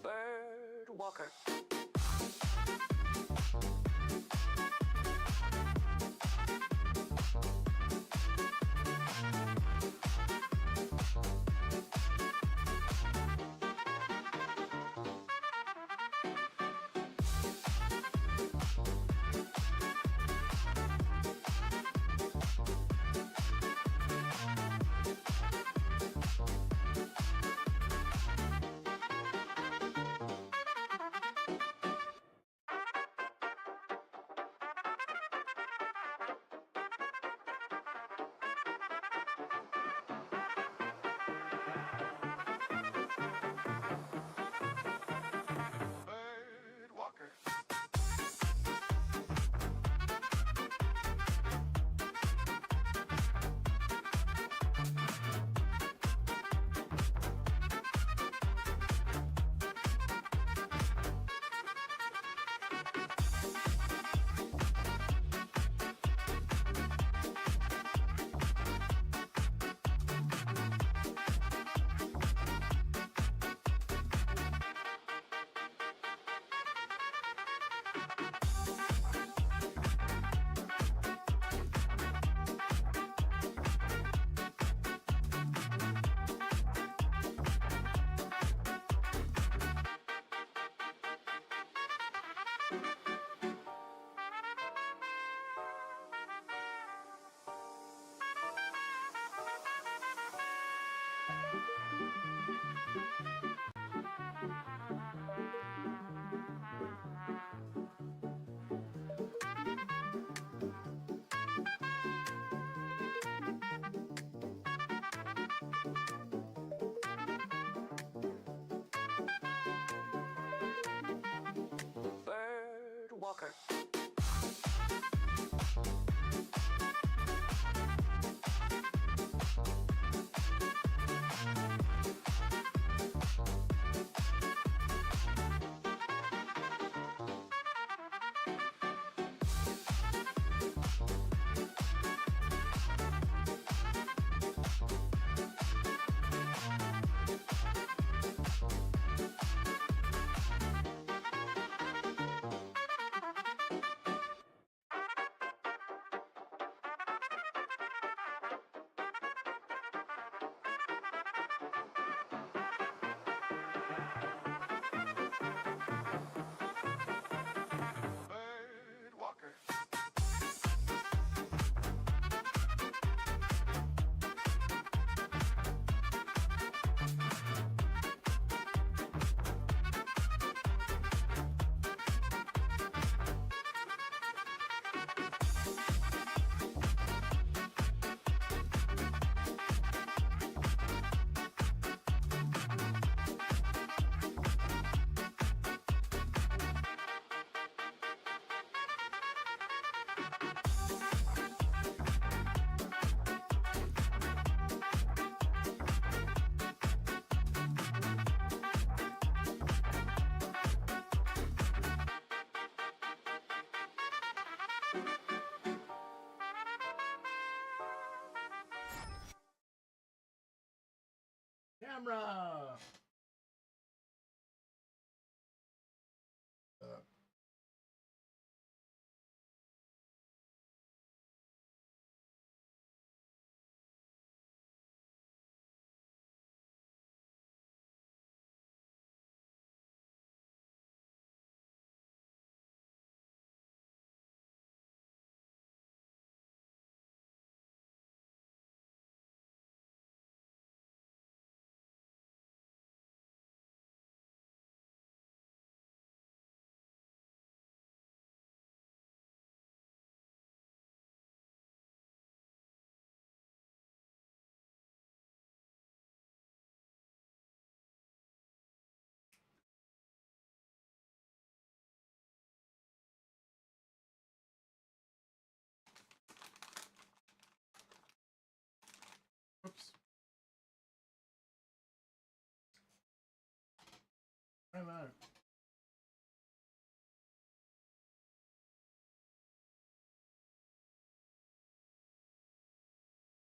Bird walker. Bird walker. Bird walker. Bird walker. Camera!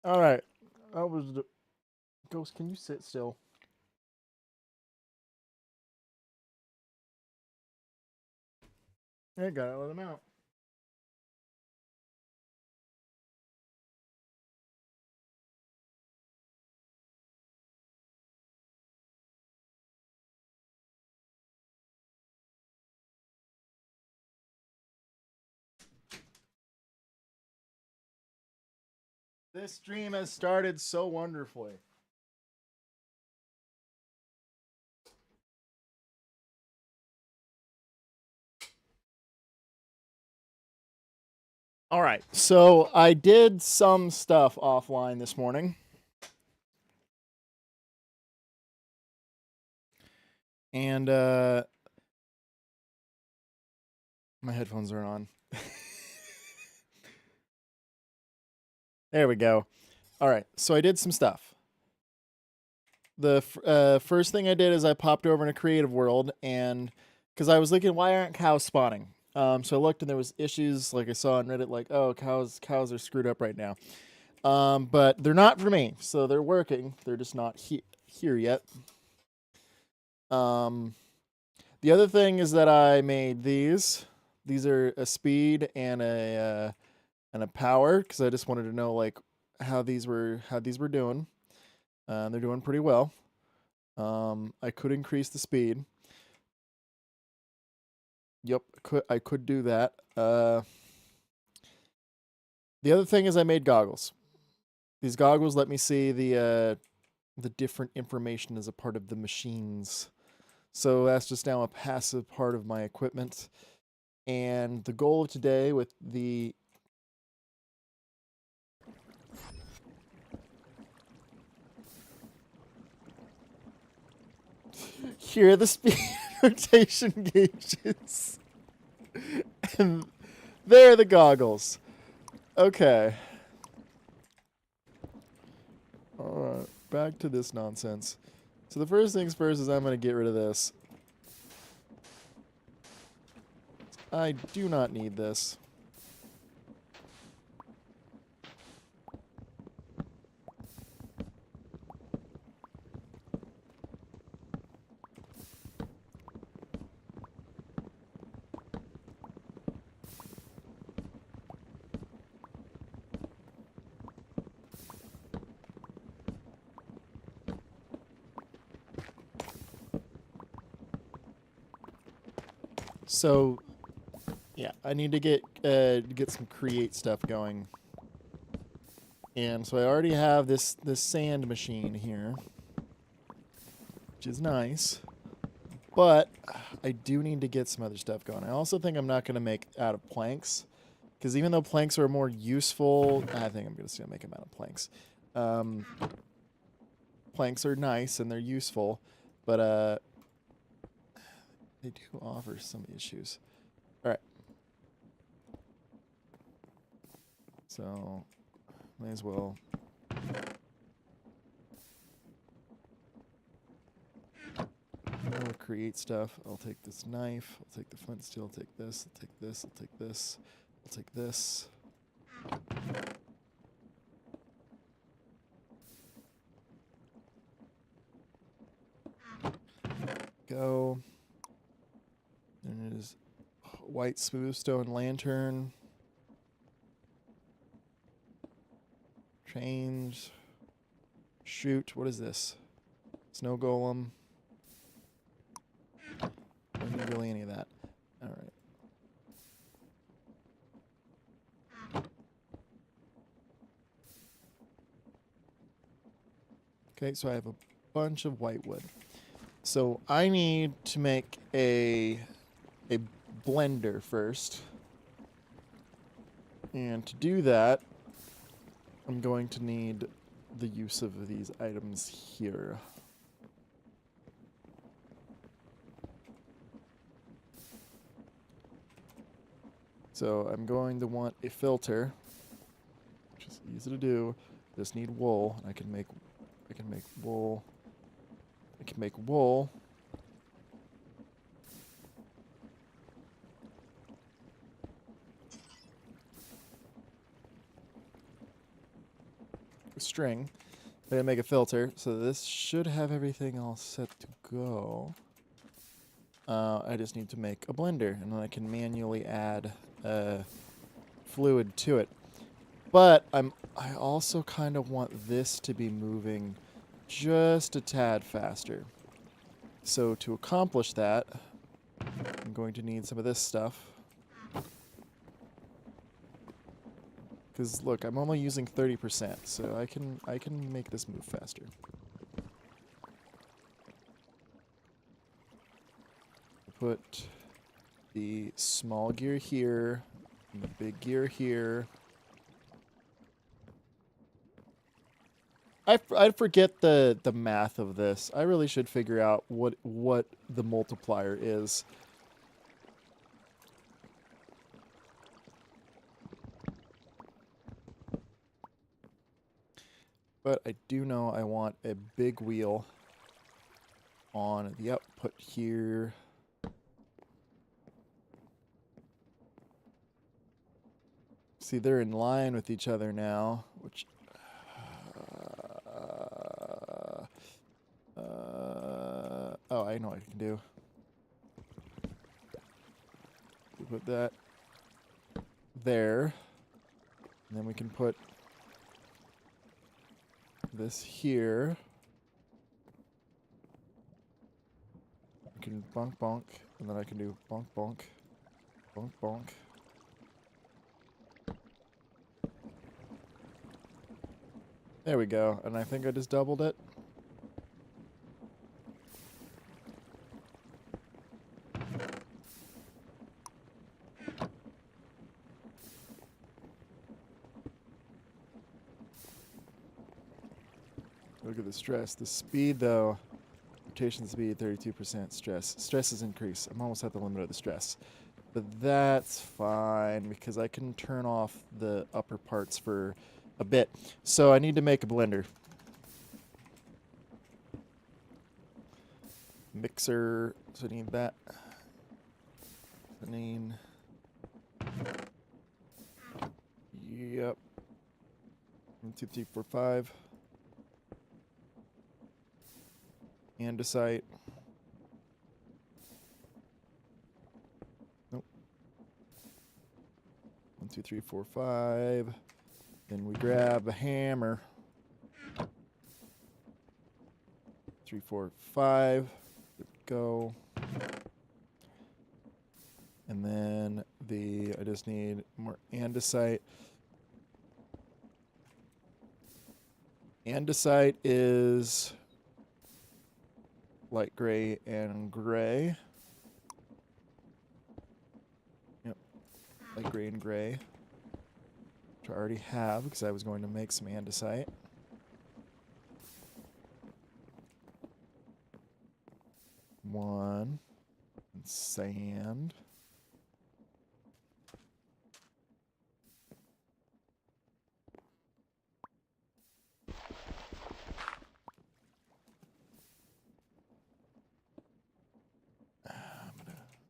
All right. I was the Ghost. Can you sit still? I gotta let him out. This stream has started so wonderfully. All right. So I did some stuff offline this morning. And my headphones are on. There we go. All right. So I did some stuff. The first thing I did is I popped over in a creative world, and because I was looking, why aren't cows spawning? So I looked, and there was issues, like I saw on Reddit, like, oh, cows are screwed up right now. But they're not for me, so they're working. They're just not here yet. The other thing is that I made these. These are a speed and a power, because I just wanted to know like how these were doing. They're doing pretty well. I could increase the speed. Yep, I could do that. The other thing is I made goggles. These goggles let me see the different information as a part of the machines. So that's just now a passive part of my equipment. And the goal of today with the here are the speed rotation gauges. And there are the goggles. Okay. Alright, back to this nonsense. So the first things first is I'm going to get rid of this. I do not need this. So, yeah, I need to get some create stuff going. And so I already have this sand machine here, which is nice. But I do need to get some other stuff going. I also think I'm not going to make out of planks, because even though planks are more useful, I think I'm just going to make them out of planks. Planks are nice and they're useful, but they do offer some issues. All right. So, may as well. I'll create stuff. I'll take this knife. I'll take the flint steel. I'll take this. I'll take this. I'll take this. I'll take this. Go. And it is white smooth stone lantern. Change. Shoot. What is this? Snow golem. Don't need really any of that. All right. Okay, so I have a bunch of white wood. So I need to make a blender first. And to do that, I'm going to need the use of these items here. So I'm going to want a filter, which is easy to do. Just need wool. I can make wool. I can make wool. string. I'm going to make a filter. So this should have everything all set to go. I just need to make a blender, and then I can manually add fluid to it. But I also kind of want this to be moving just a tad faster. So to accomplish that, I'm going to need some of this stuff. Because look, I'm only using 30%, so I can make this move faster. Put the small gear here, and the big gear here. I forget the math of this. I really should figure out what the multiplier is. But I do know I want a big wheel on the output here. See, they're in line with each other now, which... oh, I know what I can do. We put that there. And then we can put this here. I can bonk bonk, and then I can do bonk bonk, bonk bonk. There we go, and I think I just doubled it. Look at the stress. The speed, though, rotation speed, 32% stress. Stress is increased. I'm almost at the limit of the stress. But that's fine, because I can turn off the upper parts for a bit. So I need to make a blender. Mixer, so I need that. I need... Yep. 1, 2, 3, 4, 5. Andesite. Nope. 1, 2, 3, 4, 5. Then we grab a hammer. 3, 4, 5. There we go. And then I just need more andesite. Andesite is light gray and gray. Yep, light gray and gray. Which I already have because I was going to make some andesite. One. And sand.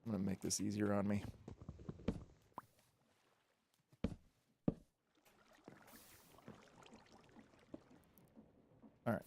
I'm gonna make this easier on me. All right.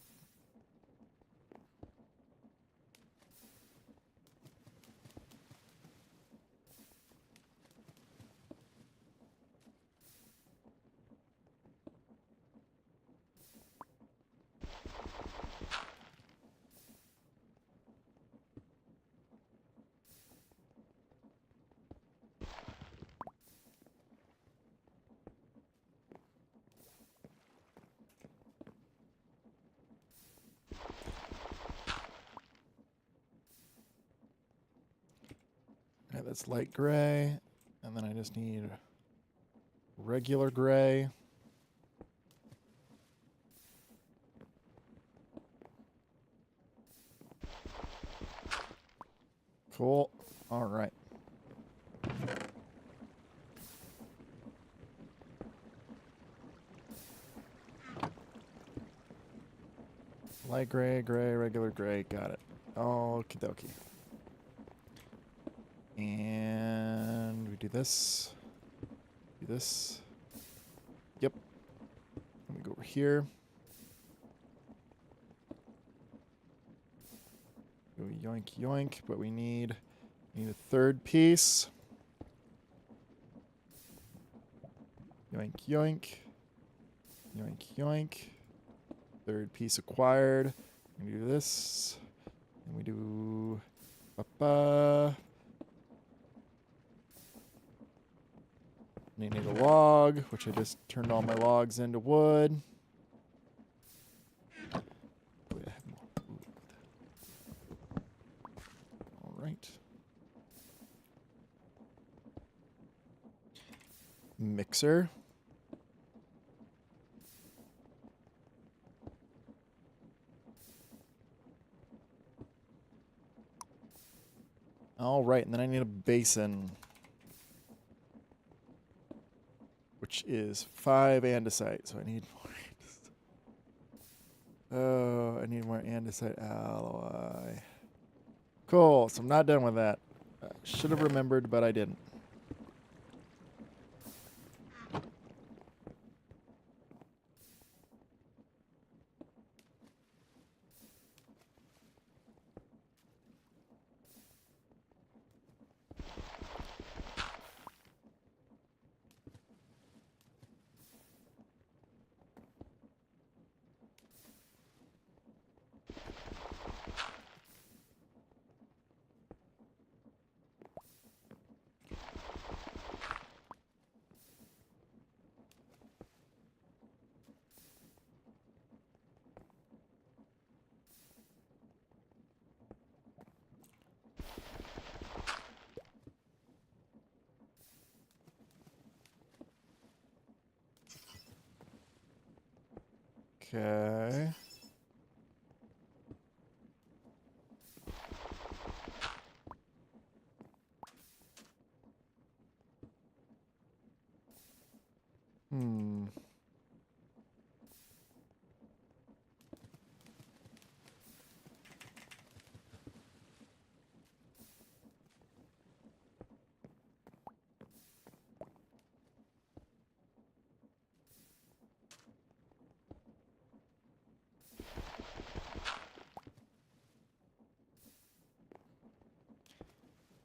Okay, that's light gray, and then I just need regular gray. Cool. All right. Light gray, gray, regular gray. Got it. Okie dokie. And we do this. Do this. Yep. Let me go over here. Yoink, yoink. But we need a third piece. Yoink, yoink. Yoink, yoink. Third piece acquired. We do this. And we do... Need a log, which I just turned all my logs into wood. All right. Mixer. All right, and then I need a basin, which is 5 andesite, so I need more andesite. Oh, I need more andesite alloy. Cool, so I'm not done with that. I should have remembered, but I didn't. Okay.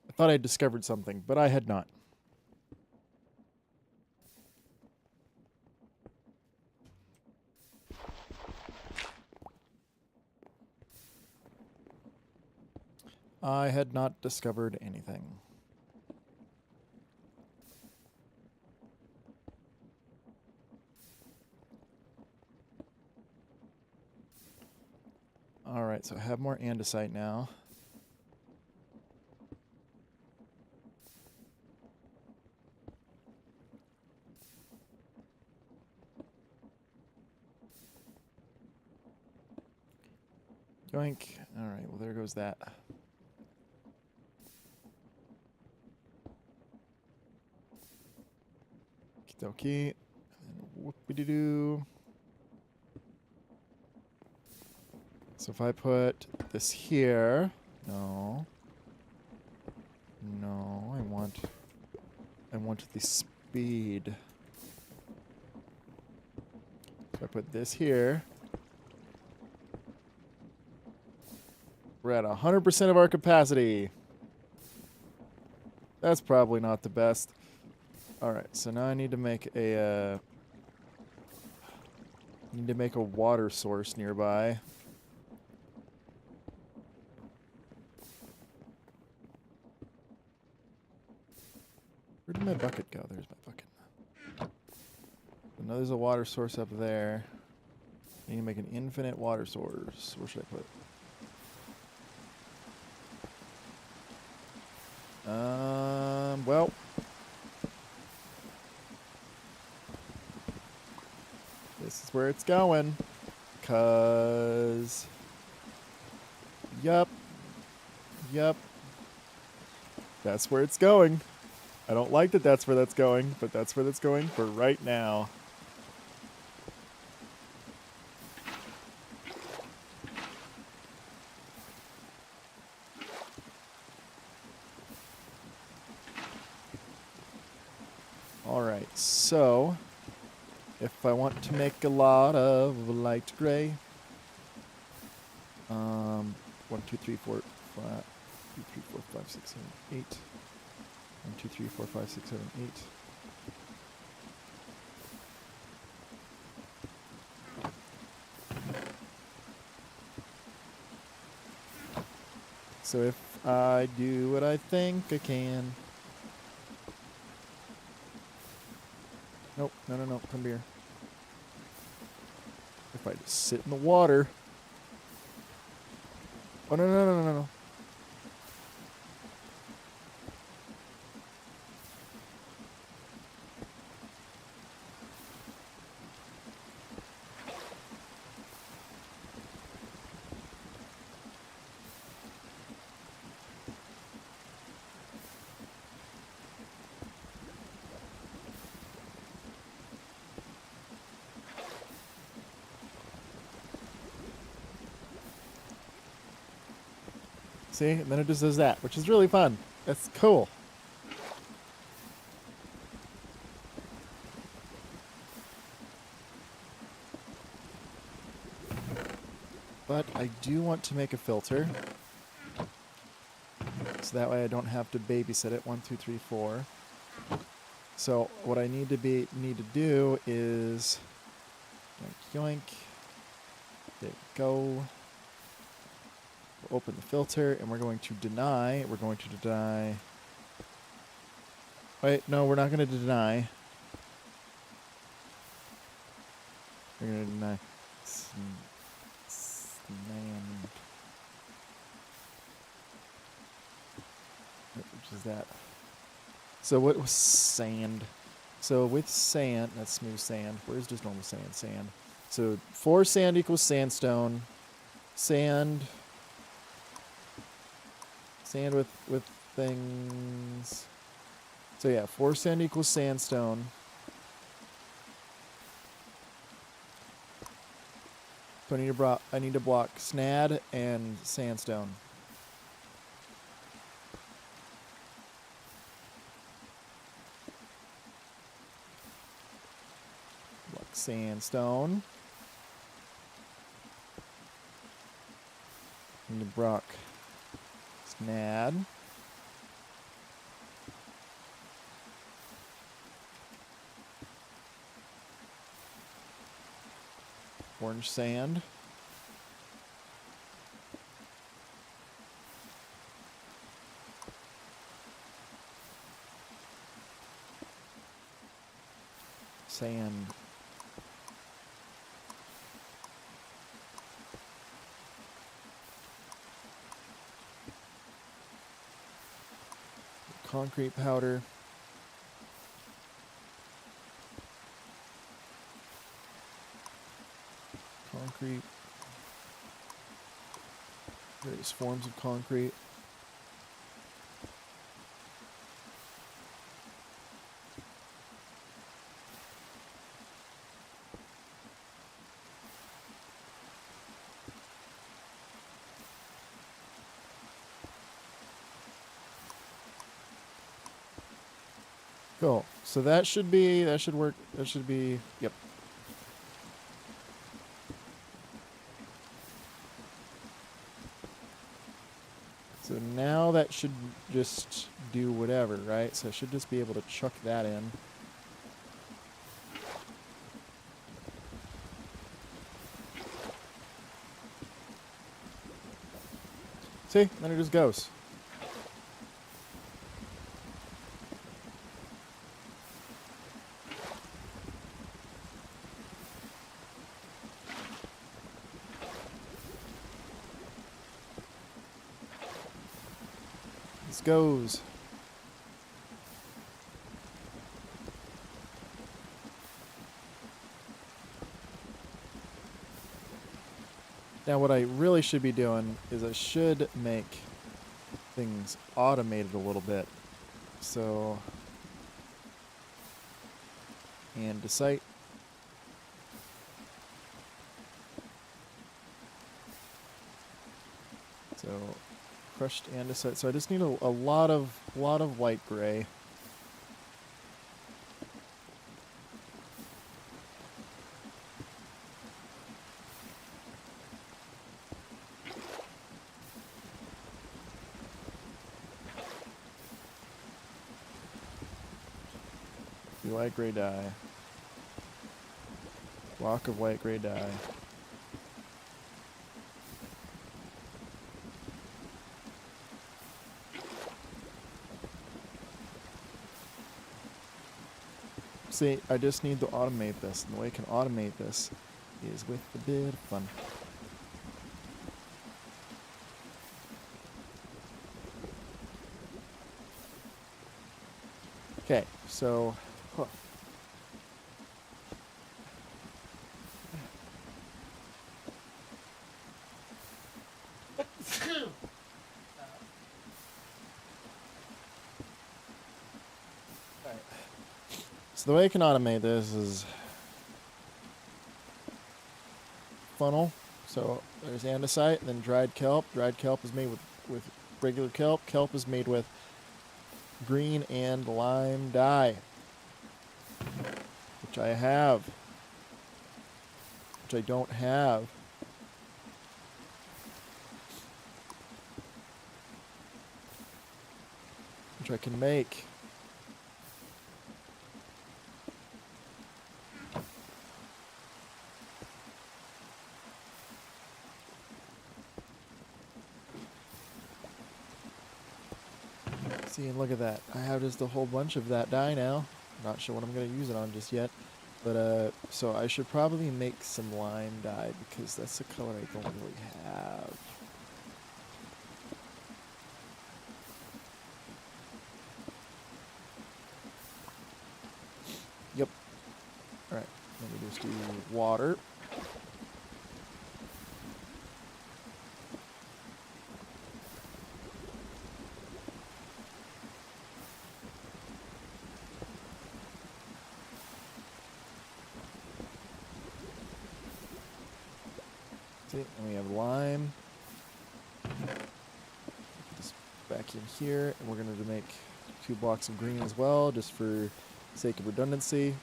I thought I discovered something, but I had not. I had not discovered anything. All right, so I have more andesite now. Yoink. All right, well, there goes that. Okie dokie. And whoop-de-doo. So if I put this here, no, I want the speed. If I put this here, we're at 100% of our capacity. That's probably not the best. All right, so now I need to make a water source nearby. Where did my bucket go? There's my bucket. So now there's a water source up there. I need to make an infinite water source. Where should I put it? Well. This is where it's going. 'Cause... Yup. That's where it's going. I don't like that that's where that's going, but that's where that's going for right now. Alright, so if I want to make a lot of light gray, 1, 2, 3, 4, flat. 2, 3, 4, 5, 6, 7, 8. 1, 2, 3, 4, 5, 6, 7, 8. So if I do what I think I can. Nope, no, come here. If I just sit in the water. Oh, no. See, and then it just does that, which is really fun. That's cool. But I do want to make a filter. So that way I don't have to babysit it. 1, 2, 3, 4. So what I need to do is yoink, yoink. There we go. We'll open the filter and we're going to deny. Wait, no, we're not going to deny. We're going to deny. Which is that? So what was sand? So with sand, that's smooth sand. Where's just normal sand? Sand. So 4 sand equals sandstone. Sand with things. So yeah, 4 sand equals sandstone. So I need to block snad and sandstone. Block sandstone. I need to block snad. Orange sand. Sand. Concrete powder. Concrete. Various forms of concrete. Cool. So that should work. That should be, yep. So now that should just do whatever, right? So I should just be able to chuck that in. See? Then it just goes. This goes. Now what I really should be doing is I should make things automated a little bit. So, andesite. So, crushed andesite. So I just need a lot of light gray. white gray dye. Block of white gray dye. See, I just need to automate this, and the way I can automate this is with a bit of fun. Okay, so... Huh. So the way I can automate this is funnel. So there's andesite, then dried kelp. Dried kelp is made with regular kelp. Kelp is made with green and lime dye, which I have, which I don't have. Which I can make. See, and look at that. I have just a whole bunch of that dye now. Not sure what I'm going to use it on just yet. But, so I should probably make some lime dye because that's a color I don't really have. Yep. Alright, let me just do water. See, and we have lime. Put this back in here, and we're going to make 2 blocks of green as well, just for sake of redundancy.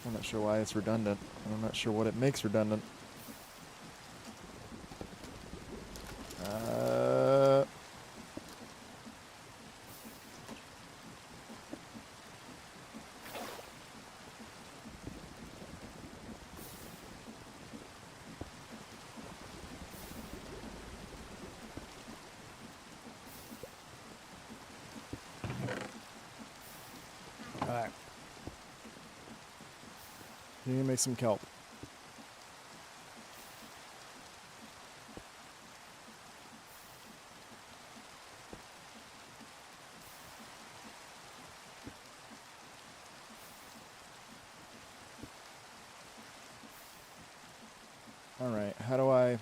I'm not sure why it's redundant, and I'm not sure what it makes redundant. Alright. You need to make some kelp. Alright, how do I...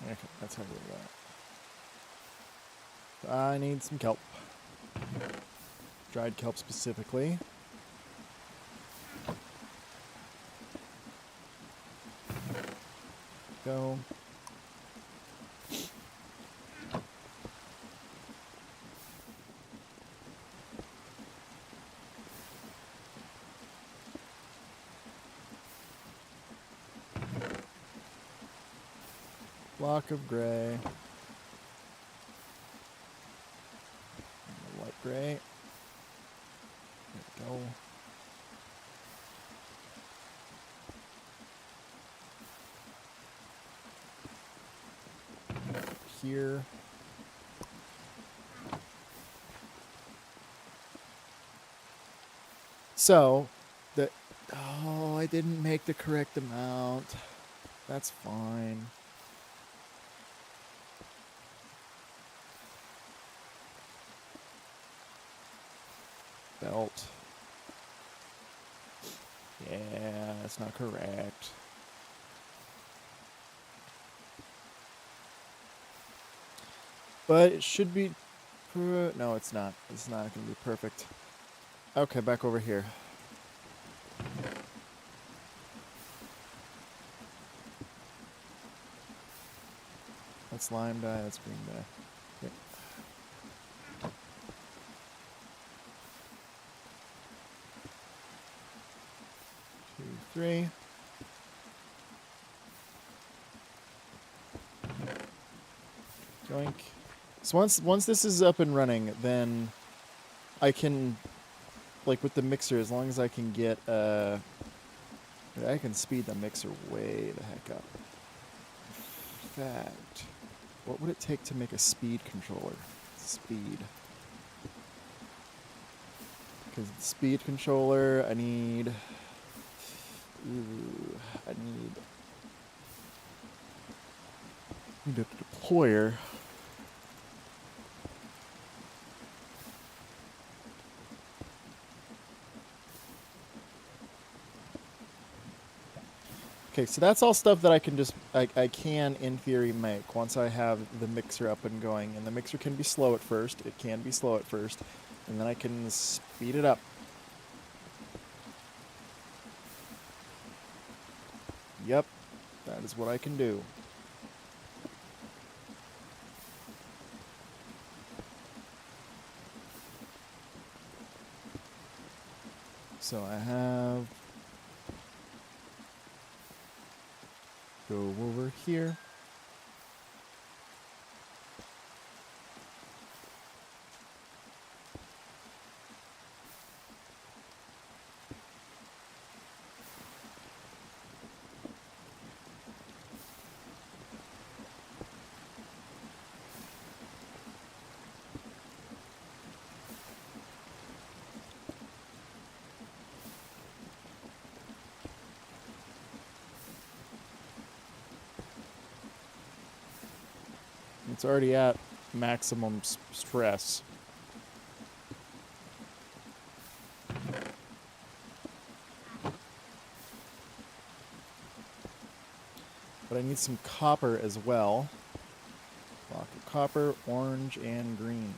Okay, that's how we do that. I need some kelp. Dried kelp specifically. Go. Block of gray. Light gray. There we go. Here. So, oh, I didn't make the correct amount. That's fine. Belt. Yeah, that's not correct. But it should be... No, it's not. It's not going to be perfect. Okay, back over here. That's lime dye, that's green dye. Yep. 2, 3. Yoink. So once this is up and running, then I can, like with the mixer, as long as I can get I can speed the mixer way the heck up. In fact, what would it take to make a speed controller? Speed. Because the speed controller, I need. I need a deployer. Okay, so that's all stuff that I can just, I can, in theory, make once I have the mixer up and going. And the mixer can be slow at first. It can be slow at first. And then I can speed it up. Yep, that is what I can do. So I have, go over here. It's already at maximum stress. But I need some copper as well. Block of copper, orange, and green.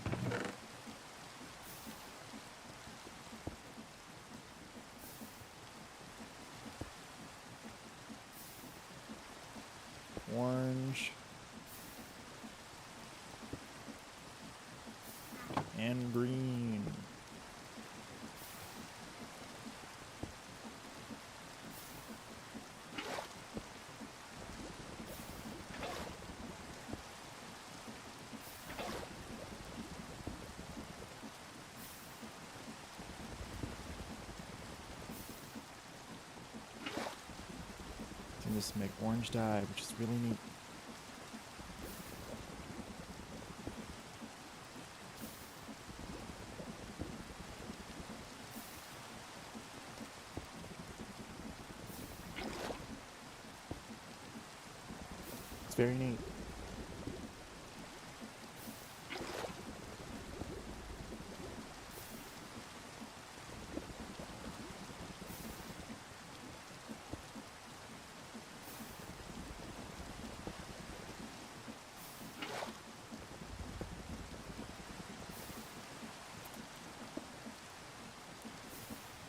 Orange. And green. Can just make orange dye, which is really neat. It's very neat.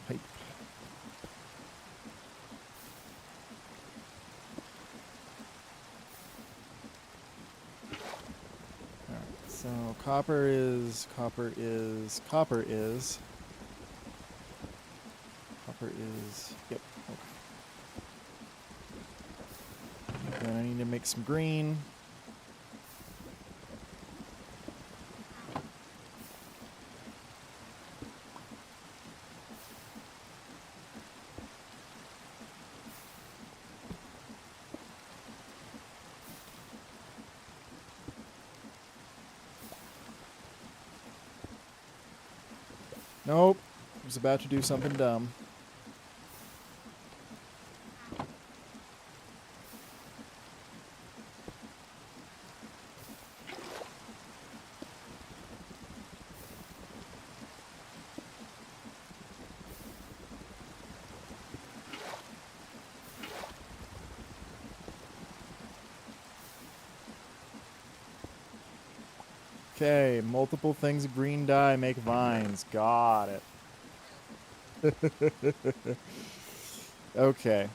Pipe. Alright, so copper is. Yep, okay. Then I need to make some green. Nope. I was about to do something dumb. Okay, multiple things of green dye make vines. Got it. Okay.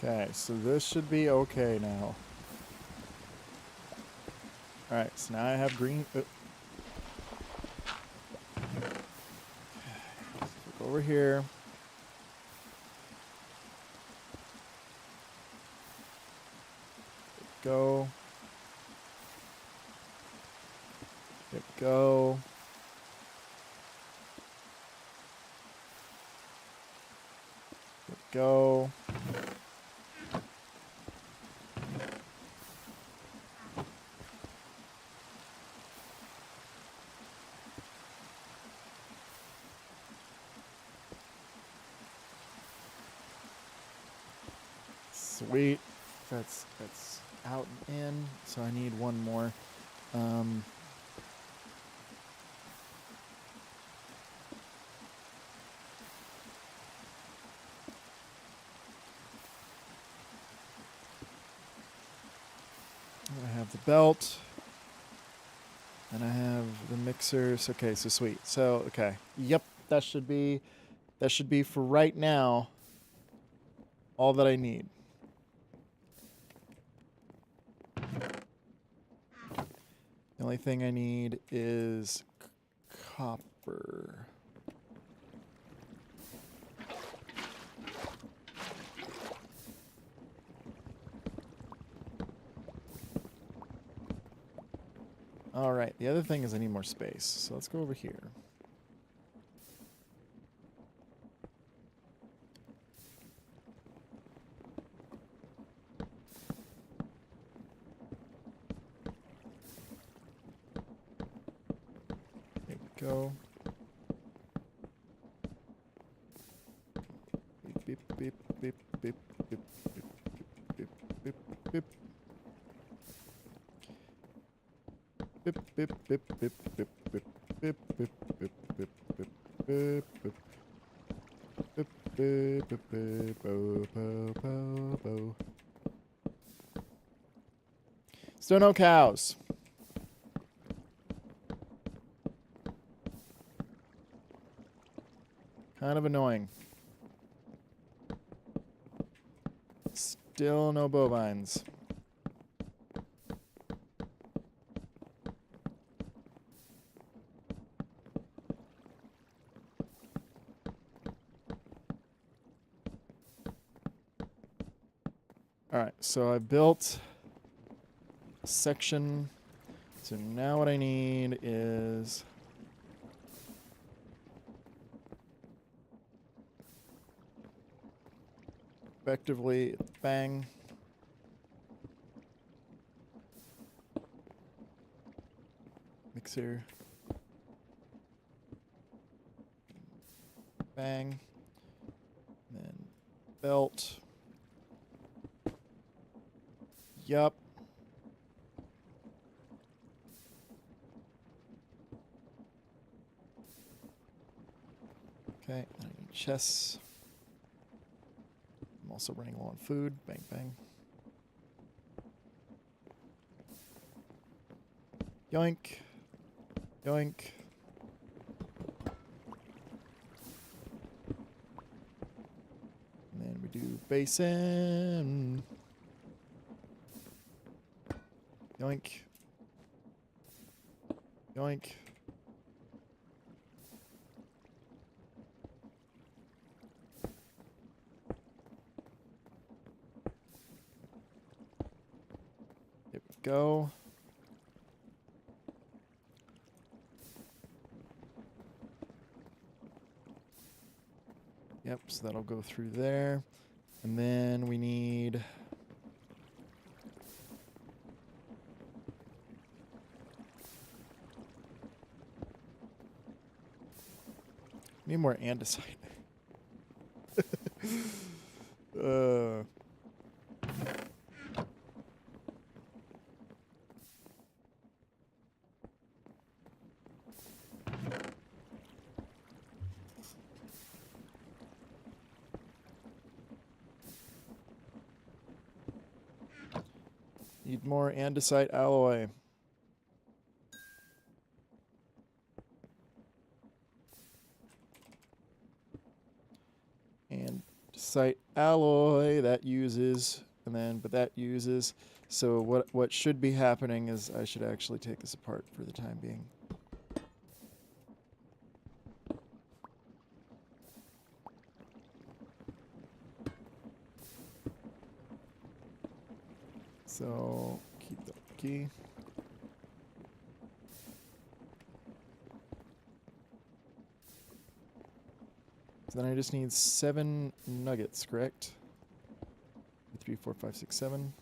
Okay, so this should be okay now. Alright, so now I have green... Go over here. Go. Hit go. Hit go. Sweet. That's out and in. So I need one more. I have the belt. And I have the mixers. Okay, so sweet. So okay. Yep, that should be for right now all that I need. The only thing I need is copper. All right, the other thing is I need more space. So let's go over here. There we go. Beep, beep, beep, beep, beep, beep, beep, beep, beep. Beep, beep, beep, beep, beep, beep, beep, beep, beep, beep, beep, beep, beep. Beep, beep, beep, beep, bo, bo, bo, bo. Still no cows. Kind of annoying. Still no bovines. Alright, so I built a section. So now what I need is... effectively, bang. Mixer. Bang. And then belt. Yup. Okay, I need chests. I'm also running low on food. Bang, bang. Yoink. Yoink. And then we do basin. Yoink. Yoink. There we go. Yep, so that'll go through there. And then we need... need more andesite. Need more andesite alloy. Andesite alloy that uses, and then but that uses. So what should be happening is I should actually take this apart for the time being. So keep the key. So then I just need 7 nuggets, correct? 3, 4, 5, 6, 7.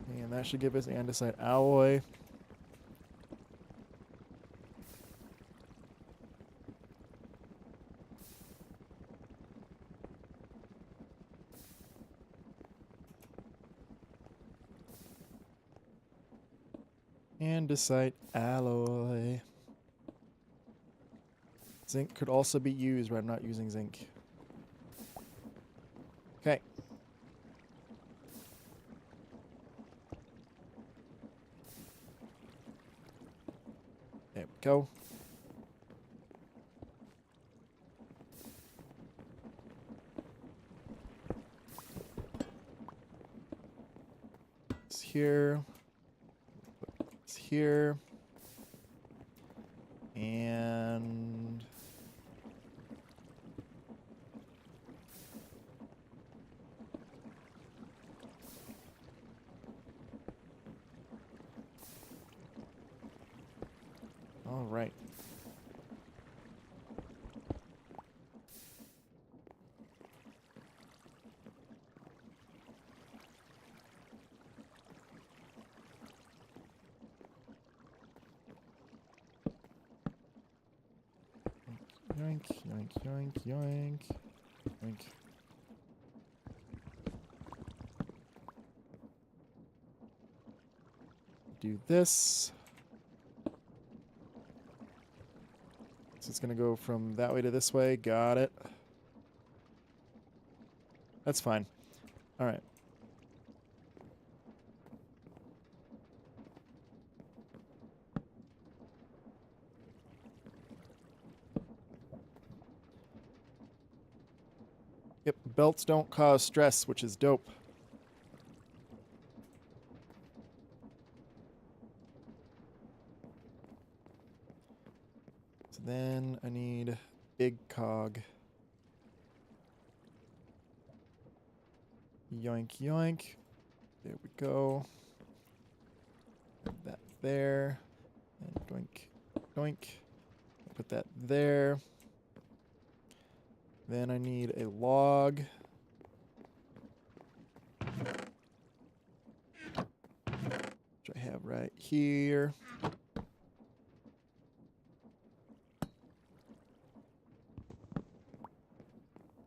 And that should give us andesite alloy. Andesite alloy. Zinc could also be used, but I'm not using zinc. Okay. There we go. It's here. It's here. And all right. Yoink, yoink, yoink, yoink, yoink. Do this. So it's going to go from that way to this way. Got it. That's fine. All right. Yep, belts don't cause stress, which is dope. So then I need big cog. Yoink, yoink. There we go. Put that there. And doink, doink. Put that there. Then I need a log. Which I have right here.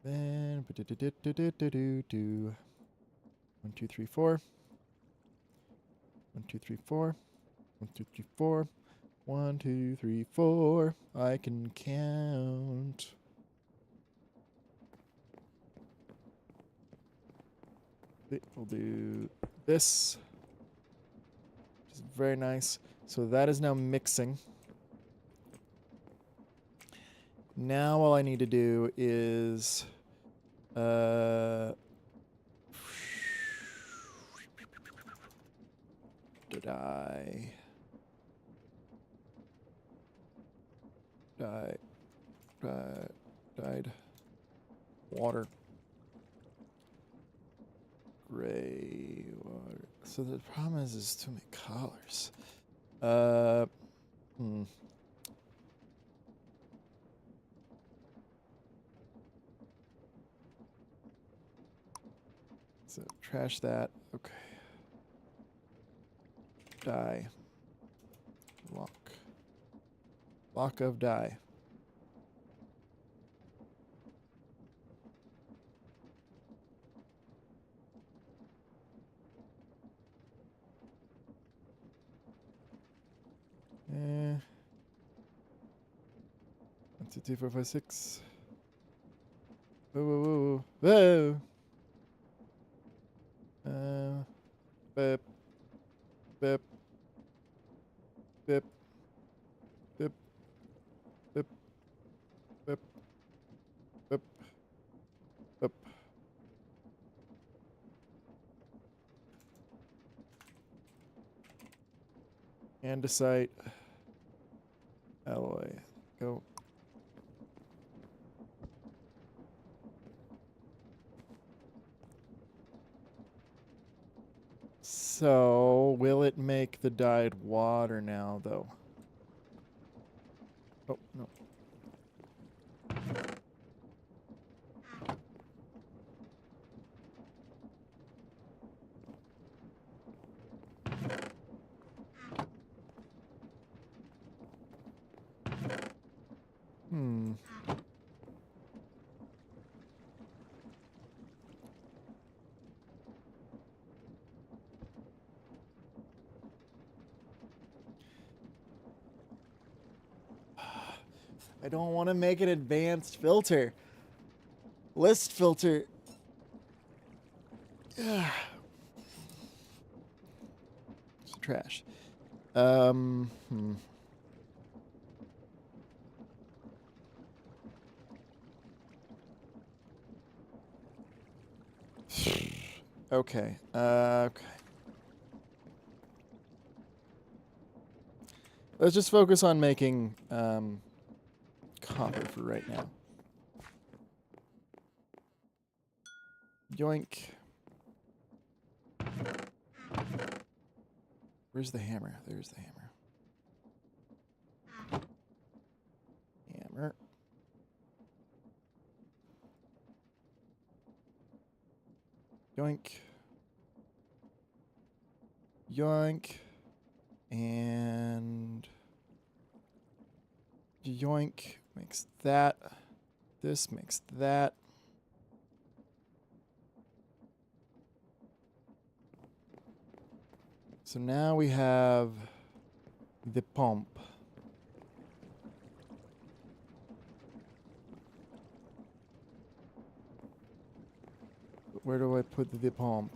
Then 1, 2, 3, 4. 1, 2, 3, 4. 1, 2, 3, 4. 1, 2, 3, 4. I can count. We'll do this, which is very nice. So that is now mixing. Now all I need to do is died water, gray water. So the problem is too many colors. So trash that. Okay. Dye. Block of dye. Eh. 1, 2, 3, 4, 5, 6. Whoa, whoa, whoa, whoa. Whoa. Bip. Bip. Bip. Bip. Bip. Bip. Bip. Bip. Andesite. Alloy. Go. So, will it make the dyed water now, though? Oh, no. Hmm. I don't want to make an advanced filter. List filter. It's trash. Hmm. Okay. Okay. Let's just focus on making copper for right now. Yoink. Where's the hammer? There's the hammer. Hammer. Yoink. Yoink. And yoink makes that. This makes that. So now we have the pump. Where do I put the pump?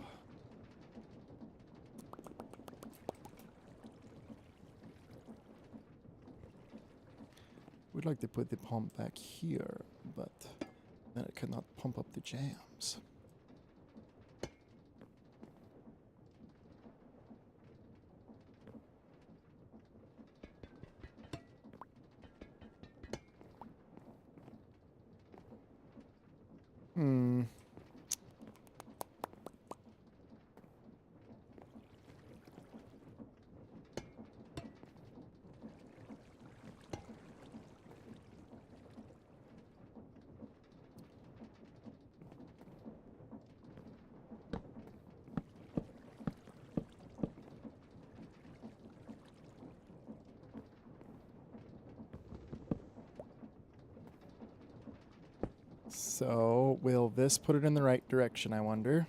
We'd like to put the pump back here, but then it cannot pump up the jams. Hmm. So, will this put it in the right direction, I wonder?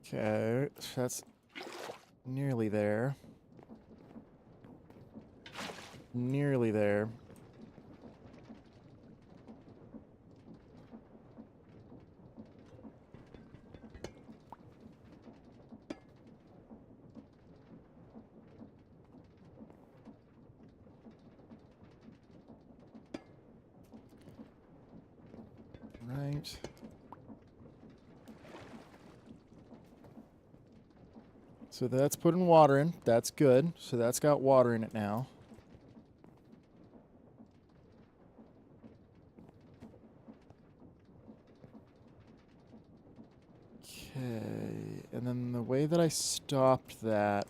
Okay, that's nearly there. Nearly there. Right. So that's putting water in. That's good. So that's got water in it now. Okay. And then the way that I stopped that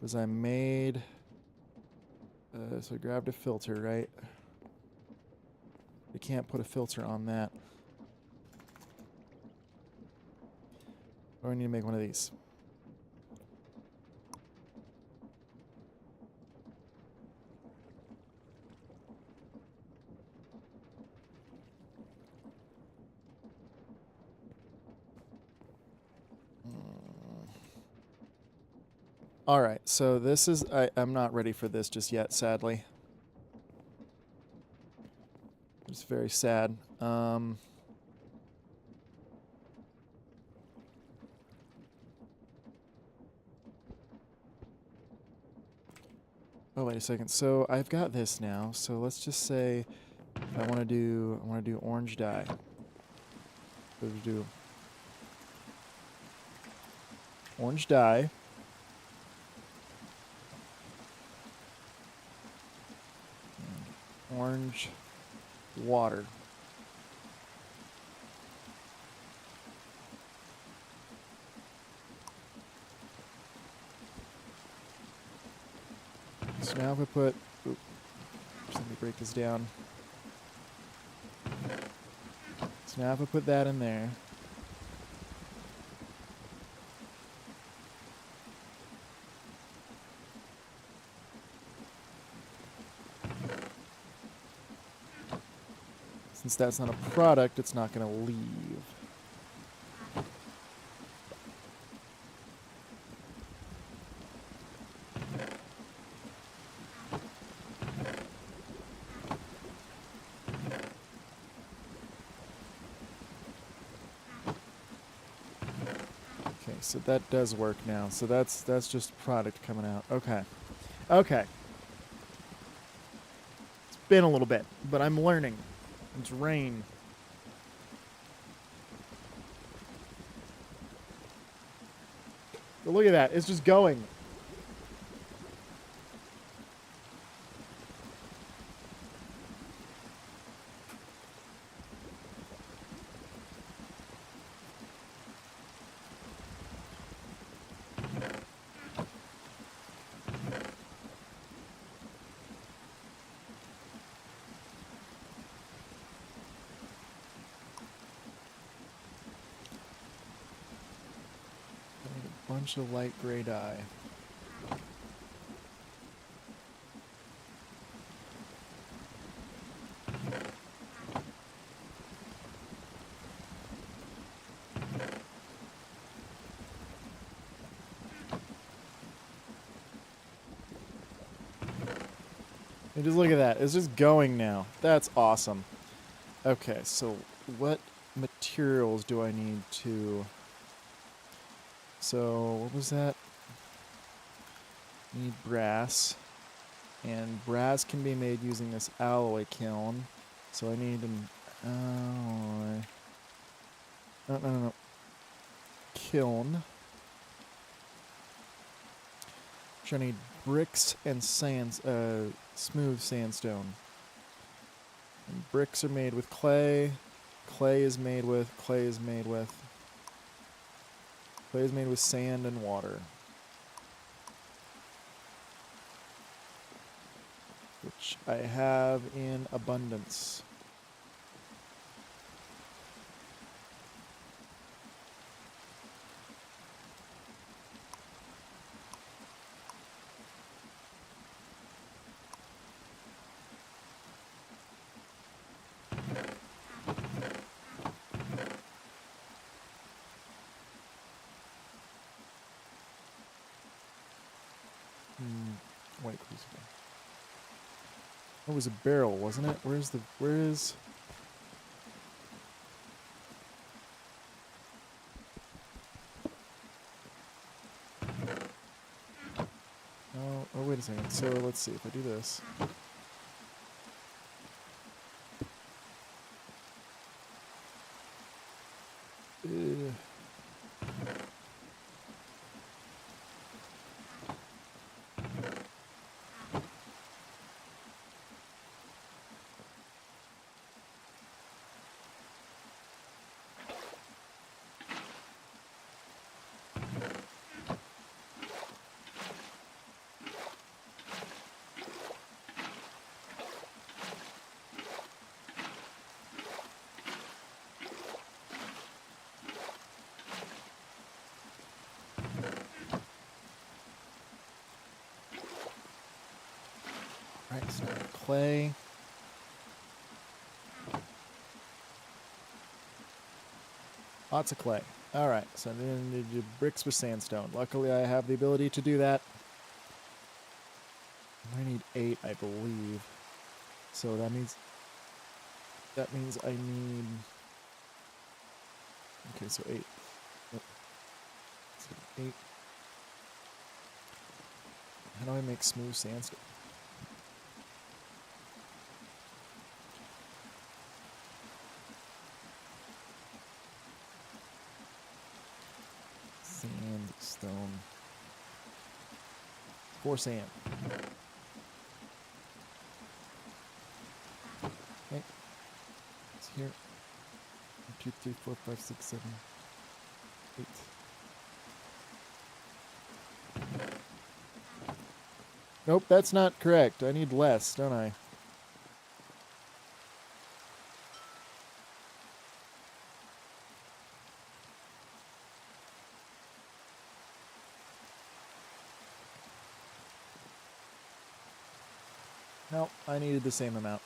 was I made... so I grabbed a filter, right? You can't put a filter on that. Or I need to make one of these. All right, so this is... I'm not ready for this just yet, sadly. It's very sad. Oh, wait a second. So I've got this now. So let's just say I want to do orange dye. So to do orange dye. Orange water. So now if I put... Oops, let me break this down. So now if I put that in there... Since that's not a product, it's not going to leave. Okay, so that does work now. So that's just product coming out. Okay. Okay. It's been a little bit, but I'm learning. It's rain. But look at that. It's just going. I need a bunch of light gray dye. And just look at that. It's just going now. That's awesome. Okay, so what materials do I need to... So, what was that? I need brass. And brass can be made using this alloy kiln. So I need an alloy... No. Kiln. Which I need bricks and smooth sandstone. And bricks are made with clay. Clay is made with sand and water. Which I have in abundance. White crucible. It was a barrel, wasn't it? Where is... Oh, wait a second. So let's see if I do this. Right, so clay. Lots of clay. Alright, so I'm going to do bricks with sandstone. Luckily, I have the ability to do that. I need 8, I believe. So that means I need... Okay, so 8. Yep. So 8. How do I make smooth sandstone? Sandstone. 4 sand. Okay. It's here. 1, 2, 3, 4, 5, 6, 7, 8. Nope, that's not correct. I need less, don't I? Nope, I needed the same amount.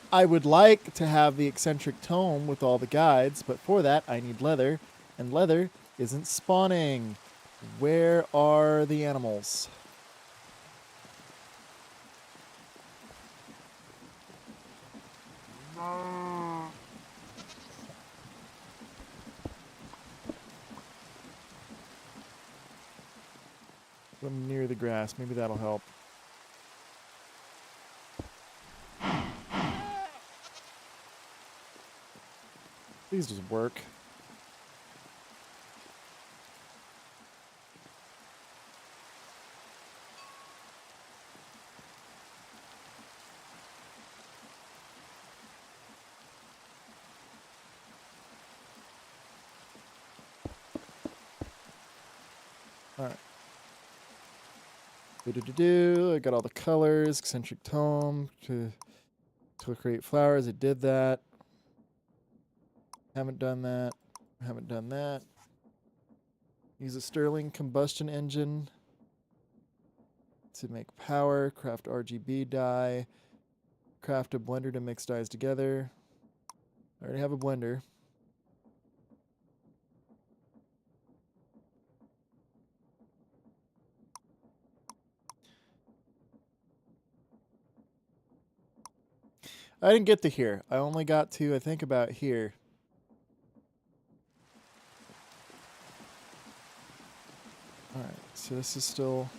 I would like to have the eccentric tome with all the guides, but for that I need leather, and leather isn't spawning. Where are the animals? I'm near the grass. Maybe that'll help. Please just work. Alright. I got all the colors. Eccentric tome to create flowers. I did that. Haven't done that. Haven't done that. Use a Stirling combustion engine to make power. Craft RGB dye. Craft a blender to mix dyes together. I already have a blender. I didn't get to here. I only got to, I think, about here. Alright, so this is still...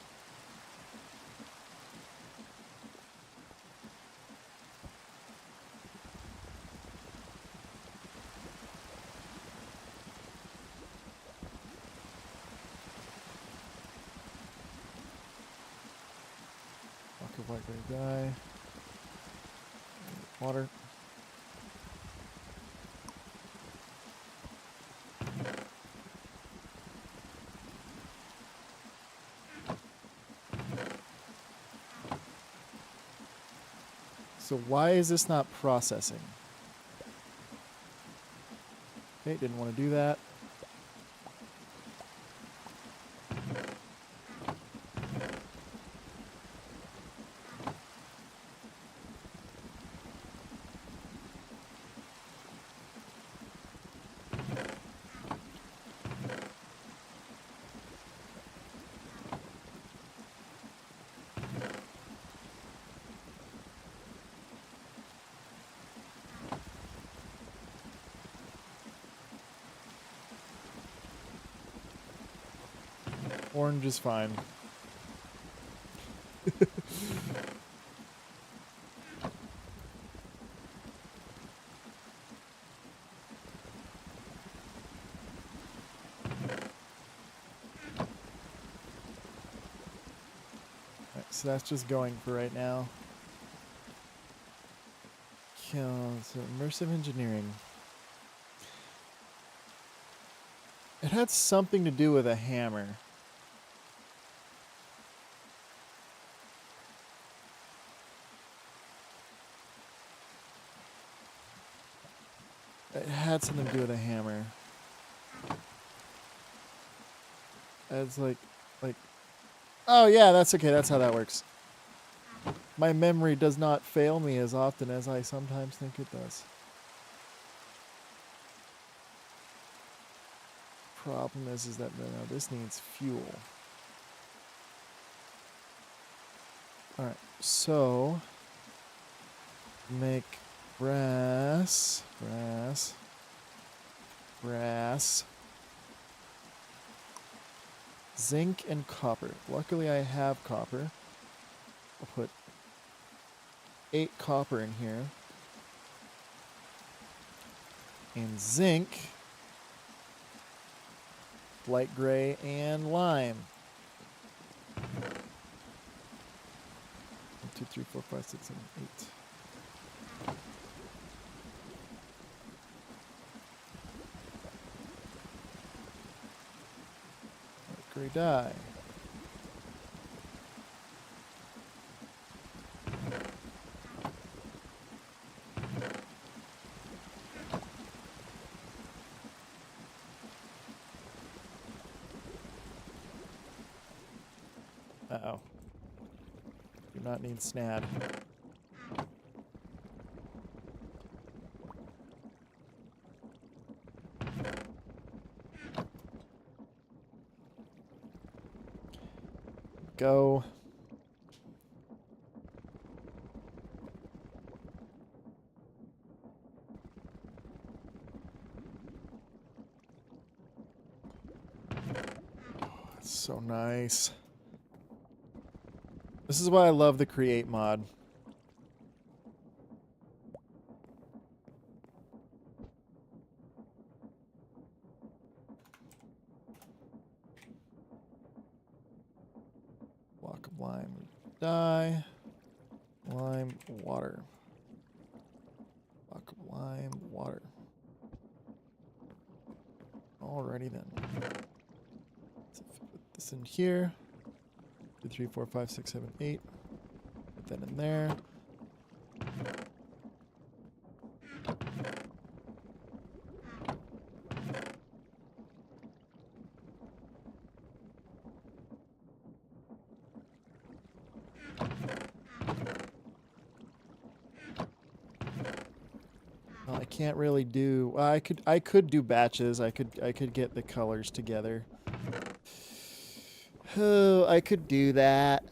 White gray dye. Water. So why is this not processing? Okay, didn't want to do that. Orange is fine. Right, so that's just going for right now. So immersive engineering. It had something to do with a hammer. It had That's something to do with a hammer. It's like, oh yeah, that's okay. That's how that works. My memory does not fail me as often as I sometimes think it does. Problem is that no, this needs fuel. All right, so make brass, zinc and copper. Luckily, I have copper. I'll put 8 copper in here. And zinc, light gray, and lime. 1, 2, 3, 4, 5, 6, 7, 8. Light gray dye. Uh-oh. Do not need snad. Go. That's so nice. This is why I love the create mod. Block of lime dye. Lime water. Block of lime water. Alrighty then. So put this in here. 2, 3, 4, 5, 6, 7, 8. Put that in there. Well, I can't really do. Well, I could do batches. I could get the colors together. Oh, I could do that.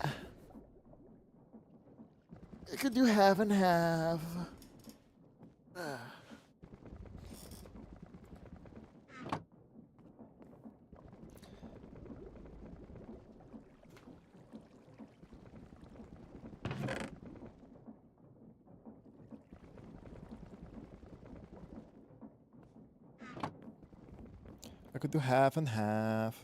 I could do half and half. I could do half and half.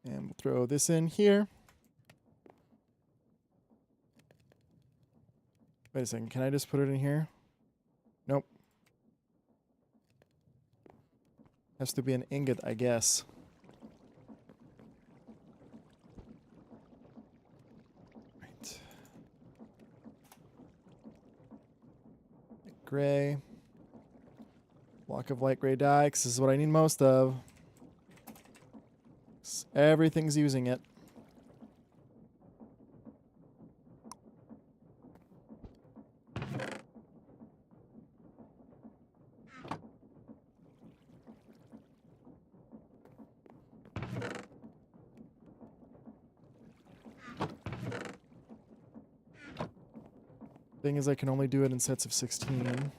And we'll throw this in here. Wait a second, can I just put it in here? Nope. Has to be an ingot, I guess. Right. Gray. Block of light gray dye, 'cause this is what I need most of. Everything's using it. Thing is, I can only do it in sets of 16.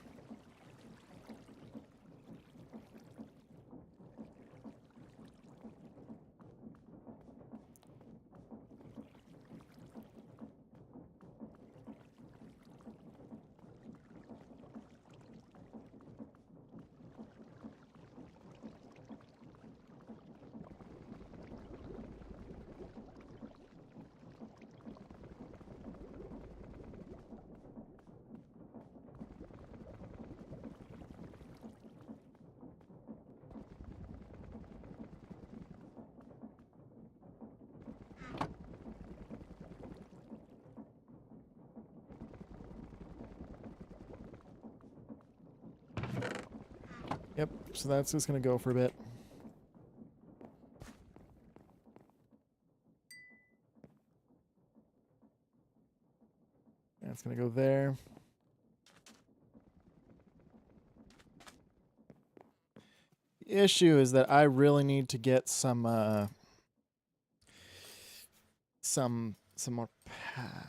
Yep, so that's just going to go for a bit. That's going to go there. The issue is that I really need to get some more power.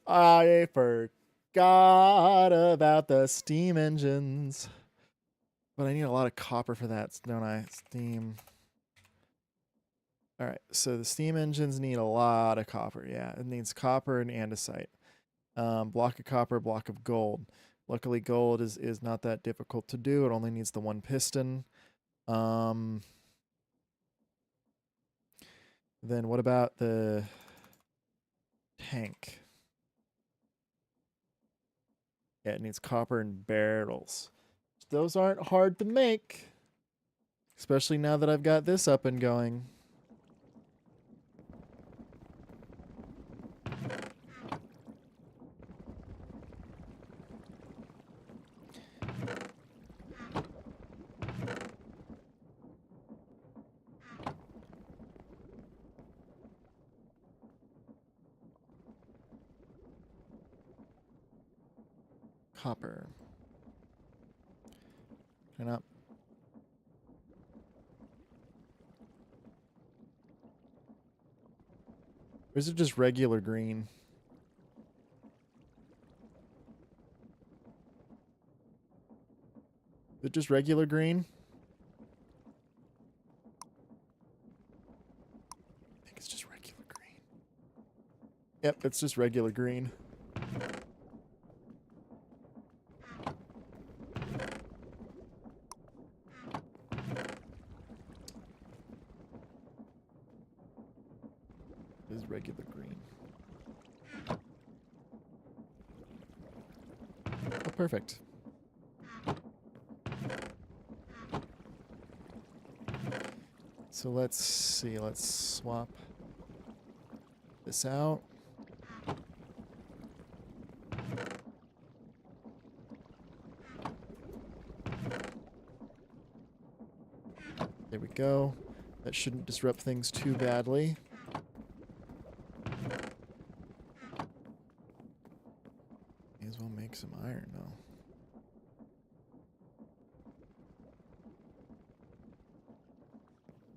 I forgot about the steam engines. But I need a lot of copper for that, don't I? Steam. All right, so the steam engines need a lot of copper. Yeah, it needs copper and andesite. Block of copper, block of gold. Luckily, gold is not that difficult to do. It only needs the one piston. Then what about the tank? Yeah, it needs copper and barrels. Those aren't hard to make, especially now that I've got this up and going. Copper. Turn up. Or is it just regular green? Is it just regular green? I think it's just regular green. Yep, it's just regular green. It is regular green. Oh, perfect. So let's see. Let's swap this out. There we go. That shouldn't disrupt things too badly. May as well make some iron though.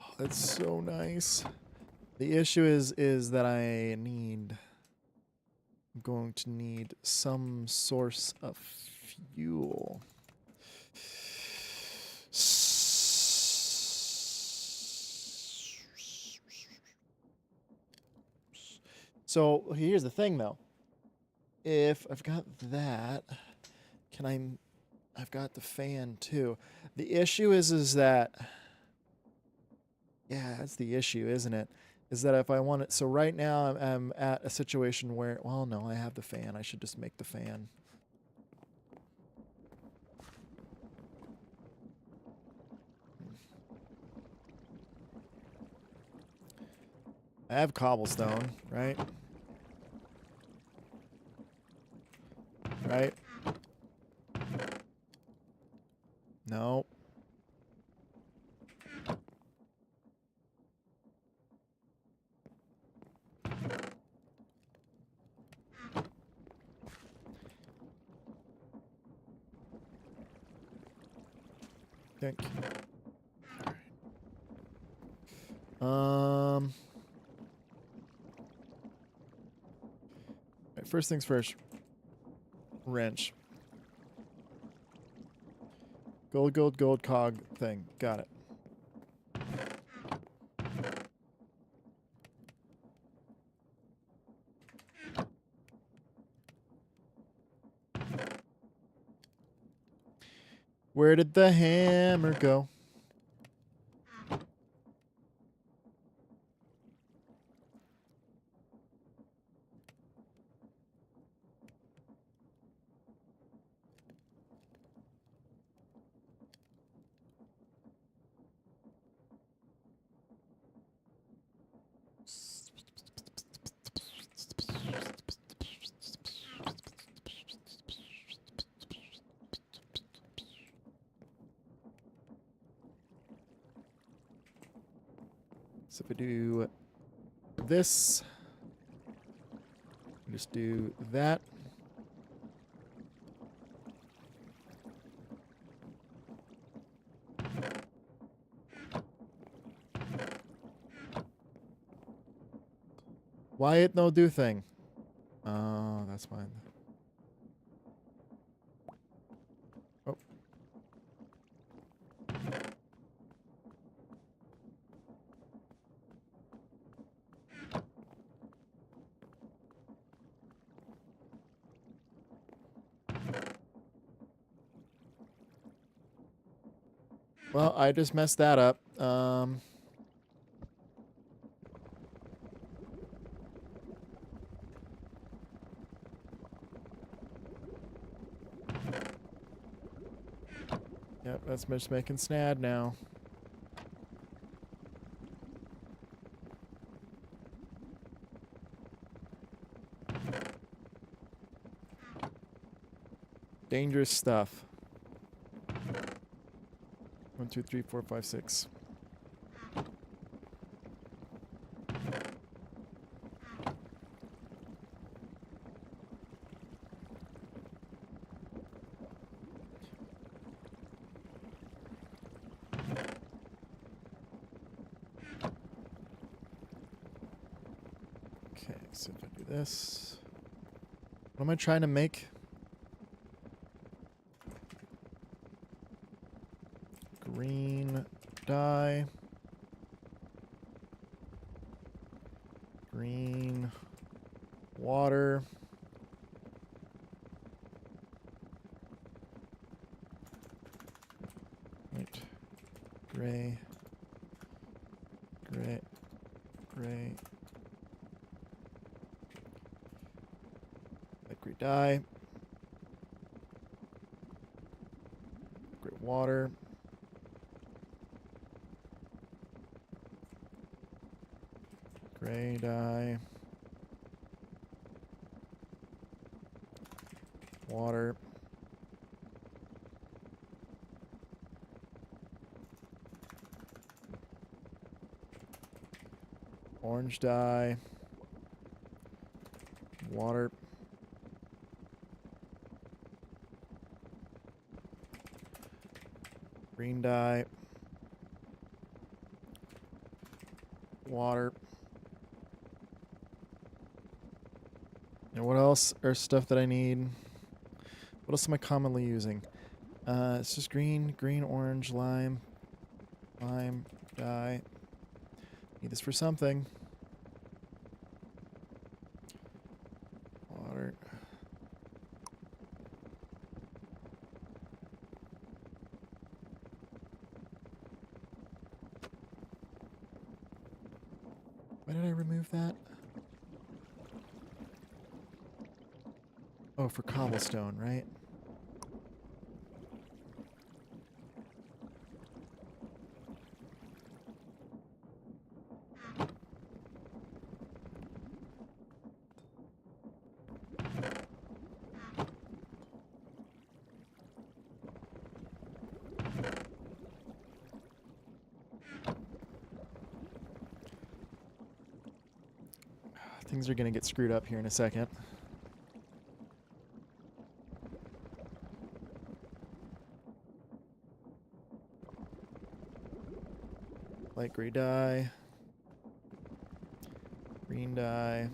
Oh, that's so nice. The issue is that I'm going to need some source of fuel. So here's the thing though. If I've got that, I've got the fan too. The issue is that, yeah, that's the issue, isn't it? Is that if I want it, so right now I'm at a situation where, well, no, I have the fan. I should just make the fan. I have cobblestone, right? Right? No. Think. Right, first things first. Wrench. Gold, gold, gold cog thing. Got it. Where did the hammer go? So if I do this, just do that. Why it no do thing? Oh, that's fine. Oh. Well, I just messed that up. Yep, that's just making snad now. Dangerous stuff. 1, 2, 3, 4, 5, 6. Okay, so if I do this, what am I trying to make? Green dye. Green water. Wait. Gray. Gray. Gray. Liquid dye. Liquid water. Gray dye. Water. Orange dye. Water. Green dye. Water. And what else are stuff that I need? What else am I commonly using? It's just green, orange, lime, dye. Need this for something. Water. Why did I remove that? Oh, for cobblestone, right? Things are going to get screwed up here in a second. Light gray dye. Green dye.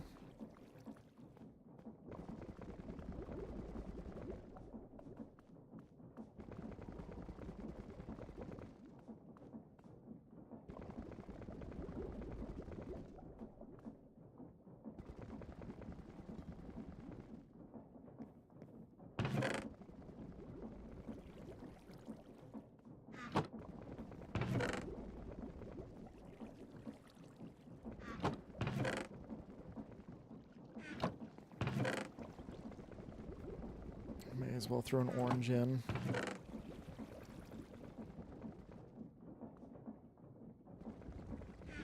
May as well throw an orange in.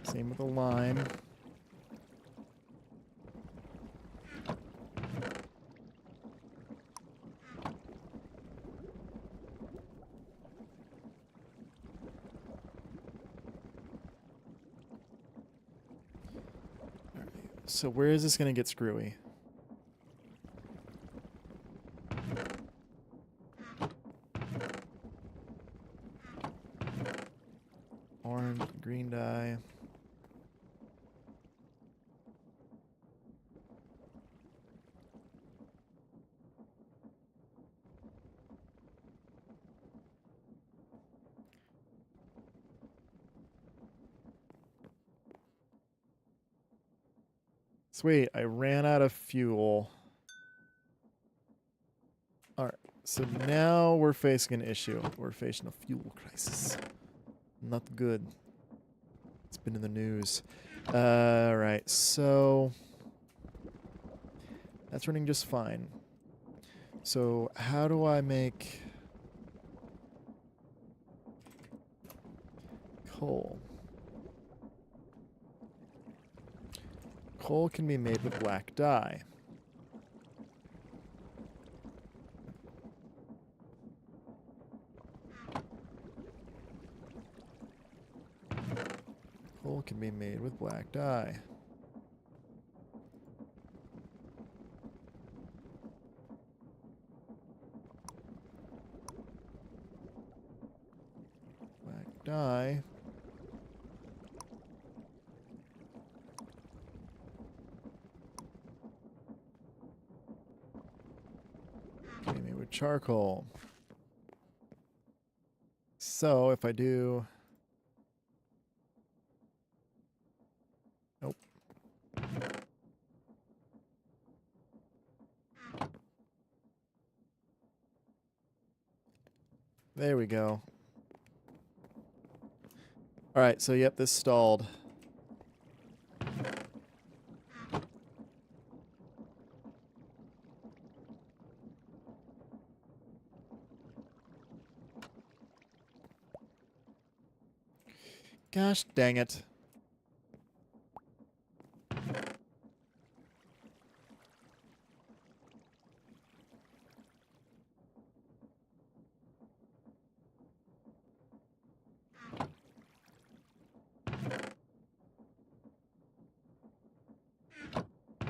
Same with the lime. So where is this going to get screwy? Orange, green dye. Sweet, I ran out of fuel. Alright, so now we're facing an issue. We're facing a fuel crisis. Not good. It's been in the news. Alright, so that's running just fine. So how do I make coal? Coal can be made with black dye. Coal can be made with black dye. Black dye. Can be made with charcoal. So if I do... Nope. There we go. Alright, so yep, this stalled. Gosh dang it.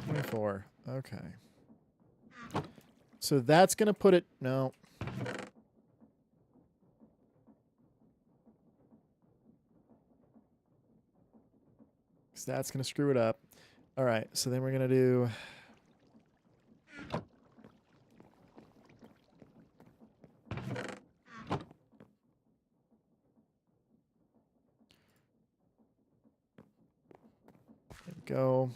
$24. Okay. So that's going to put it... No. Because that's going to screw it up. All right, so then we're going to do... There we go.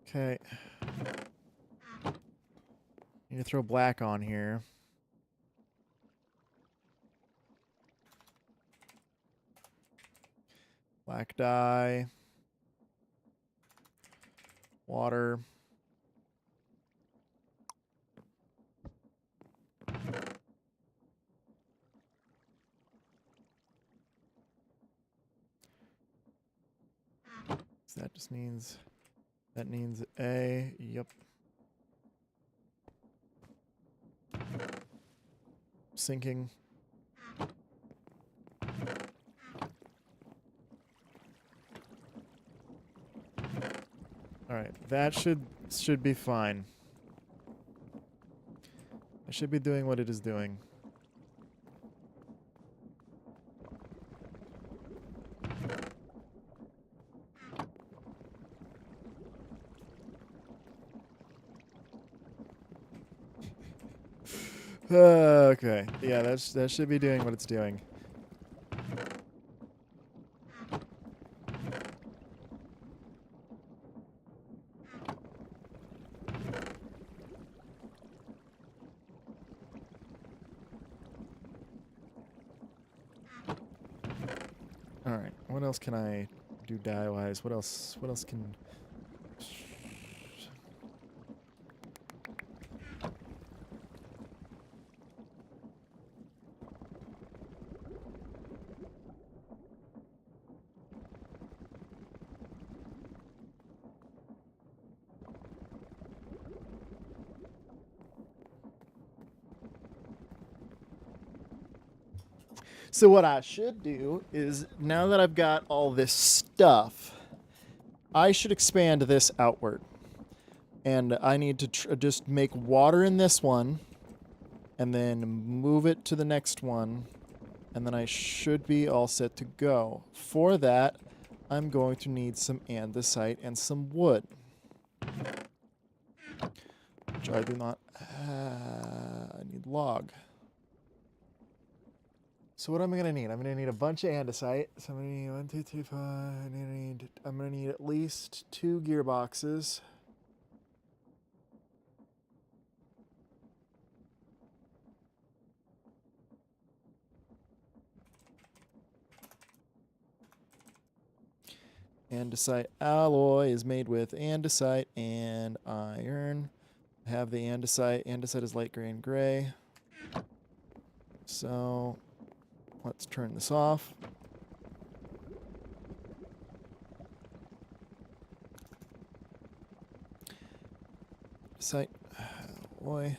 Okay. Need to throw black on here. Black dye. Water. So that just means... That means A. Yep. Sinking. All right, that should be fine. I should be doing what it is doing. Okay, yeah, that should be doing what it's doing. All right, what else can I do dye-wise? What else can... So what I should do is, now that I've got all this stuff, I should expand this outward. And I need to just make water in this one, and then move it to the next one, and then I should be all set to go. For that, I'm going to need some andesite and some wood. Which I do not I need log. So what am I going to need? I'm going to need a bunch of andesite. So I'm going to need 1, 2, 3, 4. I'm going to need at least 2 gearboxes. Andesite alloy is made with andesite and iron. I have the andesite. Andesite is light gray and gray. So let's turn this off. Andesite alloy.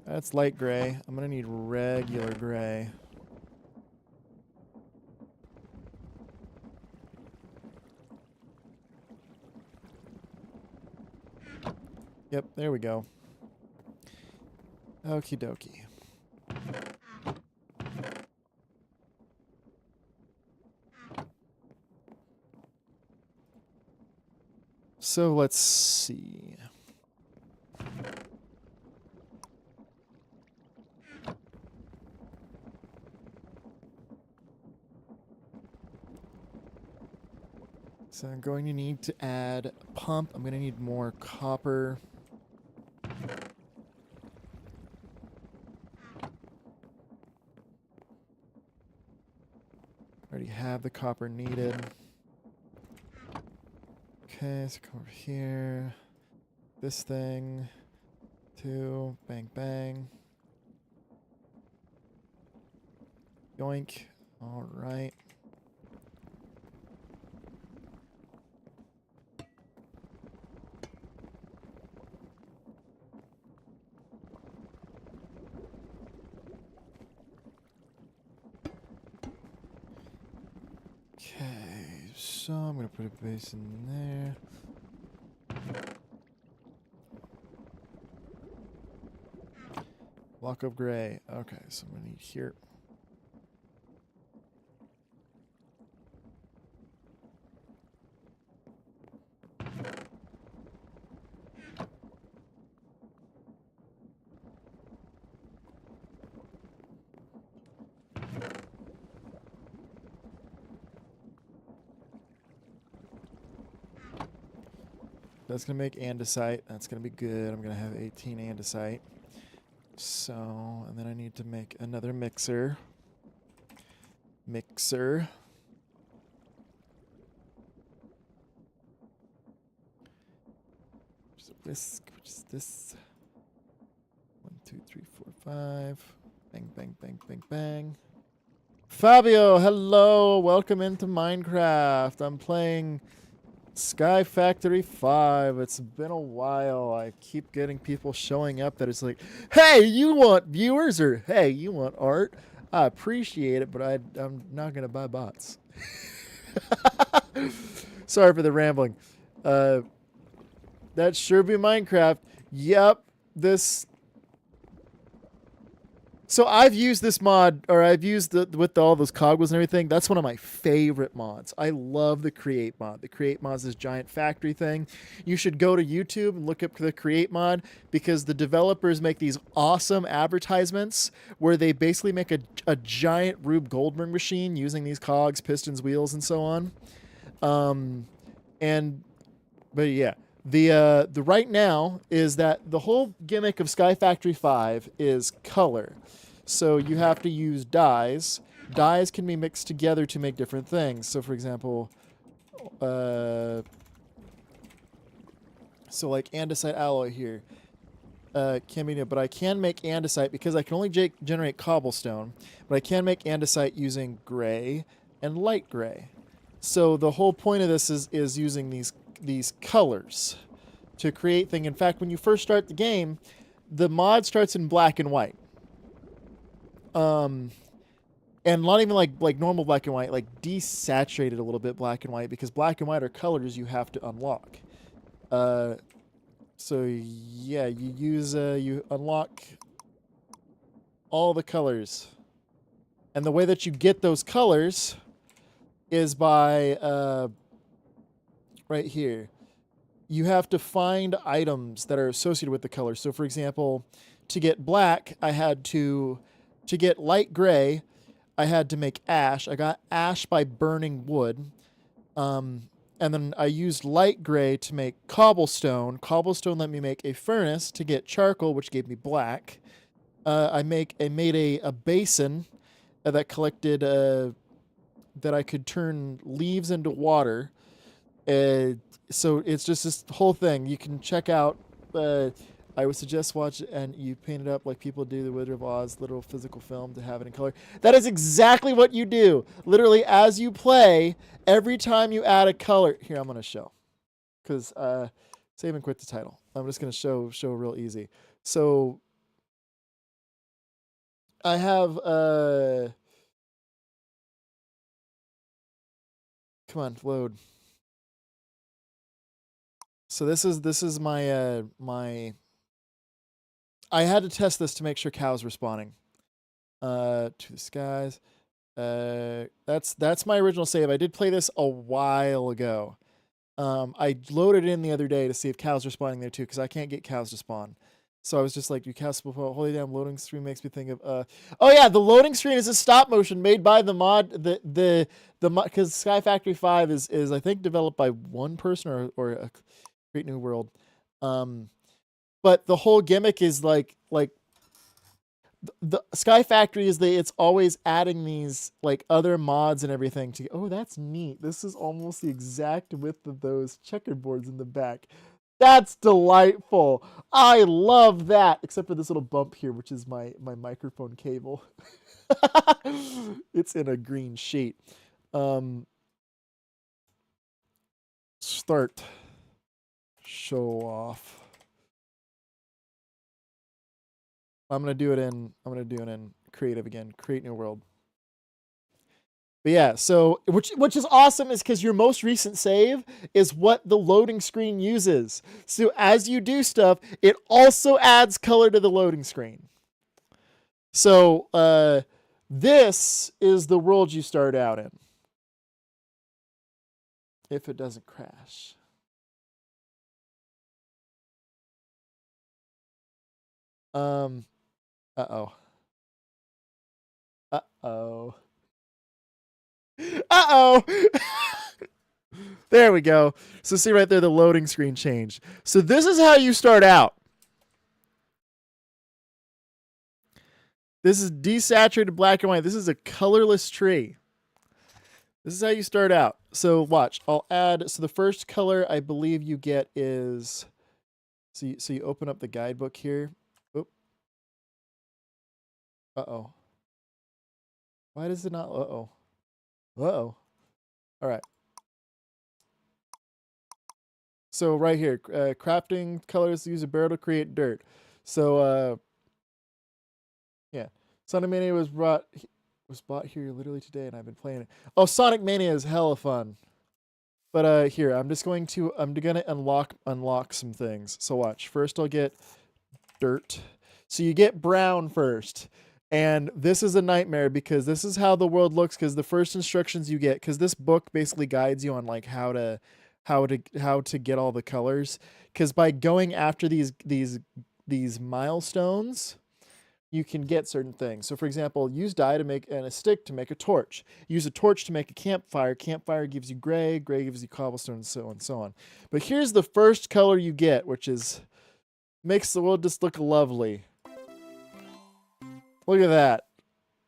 That's light gray. I'm going to need regular gray. Yep, there we go. Okie dokie. So let's see. So I'm going to need to add a pump. I'm going to need more copper. I already have the copper needed. Okay, so come over here. This thing. 2. Bang, bang. Yoink. All right. Okay, so I'm going to put a base in there. Block of gray. Okay, so I'm going to need here. That's going to make andesite. That's going to be good. I'm going to have 18 andesite. So, and then I need to make another mixer. Mixer. Which is this? Which is this? 1, 2, 3, 4, 5. Bang, bang, bang, bang, bang. Fabio, hello. Welcome into Minecraft. I'm playing Sky Factory 5. It's been a while. I keep getting people showing up that it's like, hey, you want viewers, or hey, you want art? I appreciate it, but I'm not going to buy bots. Sorry for the rambling. That sure be Minecraft. Yep, this... So I've used this mod, or I've used with all those cogwheels and everything. That's one of my favorite mods. I love the Create mod. The Create mod is this giant factory thing. You should go to YouTube and look up the Create mod, because the developers make these awesome advertisements where they basically make a giant Rube Goldberg machine using these cogs, pistons, wheels, and so on. But yeah. The right now is that the whole gimmick of Sky Factory 5 is color. So you have to use dyes. Dyes can be mixed together to make different things. So for example, so like andesite alloy here. Can be, but I can make andesite because I can only generate cobblestone, but I can make andesite using gray and light gray. So the whole point of this is using these colors to create thing. In fact, when you first start the game, the mod starts in black and white. And not even like normal black and white, like desaturated a little bit black and white, because black and white are colors you have to unlock. So yeah, you unlock all the colors, and the way that you get those colors is by right here. You have to find items that are associated with the color. So for example, to get black, I had to get light gray, I had to make ash. I got ash by burning wood. And then I used light gray to make cobblestone. Cobblestone let me make a furnace to get charcoal, which gave me black. I made a basin that collected that I could turn leaves into water. So it's just this whole thing. You can check out. I would suggest watch it, and you paint it up like people do the Wizard of Oz little physical film to have it in color. That is exactly what you do. Literally, as you play, every time you add a color. Here, I'm going to show. Because save and quit the title. I'm just going to show real easy. So I have... come on, load. So this is my my. I had to test this to make sure cows were spawning. To the skies. That's my original save. I did play this a while ago. I loaded it in the other day to see if cows are spawning there too, because I can't get cows to spawn. So I was just like, "You cows spawn?" Holy damn! Loading screen makes me think of. Oh yeah, the loading screen is a stop motion made by the mod. The because Sky Factory 5 is I think developed by one person or a Great New World. But the whole gimmick is like the Sky Factory is it's always adding these like other mods and everything to. Oh, that's neat. This is almost the exact width of those checkerboards in the back. That's delightful. I love that. Except for this little bump here, which is my microphone cable. It's in a green sheet. Start. Show off. I'm gonna do it in creative again. Create new world. But yeah, so which is awesome is because your most recent save is what the loading screen uses. So as you do stuff, it also adds color to the loading screen. So this is the world you start out in. If it doesn't crash. Uh-oh. Uh-oh. Uh-oh. There we go. So see right there, the loading screen changed. So this is how you start out. This is desaturated black and white. This is a colorless tree. This is how you start out. So watch. I'll add. So the first color I believe you get is. So you open up the guidebook here. Oop. Uh-oh. Why does it not? Uh-oh. Uh-oh. All right. So right here, crafting colors, use a barrel to create dirt. So yeah, Sonic Mania was bought here literally today, and I've been playing it. Oh, Sonic Mania is hella fun. But here, I'm gonna unlock some things. So watch. First, I'll get dirt. So you get brown first. And this is a nightmare because this is how the world looks, because the first instructions you get, because this book basically guides you on like how to get all the colors, because by going after these milestones, you can get certain things. So for example, use dye to make and a stick to make a torch. Use a torch to make a campfire. Campfire gives you gray, gray gives you cobblestone, and so on and so on. But here's the first color you get, which is makes the world just look lovely. Look at that.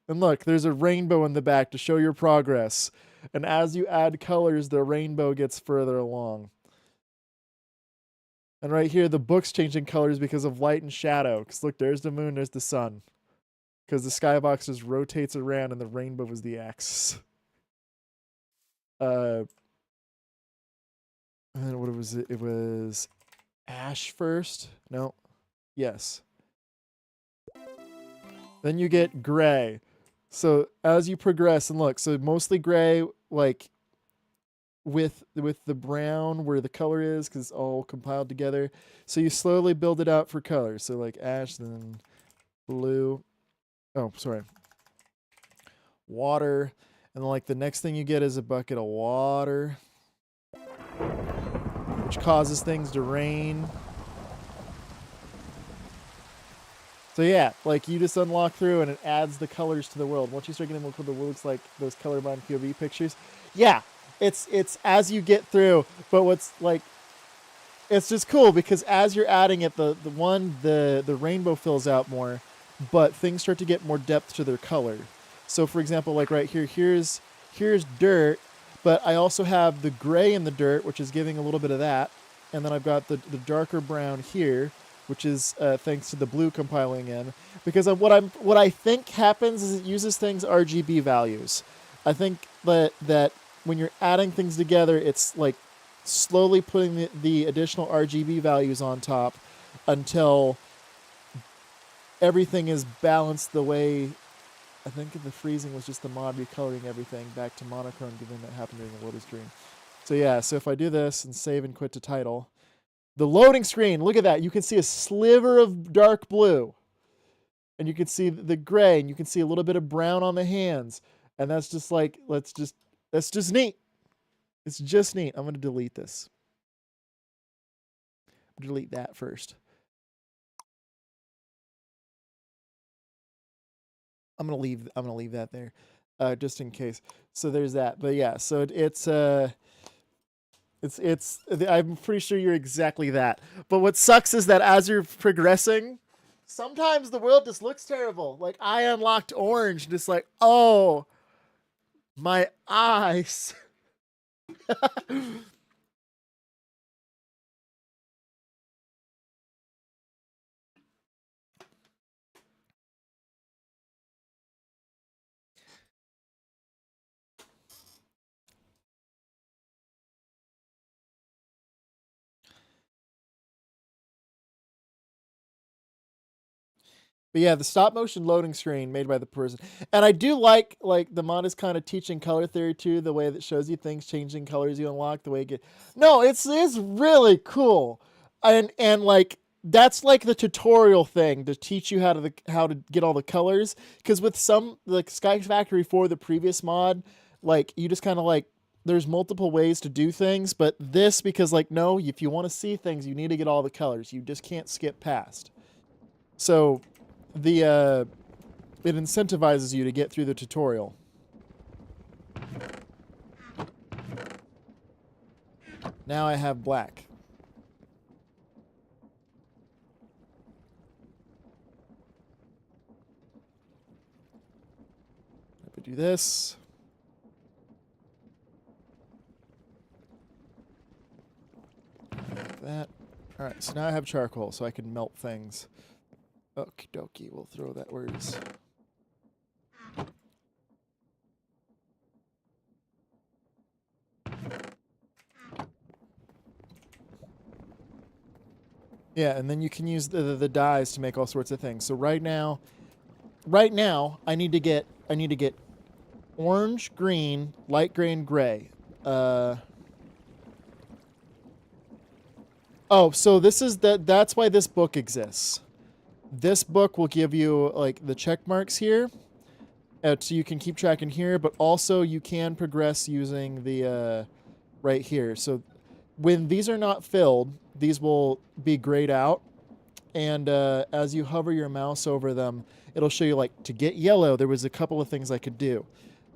And look, there's a rainbow in the back to show your progress. And as you add colors, the rainbow gets further along. And right here, the book's changing colors because of light and shadow. Because look, there's the moon, there's the sun. Because the skybox just rotates around and the rainbow is the axis. And then what was it? It was ash first? No. Yes. Then you get gray. So as you progress, and look, so mostly gray, like with the brown where the color is, because it's all compiled together. So you slowly build it out for colors. So like ash, then blue. Oh, sorry. Water. And like the next thing you get is a bucket of water, which causes things to rain. So yeah, like you just unlock through and it adds the colors to the world. Once you start getting what the world looks like, those colorblind POV pictures. Yeah, it's as you get through. But what's like, it's just cool because as you're adding it, the rainbow fills out more, but things start to get more depth to their color. So for example, like right here, here's dirt, but I also have the gray in the dirt, which is giving a little bit of that, and then I've got the darker brown here, which is thanks to the blue compiling in. Because what I think happens is it uses things RGB values. I think that when you're adding things together, it's like slowly putting the additional RGB values on top until everything is balanced the way. I think the freezing was just the mod recoloring everything back to monochrome, given that happened during the loading screen. So yeah, so if I do this and save and quit to title, the loading screen, look at that. You can see a sliver of dark blue. And you can see the gray, and you can see a little bit of brown on the hands. And that's just like, that's just neat. It's just neat. I'm going to delete this. Delete that first. I'm gonna leave that there, just in case. So there's that. But yeah, so I'm pretty sure you're exactly that. But what sucks is that as you're progressing, sometimes the world just looks terrible. Like I unlocked orange, just like, oh, my eyes. But yeah, the stop motion loading screen made by the person, and I do like the mod is kind of teaching color theory too. The way that shows you things changing colors you unlock, the way you get. No, it's really cool, and like that's like the tutorial thing to teach you how to get all the colors. Because with some like Sky Factory 4, the previous mod, like you just kind of like there's multiple ways to do things, but this because like no, if you want to see things, you need to get all the colors. You just can't skip past. So it incentivizes you to get through the tutorial. Now I have black. I could do this. Like that. Alright, so now I have charcoal, so I can melt things. Okie dokie, we'll throw that where it is. Yeah, and then you can use the dyes to make all sorts of things. So right now I need to get orange, green, light gray, and gray. Oh, so this is that's why this book exists. This book will give you like the check marks here, so you can keep track in here, but also you can progress using the right here. So when these are not filled, these will be grayed out, and as you hover your mouse over them, it'll show you like to get yellow. There was a couple of things I could do.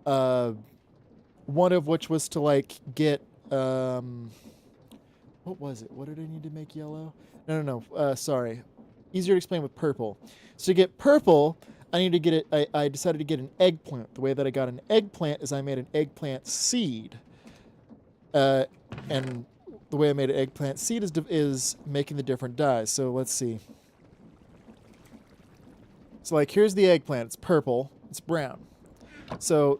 One of which was to like get what was it? What did I need to make yellow? No. Sorry. Easier to explain with purple. So to get purple, I need to get it. I decided to get an eggplant. The way that I got an eggplant is I made an eggplant seed. And the way I made an eggplant seed is making the different dyes. So let's see. So like here's the eggplant. It's purple. It's brown. So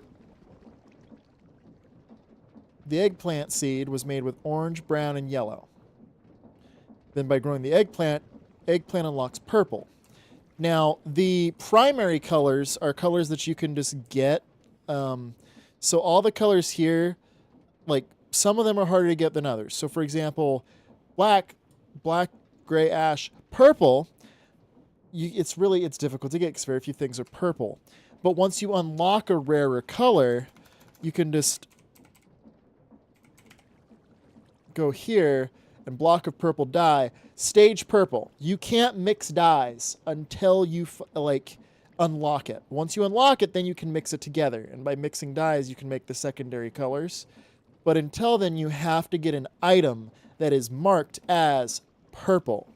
the eggplant seed was made with orange, brown, and yellow. Then by growing the eggplant unlocks purple. Now, the primary colors are colors that you can just get. So all the colors here, like some of them are harder to get than others. So for example, black, gray, ash, purple, it's difficult to get because very few things are purple. But once you unlock a rarer color, you can just go here and block of purple dye, stage purple. You can't mix dyes until you unlock it. Once you unlock it, then you can mix it together. And by mixing dyes, you can make the secondary colors. But until then, you have to get an item that is marked as purple.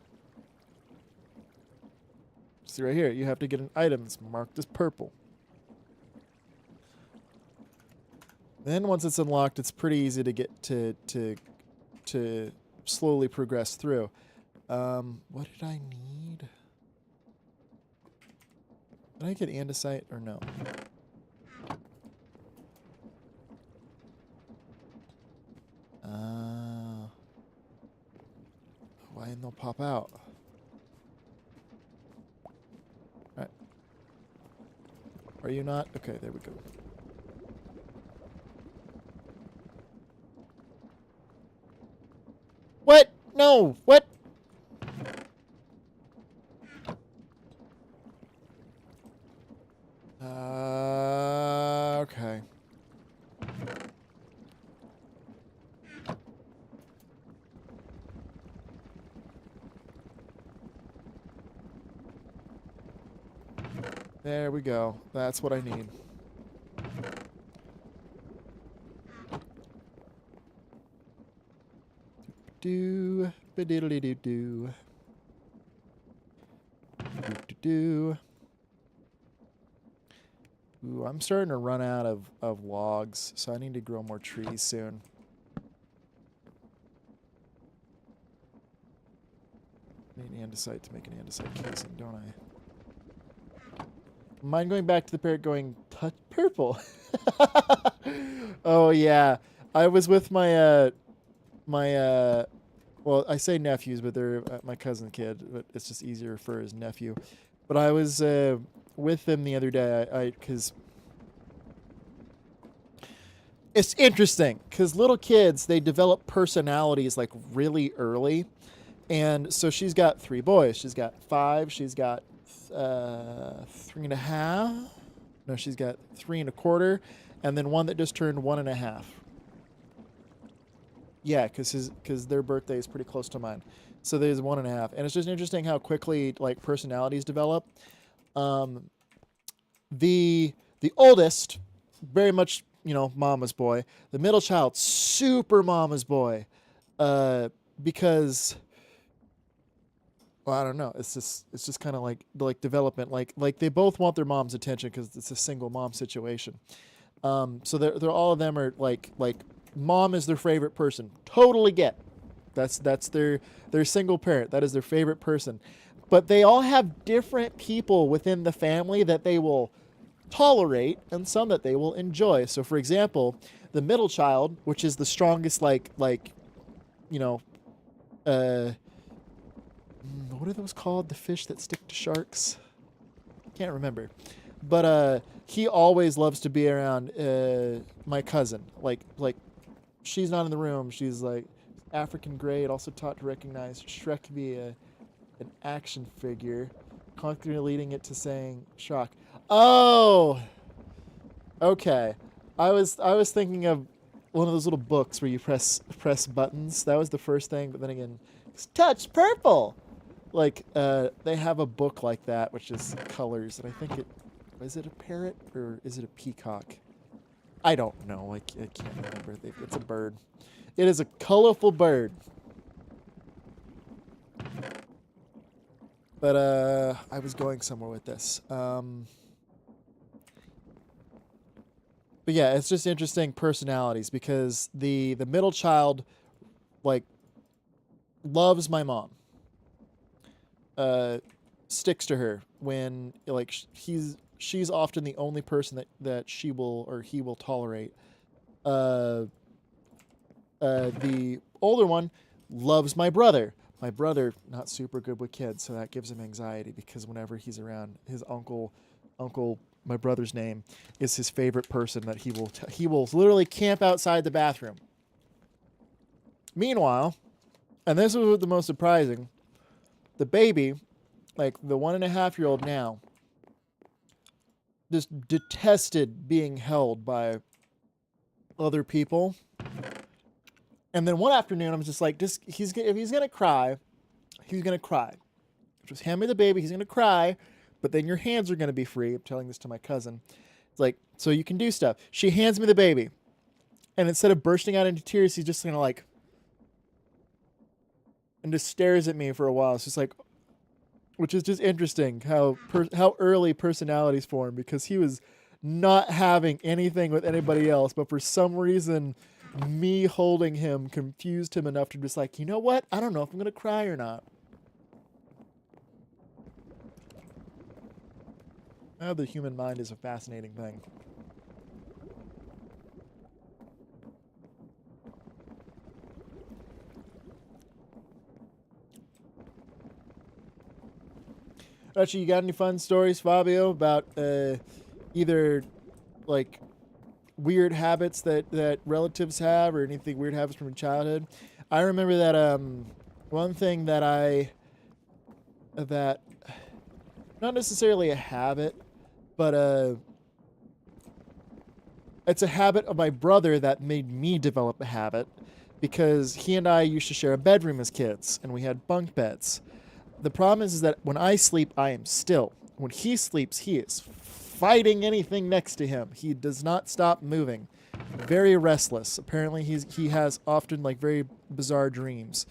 See right here, you have to get an item that's marked as purple. Then once it's unlocked, it's pretty easy to get to slowly progress through. What did I need? Did I get andesite or no? Why didn't they pop out? Alright. Are you not? Okay, there we go. What? No! What? Okay. There we go. That's what I need. Do ba-diddly do do. Do. Ooh, I'm starting to run out of logs, so I need to grow more trees soon. I need andesite to make an andesite casing, don't I? Mind going back to the parrot going, touch purple. Oh yeah. I was with my well, I say nephews, but they're my cousin kid, but it's just easier for his nephew. But I was with them the other day, because it's interesting, because little kids, they develop personalities like really early. And so she's got 3 boys. She's got 5. She's got 3.5. No, she's got 3 1/4, and then one that just turned 1.5. Yeah, because their birthday is pretty close to mine. So there's 1.5, and it's just interesting how quickly like personalities develop. The oldest, very much mama's boy. The middle child, super mama's boy, because. Well, I don't know. It's just kind of like development. Like they both want their mom's attention because it's a single mom situation. So they're all of them are like mom is their favorite person. Totally get. That's their single parent. That is their favorite person. But they all have different people within the family that they will tolerate and some that they will enjoy. So for example, the middle child, which is the strongest what are those called? The fish that stick to sharks? Can't remember. But he always loves to be around my cousin. Like she's not in the room. She's like African grade, also taught to recognize Shrek to be an action figure, constantly leading it to saying shock. Oh, okay. I was thinking of one of those little books where you press buttons. That was the first thing, but then again, it's touch purple. Like they have a book like that, which is colors, and I think is it a parrot or is it a peacock? I don't know. I can't remember. It's a bird. It is a colorful bird. But I was going somewhere with this. But yeah, it's just interesting personalities because the middle child, like loves my mom. Sticks to her when like she's often the only person that she will or he will tolerate. The older one loves my brother. My brother not super good with kids, so that gives him anxiety because whenever he's around, his uncle, my brother's name is his favorite person that he will literally camp outside the bathroom. Meanwhile, and this was the most surprising, the baby, like the 1.5-year-old now, just detested being held by other people. And then one afternoon, I'm just like, if he's gonna cry, he's gonna cry. Just hand me the baby. He's gonna cry, but then your hands are gonna be free. I'm telling this to my cousin. It's like, so you can do stuff. She hands me the baby, and instead of bursting out into tears, he's just gonna like, and just stares at me for a while. It's just like, which is just interesting how early personalities form, because he was not having anything with anybody else, but for some reason, me holding him confused him enough to just like, you know what? I don't know if I'm gonna cry or not. The human mind is a fascinating thing. Actually, you got any fun stories, Fabio, about either like weird habits that relatives have, or anything weird habits from your childhood? I remember that one thing that not necessarily a habit, but it's a habit of my brother that made me develop a habit, because he and I used to share a bedroom as kids, and we had bunk beds. The problem is that when I sleep, I am still. When he sleeps, he is fighting anything next to him. He does not stop moving. Very restless. Apparently, he has often like very bizarre dreams.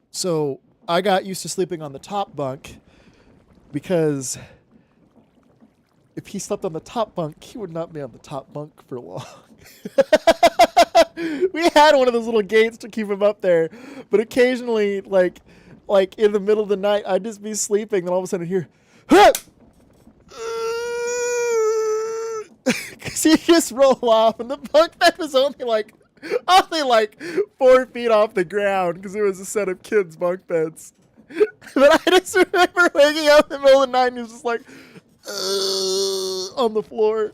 So I got used to sleeping on the top bunk, because if he slept on the top bunk, he would not be on the top bunk for long. We had one of those little gates to keep him up there, but occasionally, like in the middle of the night, I'd just be sleeping, then all of a sudden I'd hear, because he just roll off, and the bunk bed was only like 4 feet off the ground, because it was a set of kids' bunk beds. But I just remember waking up in the middle of the night, and he was just like on the floor.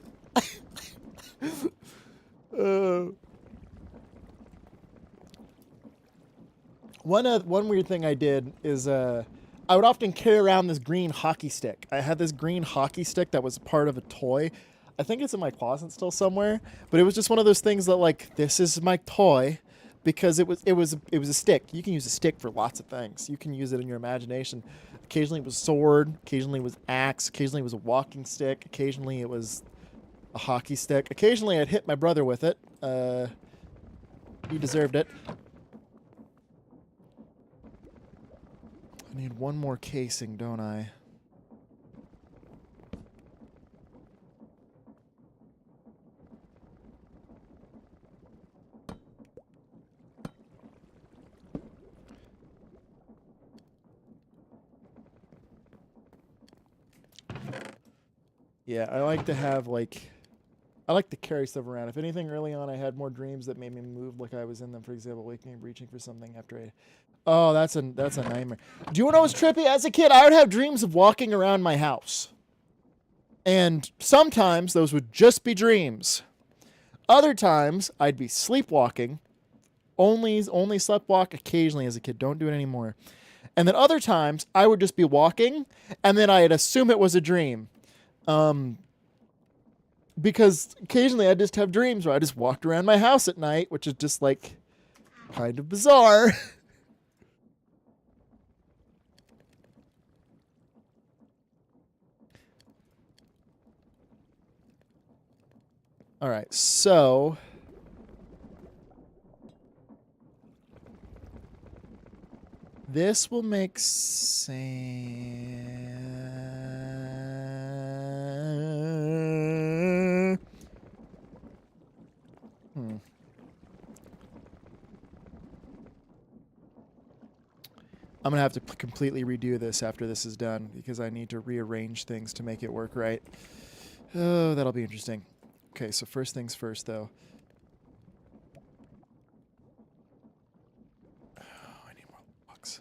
One weird thing I did is I would often carry around this green hockey stick. I had this green hockey stick that was part of a toy. I think it's in my closet still somewhere, but it was just one of those things that like, this is my toy, because it was a stick. You can use a stick for lots of things. You can use it in your imagination. Occasionally it was sword, occasionally it was axe, occasionally it was a walking stick, occasionally it was a hockey stick. Occasionally I'd hit my brother with it. He deserved it. I need one more casing, don't I? Yeah, I like to have I like to carry stuff around. If anything, early on I had more dreams that made me move like I was in them. For example, waking and reaching for something after I... Oh, that's a nightmare. Do you know what was trippy? As a kid, I would have dreams of walking around my house. And sometimes those would just be dreams. Other times, I'd be sleepwalking. Only sleptwalk occasionally as a kid. Don't do it anymore. And then other times, I would just be walking, and then I'd assume it was a dream. Because occasionally I just have dreams where I just walked around my house at night, which is just like kind of bizarre. All right, so this will make sense. I'm going to have to completely redo this after this is done because I need to rearrange things to make it work right. Oh, that'll be interesting. Okay, so first things first, though. Oh, I need more blocks.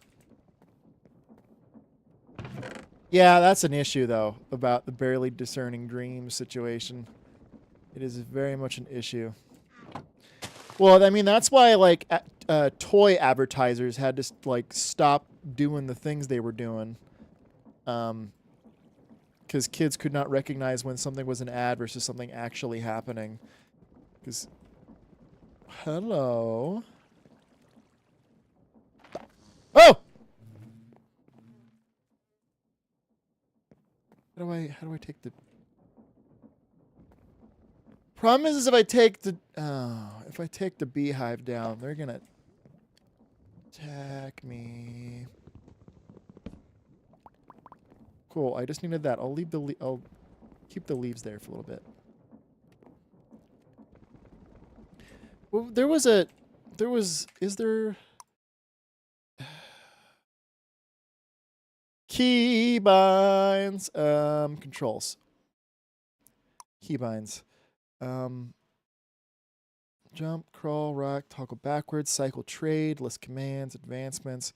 Yeah, that's an issue, though, about the barely discerning dreams situation. It is very much an issue. Well, I mean, that's why, like, toy advertisers had to, like, stop doing the things they were doing. Because kids could not recognize when something was an ad versus something actually happening. Because, hello. Oh! How do I take the... Problem is if I take the beehive down, they're gonna attack me. Cool. I just needed that. I'll keep the leaves there for a little bit. Well, is there keybinds, controls. Keybinds. Jump, crawl, rock, toggle backwards, cycle trade, list commands, advancements,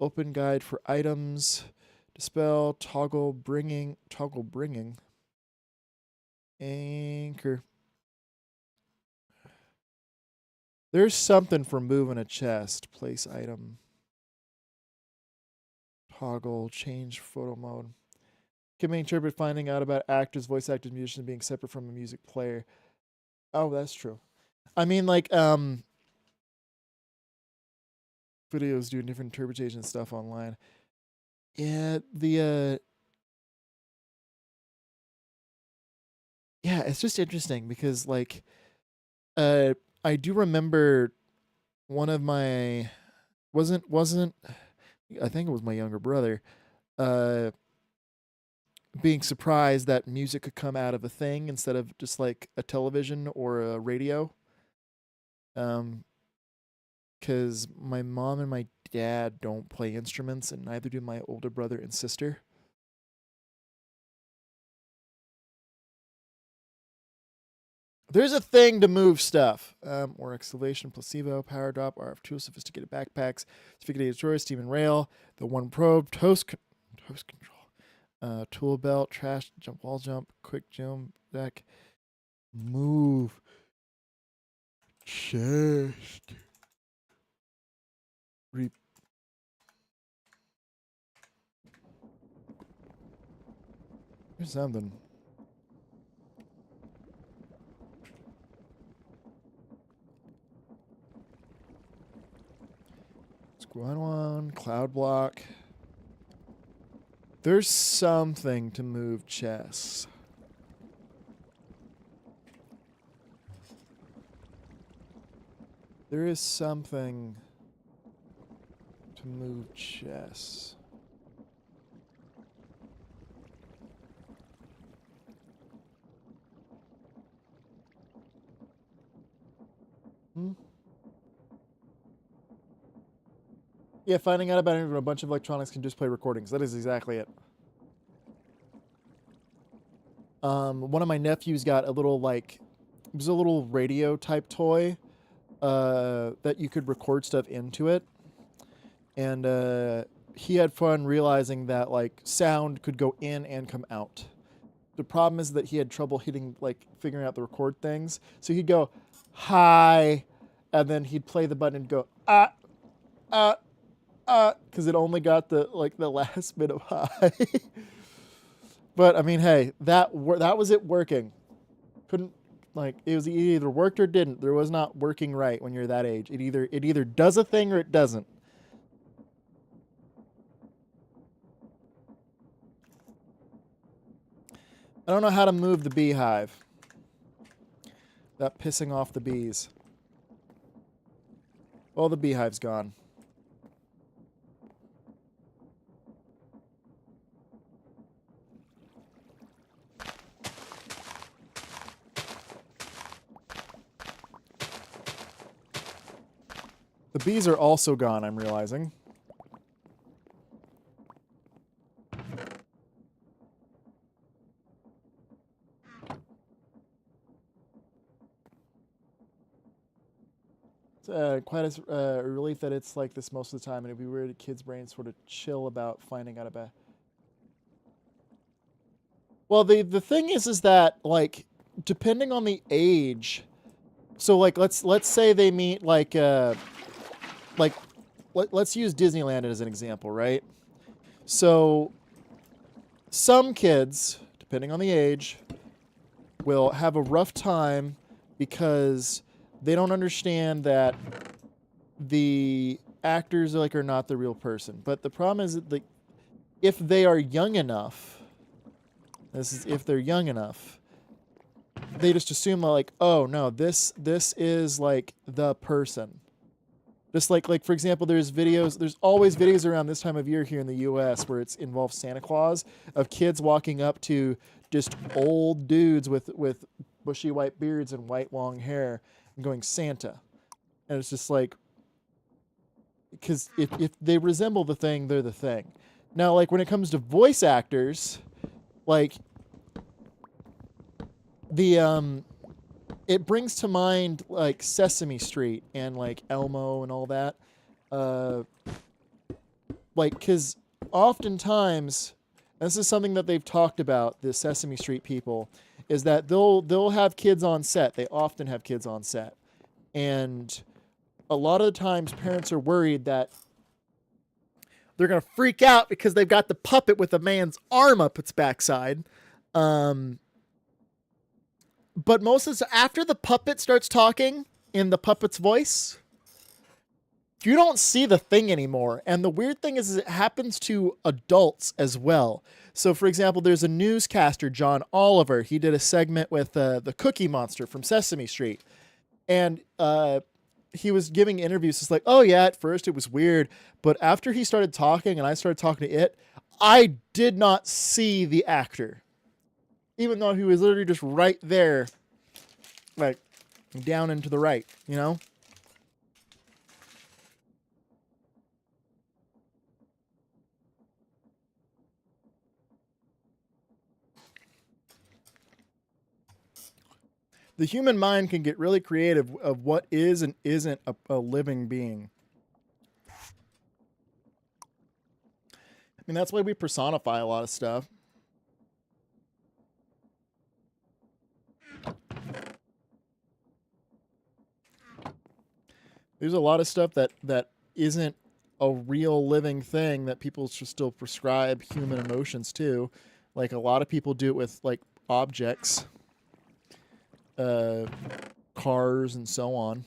open guide for items, dispel, toggle bringing, anchor. There's something for moving a chest, place item, toggle, change photo mode. Can interpret finding out about actors, voice actors, musicians being separate from a music player. Oh, that's true. I mean, like, videos doing different interpretation stuff online. Yeah, yeah, it's just interesting because, like, I do remember one of my wasn't I think it was my younger brother, being surprised that music could come out of a thing instead of just like a television or a radio. Because my mom and my dad don't play instruments, and neither do my older brother and sister. There's a thing to move stuff. Or excavation, placebo, power drop, RF tool, sophisticated backpacks, sophisticated destroyers, steam and rail, the one probe, toast control, tool belt, trash, jump, wall jump, quick jump, deck, move, chest, There's something. Squad 1, cloud block. There's something to move chests. There is something to move chests. Yeah, finding out about a bunch of electronics can just play recordings. That is exactly it. One of my nephews got a little, like, it was a little radio type toy that you could record stuff into it. And he had fun realizing that, like, sound could go in and come out. The problem is that he had trouble figuring out the record things. So he'd go, hi, and then he'd play the button and go, because it only got the last bit of hi. But I mean, hey, that was it working. Couldn't, like, it either worked or didn't. There was not working right when you're that age. It either does a thing or it doesn't. I don't know how to move the beehive without pissing off the bees. Well, the beehive's gone. The bees are also gone, I'm realizing. quite as a relief that it's like this most of the time, and it'd be weird if kids' brains sort of chill about finding out about. Well, the thing is that like depending on the age, so like let's say they meet like let's use Disneyland as an example, right? So some kids, depending on the age, will have a rough time because they don't understand that the actors like are not the real person. But the problem is that if they are young enough, this is if they're young enough, they just assume like, oh no, this is like the person. Just like for example, there's always videos around this time of year here in the U.S. where it's involves Santa Claus of kids walking up to just old dudes with bushy white beards and white long hair and going Santa, and it's just like because if they resemble the thing, they're the thing. Now, like when it comes to voice actors, like the it brings to mind like Sesame Street and like Elmo and all that. Like, because oftentimes, and this is something that they've talked about, the Sesame Street people, is that they'll have kids on set. They often have kids on set. And a lot of the times parents are worried that they're going to freak out because they've got the puppet with a man's arm up its backside. But most of the after the puppet starts talking in the puppet's voice, you don't see the thing anymore. And the weird thing is it happens to adults as well. So, for example, there's a newscaster, John Oliver. He did a segment with the Cookie Monster from Sesame Street. And he was giving interviews. It's like, oh, yeah, at first it was weird. But after he started talking and I started talking to it, I did not see the actor. Even though he was literally just right there, like down and to the right, you know? The human mind can get really creative of what is and isn't a living being. I mean, that's why we personify a lot of stuff. There's a lot of stuff that isn't a real living thing that people should still prescribe human emotions to. Like a lot of people do it with like objects, cars, and so on.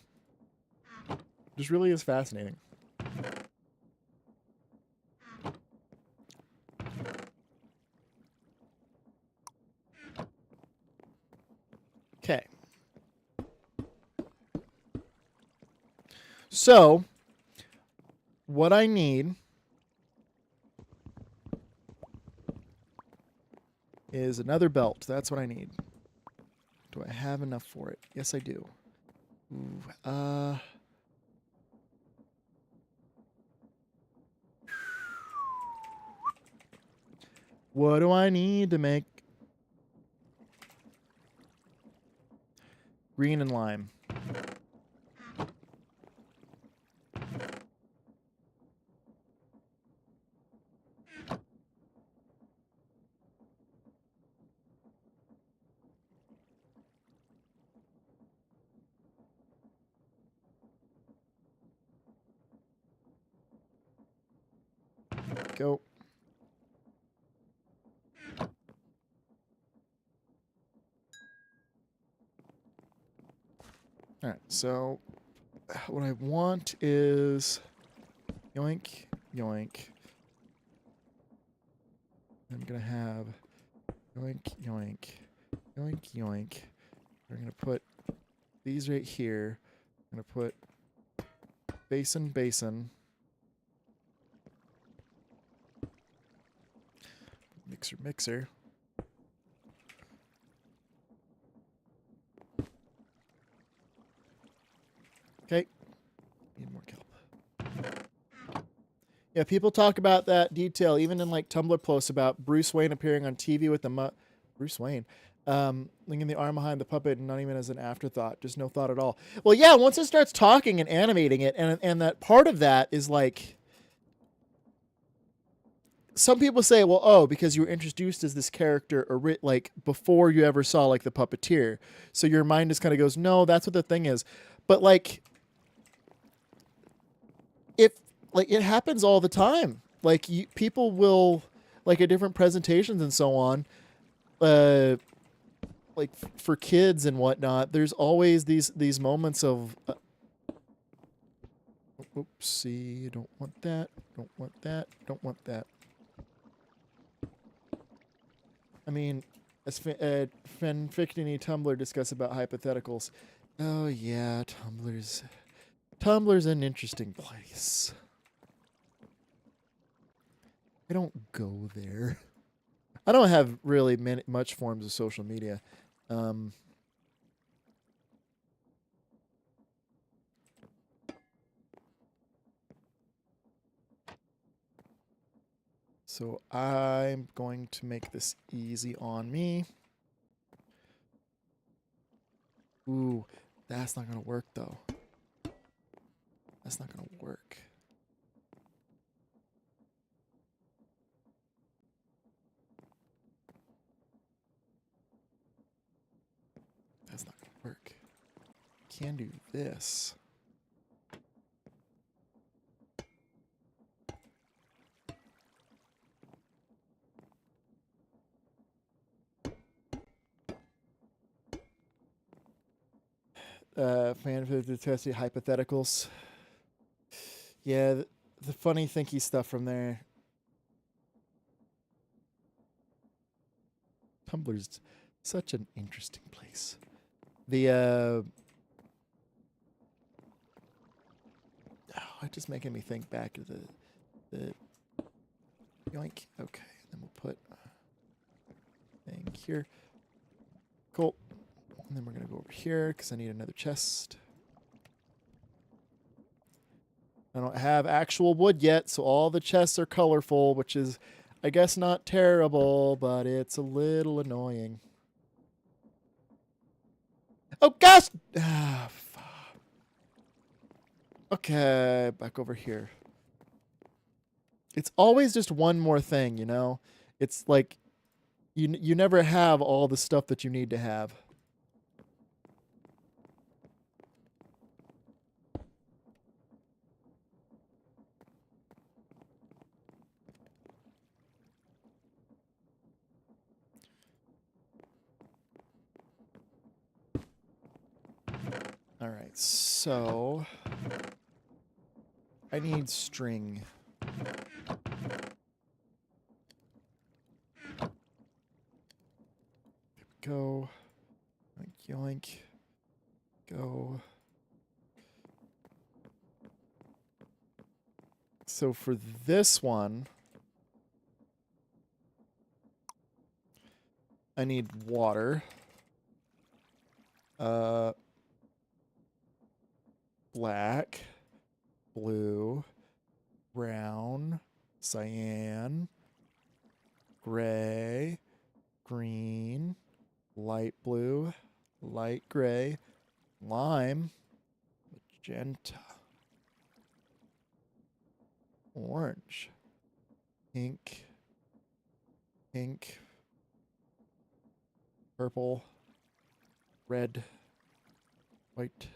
Just really is fascinating. Okay. So, what I need is another belt. That's what I need. Do I have enough for it? Yes, I do. Ooh, what do I need to make green and lime? Go. All right, so what I want is yoink, yoink. I'm going to have yoink, yoink, yoink, yoink. We're going to put these right here. I'm going to put basin, basin. Mixer, mixer. Okay. Need more kelp. Yeah, people talk about that detail, even in like Tumblr posts about Bruce Wayne appearing on TV with the Bruce Wayne. Linking the arm behind the puppet, and not even as an afterthought, just no thought at all. Well, yeah, once it starts talking and animating it, and that part of that is like, some people say, well, oh, because you were introduced as this character, or like before you ever saw like the puppeteer, so your mind just kind of goes, no, that's what the thing is. But like, if like it happens all the time, like people will like at different presentations and so on, like for kids and whatnot, there's always these moments of oopsie, don't want that, don't want that, don't want that. I mean, as fanfictiony Tumblr discuss about hypotheticals. Oh yeah, Tumblr's an interesting place. I don't go there. I don't have really much forms of social media. So I'm going to make this easy on me. Ooh, that's not going to work though. That's not going to work. That's not going to work. Can do this. Fan of the testy hypotheticals. Yeah, the funny thinky stuff from there. Tumblr's such an interesting place. The oh, it's just making me think back to the yoink. Okay, then we'll put thing here. Cool. And then we're gonna go over here because I need another chest. I don't have actual wood yet, so all the chests are colorful, which is, I guess, not terrible, but it's a little annoying. Oh gosh! Ah, fuck. Okay, back over here. It's always just one more thing, you know? It's like you never have all the stuff that you need to have. All right, so I need string. There we go. Yoink, yoink. Go. So for this one, I need water. Black, blue, brown, cyan, gray, green, light blue, light gray, lime, magenta, orange, pink, pink, purple, red, white,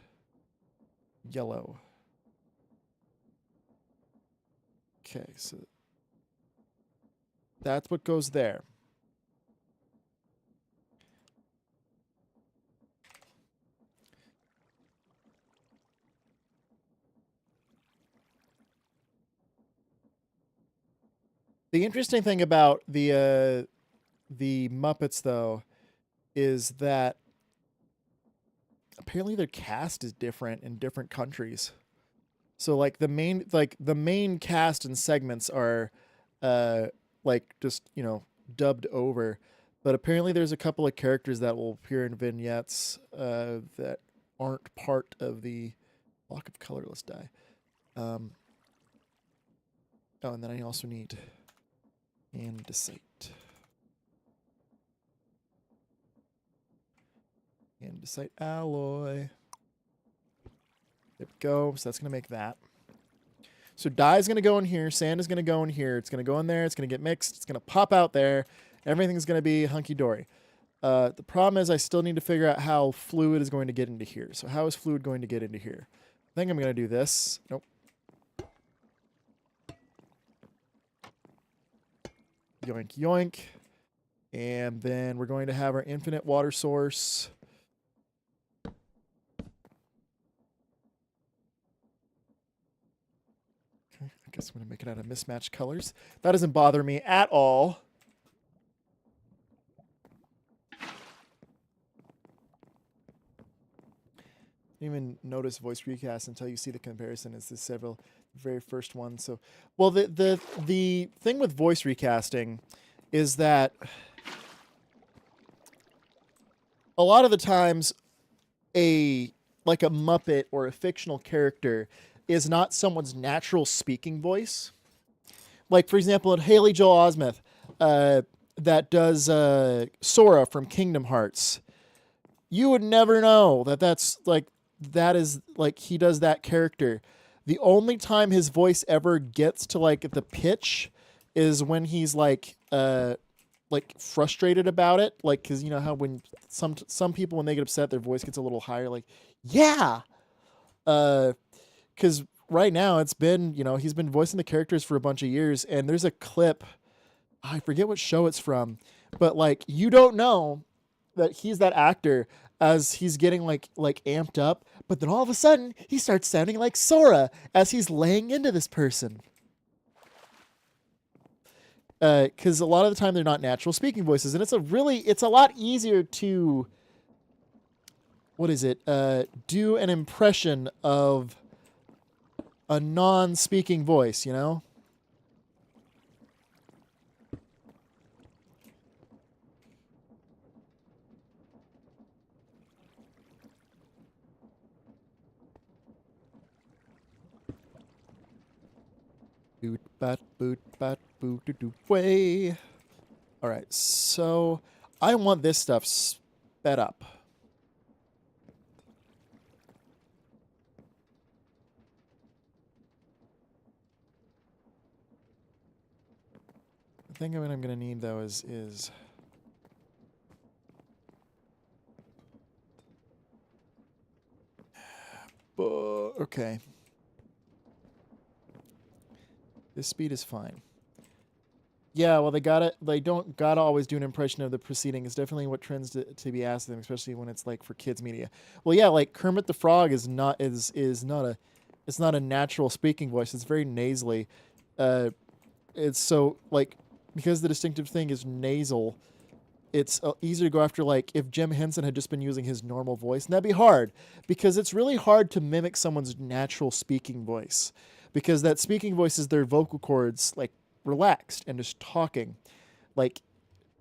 yellow. Okay, so that's what goes there. The interesting thing about the Muppets, though, is that apparently their cast is different in different countries. So like the main cast and segments are like just, you know, dubbed over. But apparently there's a couple of characters that will appear in vignettes that aren't part of the block of colorless dye. Oh, and then I also need andesite. Andesite alloy. There we go. So that's going to make that. So dye is going to go in here. Sand is going to go in here. It's going to go in there. It's going to get mixed. It's going to pop out there. Everything's going to be hunky-dory. The problem is I still need to figure out how fluid is going to get into here. So how is fluid going to get into here? I think I'm going to do this. Nope. Yoink, yoink. And then we're going to have our infinite water source. Okay, I guess I'm going to make it out of mismatched colors. That doesn't bother me at all. Didn't even notice voice recast until you see the comparison. It's the very first one. So, well, the thing with voice recasting is that a lot of the times like a Muppet or a fictional character is not someone's natural speaking voice. Like, for example, in Haley Joel Osment, that does Sora from Kingdom Hearts, you would never know that is he does that character. The only time his voice ever gets to like the pitch is when he's like frustrated about it, like, because you know how when some people when they get upset their voice gets a little higher, like, yeah, because right now it's been, you know, he's been voicing the characters for a bunch of years, and there's a clip, I forget what show it's from, but like you don't know that he's that actor as he's getting like amped up, but then all of a sudden he starts sounding like Sora as he's laying into this person. Because a lot of the time they're not natural speaking voices, and it's a lot easier to, do an impression of a non-speaking voice, you know? Boot bat boot bat boot doo doo way. All right, so I want this stuff sped up. The thing I'm going to need though is okay. This speed is fine. Yeah, well, they don't gotta always do an impression of the proceeding. It's definitely what trends to be asked of them, especially when it's like for kids media. Well, yeah, like Kermit the Frog is not a natural speaking voice. It's very nasally. It's so like, because the distinctive thing is nasal, it's easier to go after, like, if Jim Henson had just been using his normal voice, and that'd be hard, because it's really hard to mimic someone's natural speaking voice, because that speaking voice is their vocal cords, like, relaxed and just talking. Like,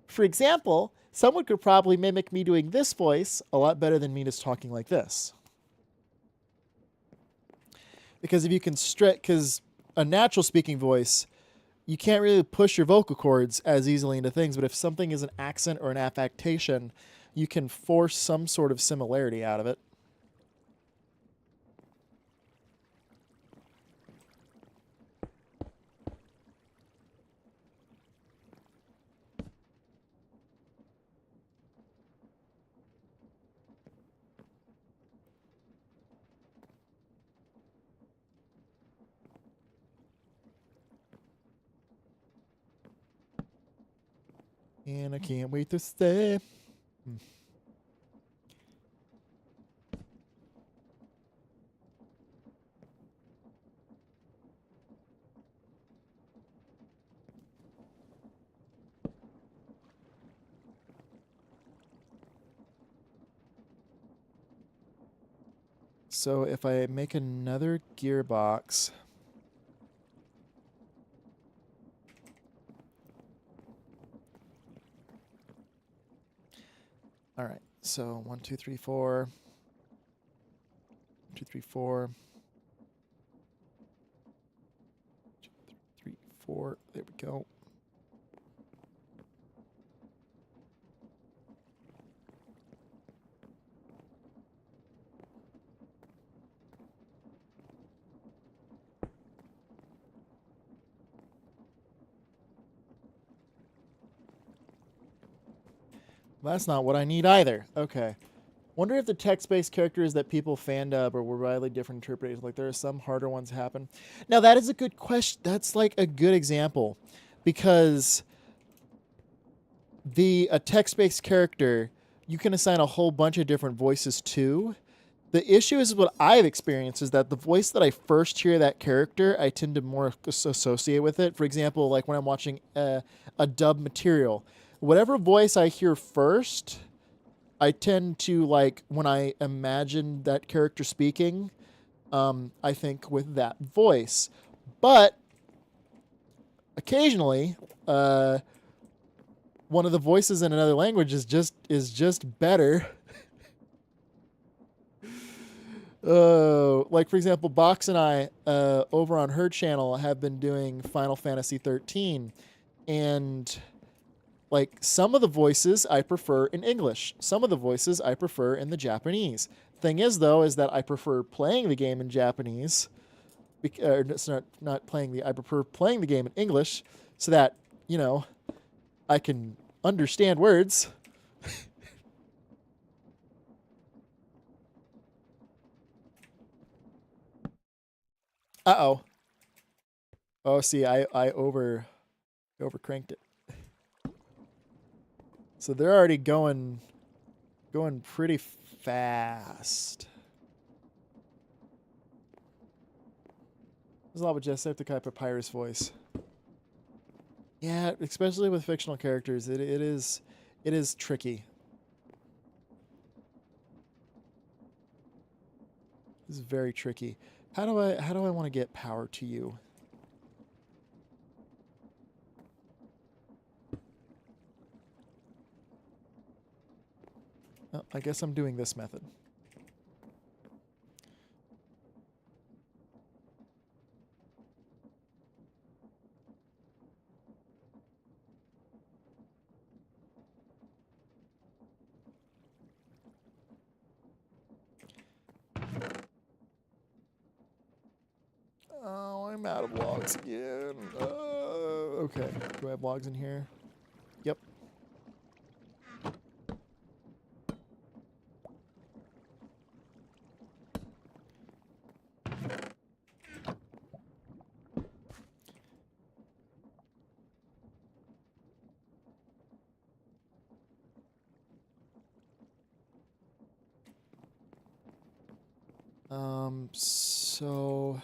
for example, someone could probably mimic me doing this voice a lot better than me just talking like this. Because if you can because a natural speaking voice, you can't really push your vocal cords as easily into things, but if something is an accent or an affectation, you can force some sort of similarity out of it. And I can't wait to stay. So if I make another gearbox, all right, so 1, 2, 3, 4. 1, 2, 3, 4. 2, 3, 4. There we go. That's not what I need either. Okay. Wonder if the text-based characters that people fandub or were widely different interpretations. Like there are some harder ones happen. Now that is a good question. That's like a good example, because a text-based character you can assign a whole bunch of different voices to. The issue is what I've experienced is that the voice that I first hear that character, I tend to more associate with it. For example, like when I'm watching a dub material, whatever voice I hear first, I tend to like when I imagine that character speaking, I think with that voice. But occasionally, one of the voices in another language is just better. Like for example, Box and I over on her channel have been doing Final Fantasy 13, and like some of the voices I prefer in English, some of the voices I prefer in the Japanese. Thing is, though, is that I prefer playing the game in Japanese. It's not playing the. I prefer playing the game in English so that I can understand words. Uh-oh. Oh, see, I over cranked it. So they're already going pretty fast. There's a lot with Jacksepticeye Papyrus voice. Yeah, especially with fictional characters, it is tricky. This is very tricky. How do I want to get power to you? Oh, I guess I'm doing this method. Oh, I'm out of logs again. Okay. Do I have logs in here? Yep. So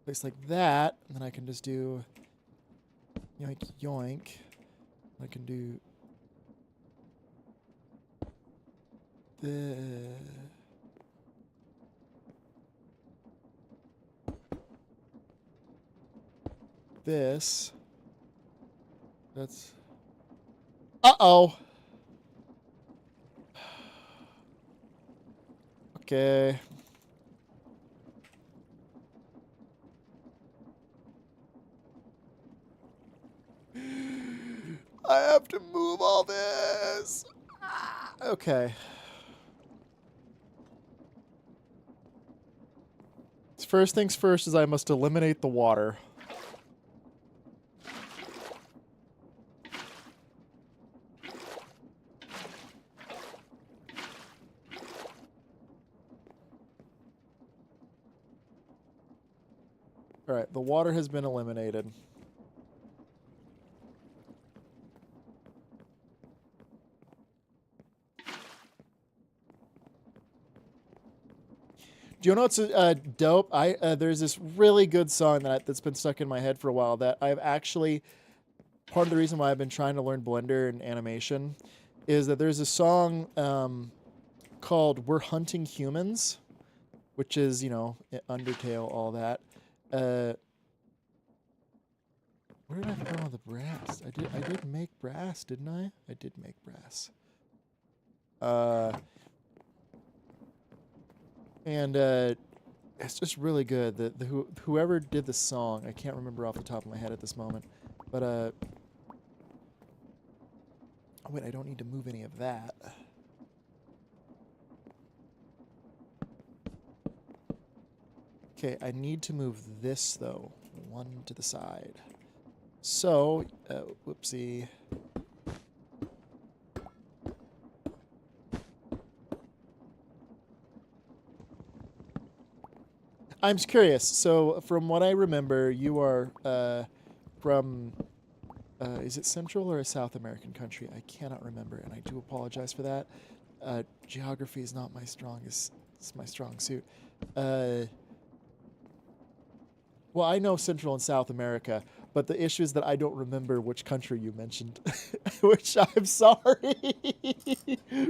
place like that, and then I can just do yoink yoink. I can do this. That's uh-oh. Okay. I have to move all this. Okay. First things first is I must eliminate the water. All right, the water has been eliminated. Do you know what's dope? There's this really good song that's been stuck in my head for a while that I've actually, part of the reason why I've been trying to learn Blender and animation is that there's a song called We're Hunting Humans, which is, Undertale, all that. Where did I put all the brass? I did make brass, didn't I? I did make brass. And it's just really good. Whoever did the song, I can't remember off the top of my head at this moment, but oh wait, I don't need to move any of that. Okay, I need to move this though, one to the side. So, whoopsie. I'm just curious. So, from what I remember, you are from. Is it Central or a South American country? I cannot remember, and I do apologize for that. Geography is not my strongest. It's my strong suit. Well, I know Central and South America, but the issue is that I don't remember which country you mentioned, which I'm sorry.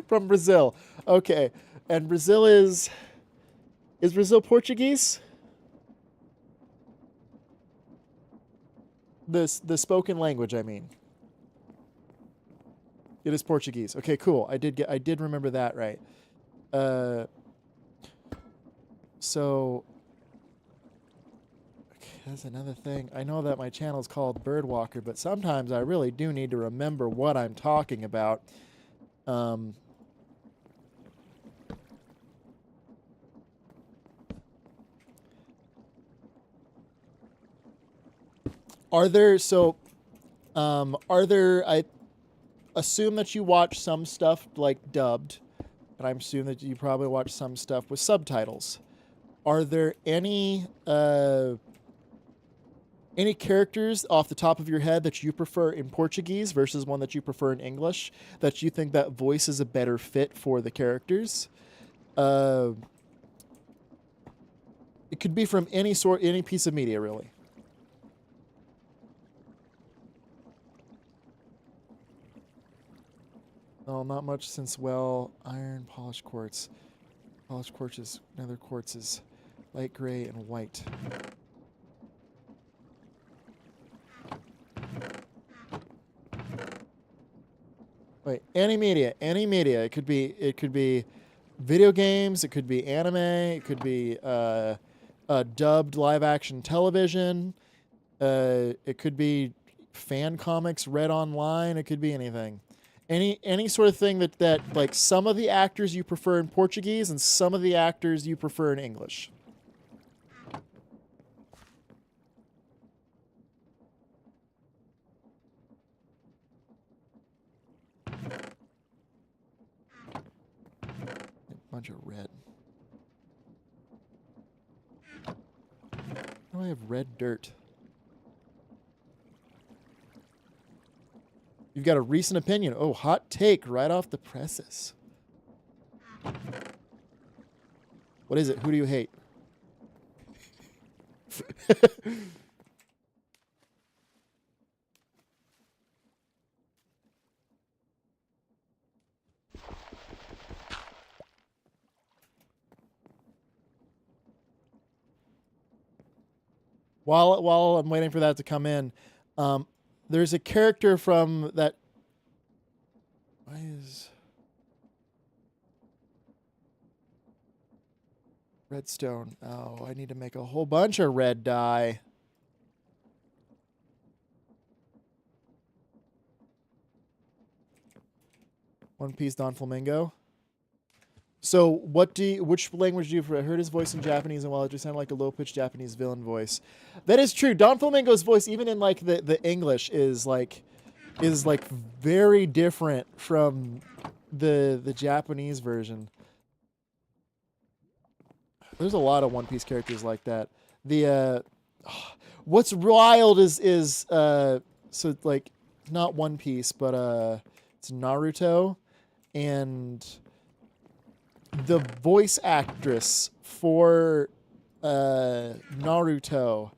From Brazil. Okay, and Brazil is Brazil Portuguese? The spoken language, I mean. It is Portuguese. Okay, cool. I did remember that right. Uh, so okay, that's another thing. I know that my channel is called Birdwalker, but sometimes I really do need to remember what I'm talking about. Um, are there so are there I assume that you watch some stuff like dubbed, and I'm assuming that you probably watch some stuff with subtitles. Are there any characters off the top of your head that you prefer in Portuguese versus one that you prefer in English that you think that voice is a better fit for the characters? Uh, it could be from any piece of media, really. No, not much since, well, iron, polished quartz. Polished quartz is, nether quartz is light gray and white. Wait, any media, any media. It could be video games, it could be anime, it could be dubbed live action television, it could be fan comics read online, it could be anything. Any sort of thing that like some of the actors you prefer in Portuguese and some of the actors you prefer in English. A bunch of red. Why do I have red dirt? You've got a recent opinion. Oh, hot take right off the presses. What is it? Who do you hate? While I'm waiting for that to come in, there's a character from that. Why is redstone? Oh, I need to make a whole bunch of red dye. One Piece Don Flamingo. So, which language do you prefer? I heard his voice in Japanese, and while it just sounded like a low-pitched Japanese villain voice, that is true. Don Flamingo's voice, even in like the English, is like very different from the Japanese version. There's a lot of One Piece characters like that. The what's wild is so like not One Piece, but it's Naruto, and the voice actress for Naruto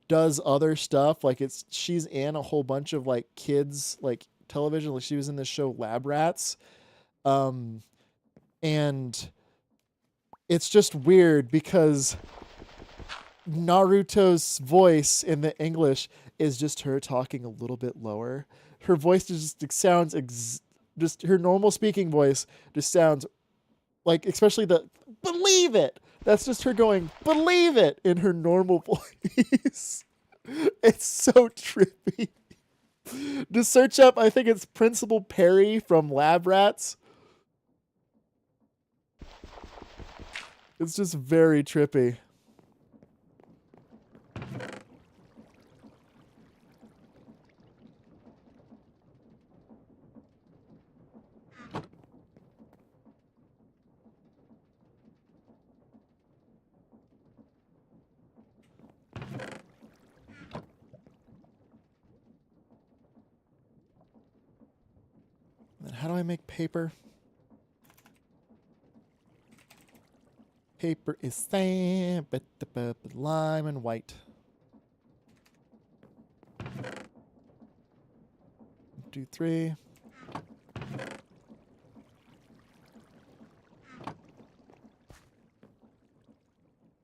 does other stuff. Like she's in a whole bunch of like kids like television. Like she was in this show Lab Rats, and it's just weird because Naruto's voice in the English is just her talking a little bit lower. Her voice just sounds just her normal speaking voice just sounds like, especially the believe it. That's just her going believe it in her normal voice. It's so trippy. Just search up, I think it's Principal Perry from Lab Rats. It's just very trippy. how do I make paper? Paper is sand, but lime and white. 1, 2, 3.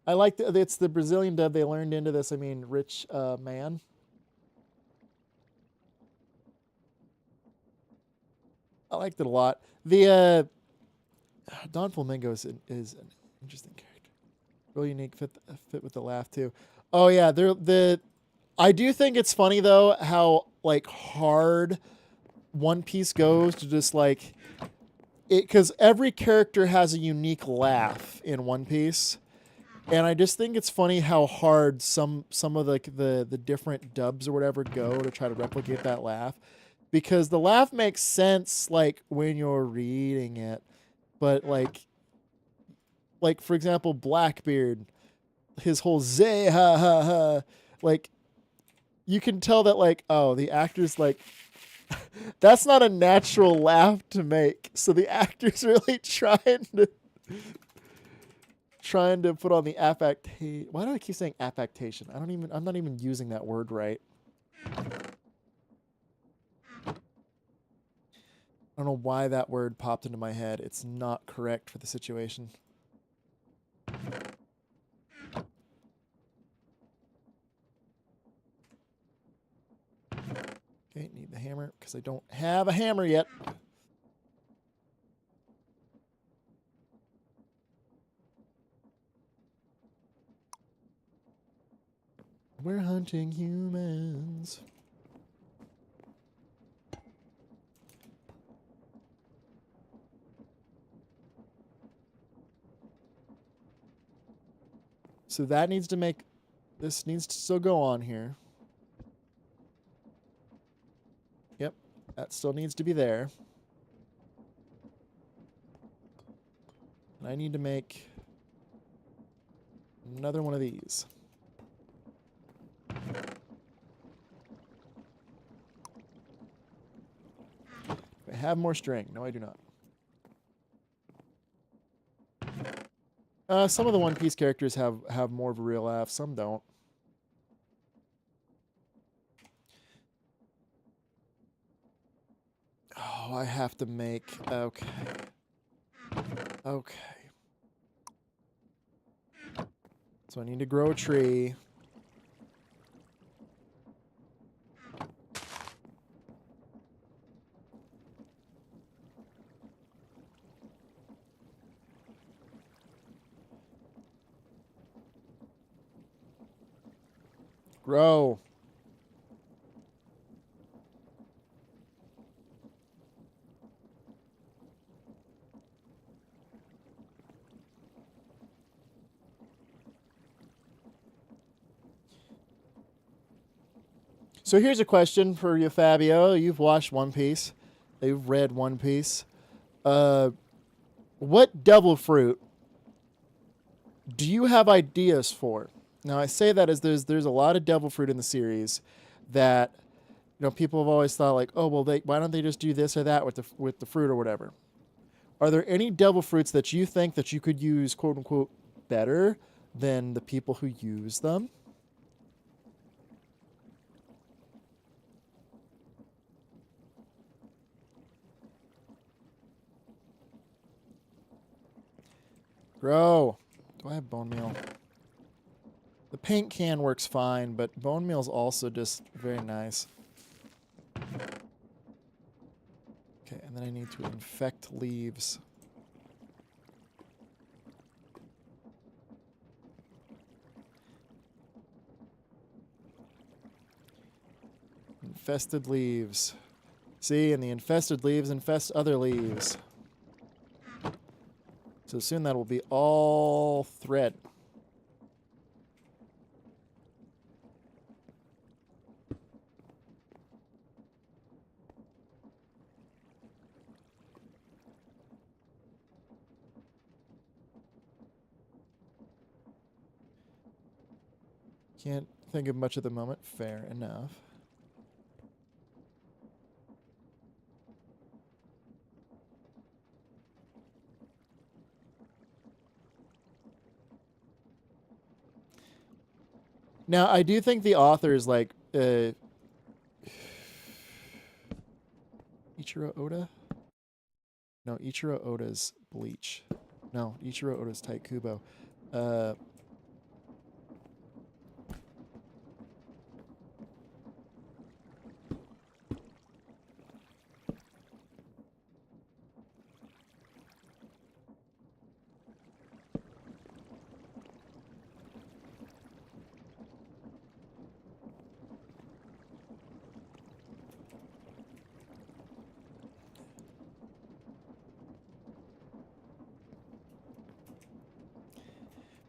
I like it's the Brazilian dub. They learned into this. I mean, rich man. I liked it a lot. The Don Flamingo is an interesting character. Real unique, fit with the laugh too. Oh yeah, I do think it's funny though how like hard One Piece goes to just like it, because every character has a unique laugh in One Piece, and I just think it's funny how hard some of the different dubs or whatever go to try to replicate that laugh, because the laugh makes sense like when you're reading it, but like for example Blackbeard, his whole zay ha ha ha, like you can tell that like, oh, the actor's like that's not a natural laugh to make, so the actor's really trying to put on the affectation. Why do I keep saying affectation? I'm not even using that word right. I don't know why that word popped into my head. It's not correct for the situation. Okay, need the hammer because I don't have a hammer yet. We're hunting humans. So that needs to make, this needs to still go on here. Yep, that still needs to be there. And I need to make another one of these. I have more string. No, I do not. Some of the One Piece characters have more of a real laugh. Some don't. Oh, I have to make... Okay. Okay. So I need to grow a tree. Grow. So here's a question for you, Fabio. You've watched One Piece. You've read One Piece. What devil fruit do you have ideas for? Now, I say that as there's a lot of devil fruit in the series that, you know, people have always thought like, oh, well, why don't they just do this or that with the fruit or whatever? Are there any devil fruits that you think that you could use, quote unquote, better than the people who use them? Grow. Do I have bone meal? The paint can works fine, but bone meal is also just very nice. Okay, and then I need to infect leaves. Infested leaves. See, and the infested leaves infest other leaves. So soon that will be all thread. Can't think of much at the moment. Fair enough. Now, I do think the author is like Ichiro Oda. No, Ichiro Oda's Bleach. No, Ichiro Oda's Taikubo. Uh,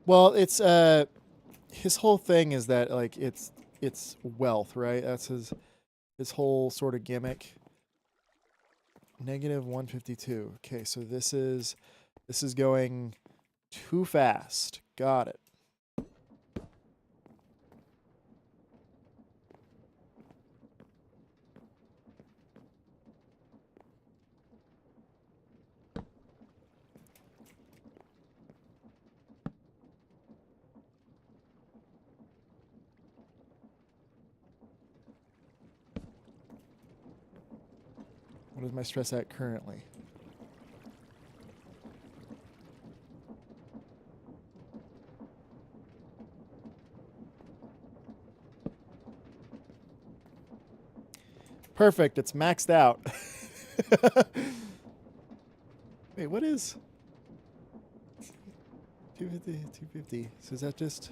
well, it's his whole thing is that like it's wealth, right? That's his whole sort of gimmick. Negative 152. Okay, so this is going too fast. Got it. What is my stress at currently? Perfect. It's maxed out. Wait, what is 250, 250? So is that just...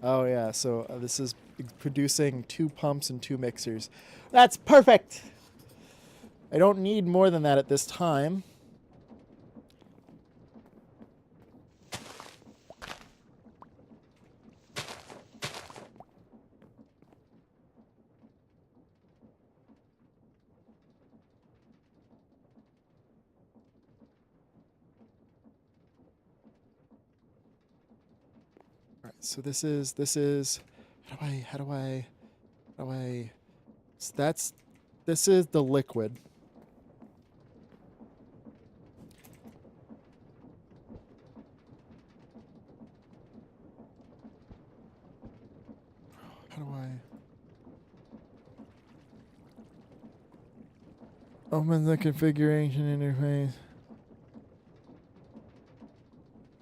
Oh, yeah. So this is producing 2 pumps and 2 mixers. That's perfect. I don't need more than that at this time. All right, so this is how do I so this is the liquid. How do I open the configuration interface?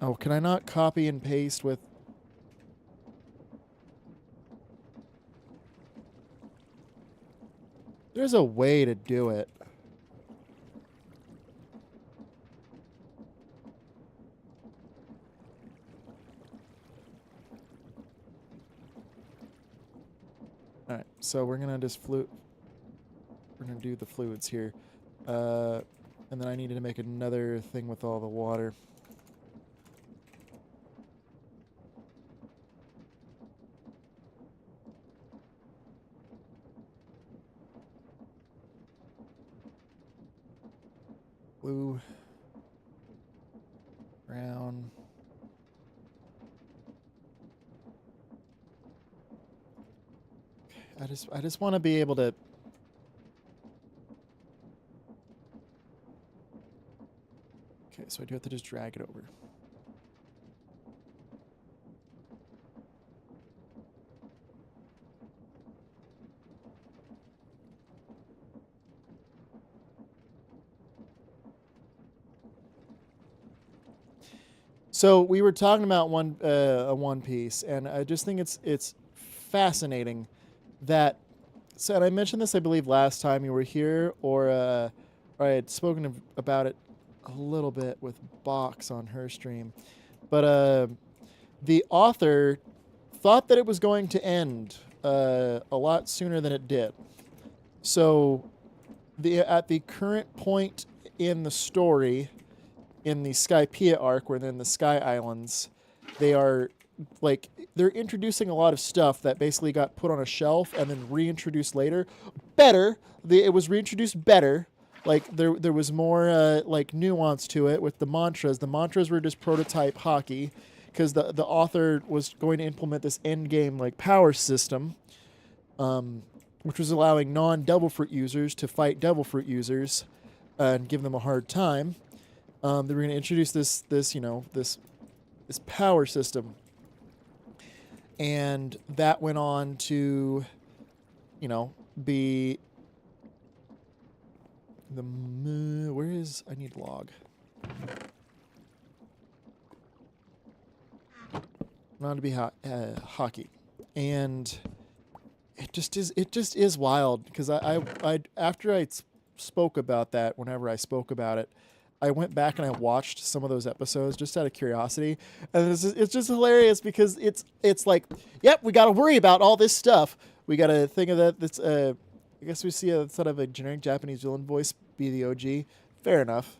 Oh, can I not copy and paste with... There's a way to do it. All right, so we're gonna just we're gonna do the fluids here, and then I needed to make another thing with all the water. Blue, brown. I just want to be able to... Okay, so I do have to just drag it over. So we were talking about One Piece, and I just think it's fascinating that... So, and I mentioned this, I believe, last time you were here, or I had spoken about it a little bit with Box on her stream. But the author thought that it was going to end a lot sooner than it did. So at the current point in the story, in the Skypiea arc, where they're in the Sky Islands, they're introducing a lot of stuff that basically got put on a shelf and then reintroduced later. It was reintroduced better. Like there was more nuance to it with the mantras. The mantras were just prototype hockey, because the author was going to implement this end game power system, which was allowing non-devil fruit users to fight devil fruit users and give them a hard time. They were going to introduce this power system. and that went on to, be where is, I need log. Went on to be hockey, and it just is wild because I after I spoke about that, whenever I spoke about it, I went back and I watched some of those episodes just out of curiosity, and it's just hilarious because it's like, yep, we got to worry about all this stuff. We got to think of that. That's I guess we see a sort of a generic Japanese villain voice be the OG. Fair enough.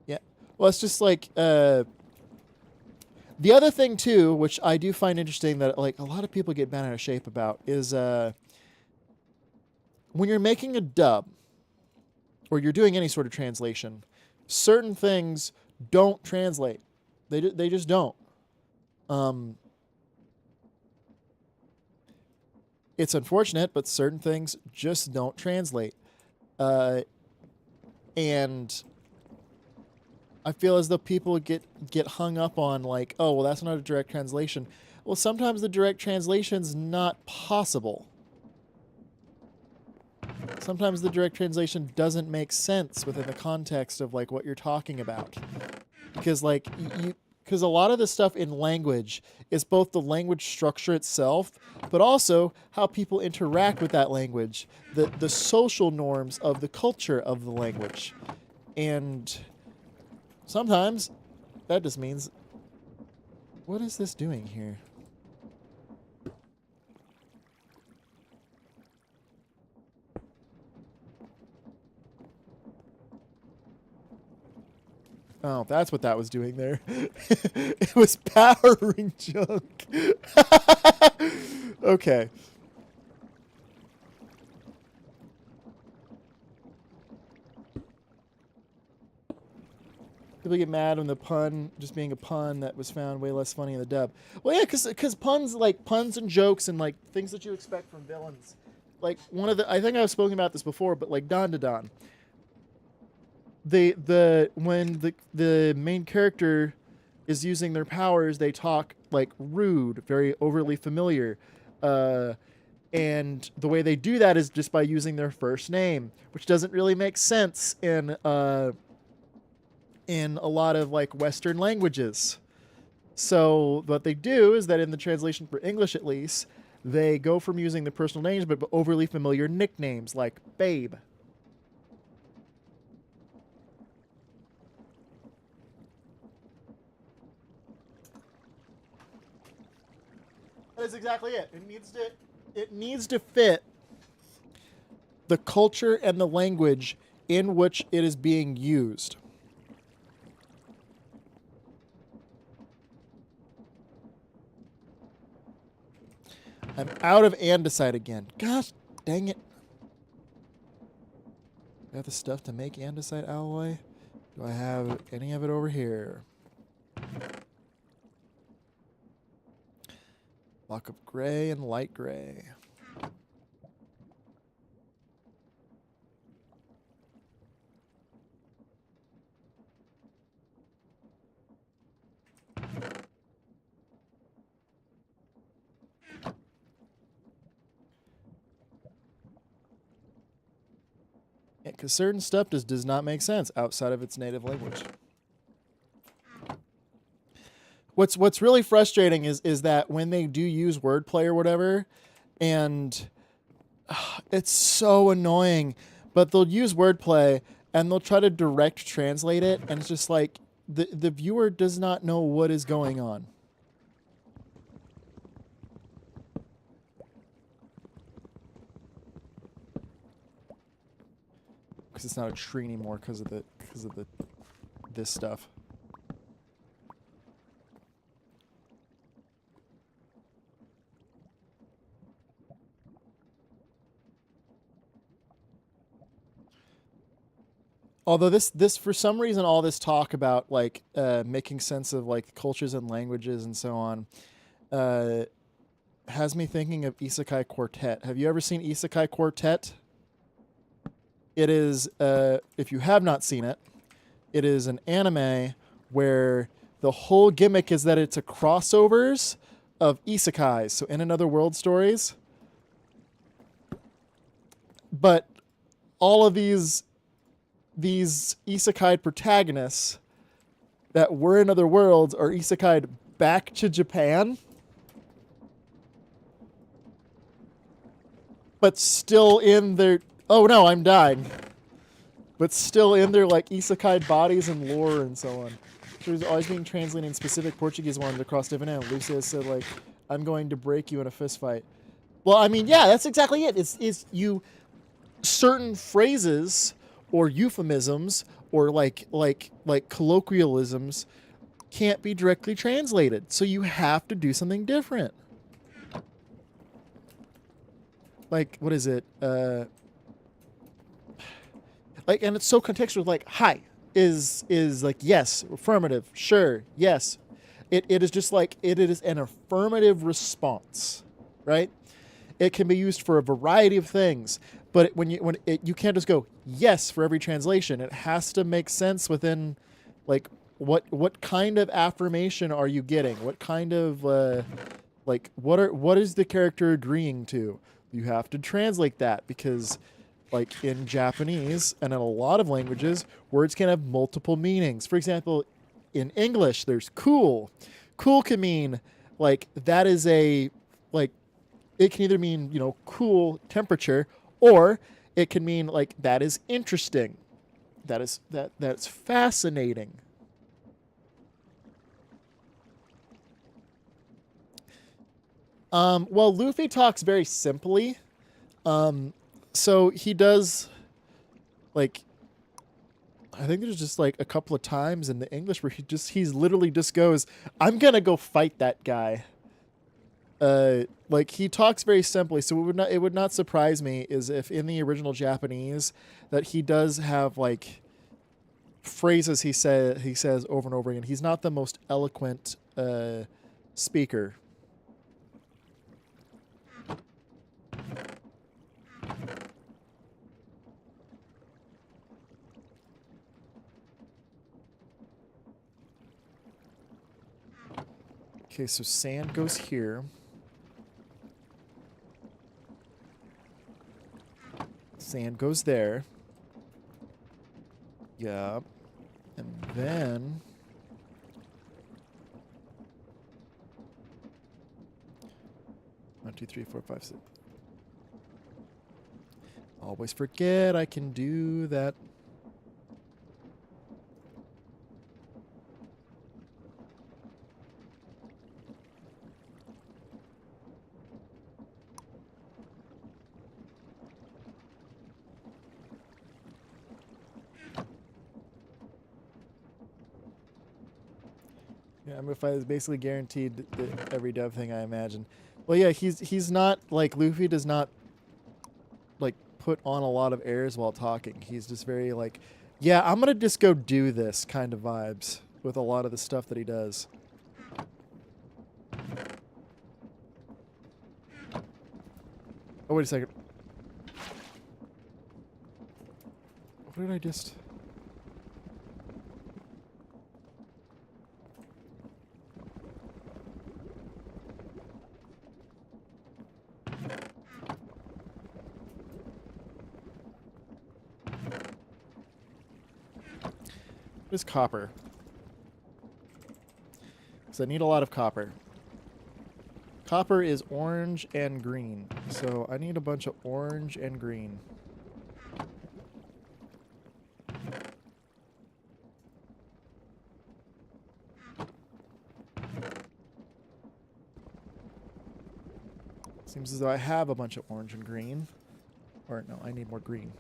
Yeah. Well, it's just like the other thing too, which I do find interesting that like a lot of people get bent out of shape about, is when you're making a dub or you're doing any sort of translation, certain things don't translate. They just don't. It's unfortunate, but certain things just don't translate. And I feel as though people get hung up on like, oh, well, that's not a direct translation. Well, sometimes the direct translation's not possible. Sometimes the direct translation doesn't make sense within the context of like what you're talking about. Because like because a lot of the stuff in language is both the language structure itself, but also how people interact with that language, the social norms of the culture of the language. And sometimes that just means, what is this doing here? Oh, that's what that was doing there. It was powering junk. Okay. People get mad when the pun just being a pun that was found way less funny in the dub. Well, yeah, because puns and jokes and like things that you expect from villains. Like one of the, I think I've spoken about this before, but like Don to Don. When the main character is using their powers, they talk like rude, very overly familiar, and the way they do that is just by using their first name, which doesn't really make sense in a lot of like Western languages. So what they do is that in the translation for English, at least, they go from using the personal names but overly familiar nicknames like Babe. That is exactly it. It needs to fit the culture and the language in which it is being used. I'm out of andesite again. Gosh dang it. Do I have the stuff to make andesite alloy? Do I have any of it over here? Block of gray and light gray. Because certain stuff just does not make sense outside of its native language. What's really frustrating is that when they do use wordplay or whatever, and it's so annoying, but they'll use wordplay and they'll try to direct translate it, and it's just like the viewer does not know what is going on. Because it's not a tree anymore because of this stuff. Although this for some reason, all this talk about like making sense of like cultures and languages and so on has me thinking of Isekai Quartet. Have you ever seen Isekai Quartet? It is, if you have not seen it, it is an anime where The whole gimmick is that it's a crossovers of isekais, so in another world stories. But all of these isekai protagonists that were in other worlds are isekai'd back to Japan, but still in their... Oh no, I'm dying. But still in their, like, isekai bodies and lore and so on. So there's always being translated in specific Portuguese ones across different languages. Lucia said, like, I'm going to break you in a fist fight. Well, I mean, yeah, that's exactly it. It's you... Certain phrases or euphemisms or like colloquialisms can't be directly translated. So you have to do something different. Like, what is it? Like, and it's so contextual. Like, hi is like yes, affirmative, sure, yes. It is just like it is an affirmative response, right? It can be used for a variety of things, but you can't just go yes for every translation. It has to make sense within, like, what kind of affirmation are you getting? What kind of like what is the character agreeing to? You have to translate that because, like, in Japanese and in a lot of languages, words can have multiple meanings. For example, in English, there's cool. Cool can mean, like, that is a, like, it can either mean, you know, cool temperature, or it can mean, like, that is interesting. That's fascinating. Well, Luffy talks very simply. So he does, like, I think there's just like a couple of times in the English where he's literally just goes, I'm gonna go fight that guy. Like, he talks very simply, so it would not surprise me is if in the original Japanese that he does have, like, phrases he says over and over again. He's not the most eloquent speaker. Okay, so sand goes here. Sand goes there. Yeah. And then... One, two, three, four, five, six. Always forget I can do that. Yeah, Amplify is basically guaranteed every dev thing, I imagine. Well, yeah, he's not, like, Luffy does not, like, put on a lot of airs while talking. He's just very, like, yeah, I'm gonna just go do this kind of vibes with a lot of the stuff that he does. Oh, wait a second. What did I just... What is copper? Because I need a lot of copper. Copper is orange and green. So I need a bunch of orange and green. Seems as though I have a bunch of orange and green. Or no, I need more green.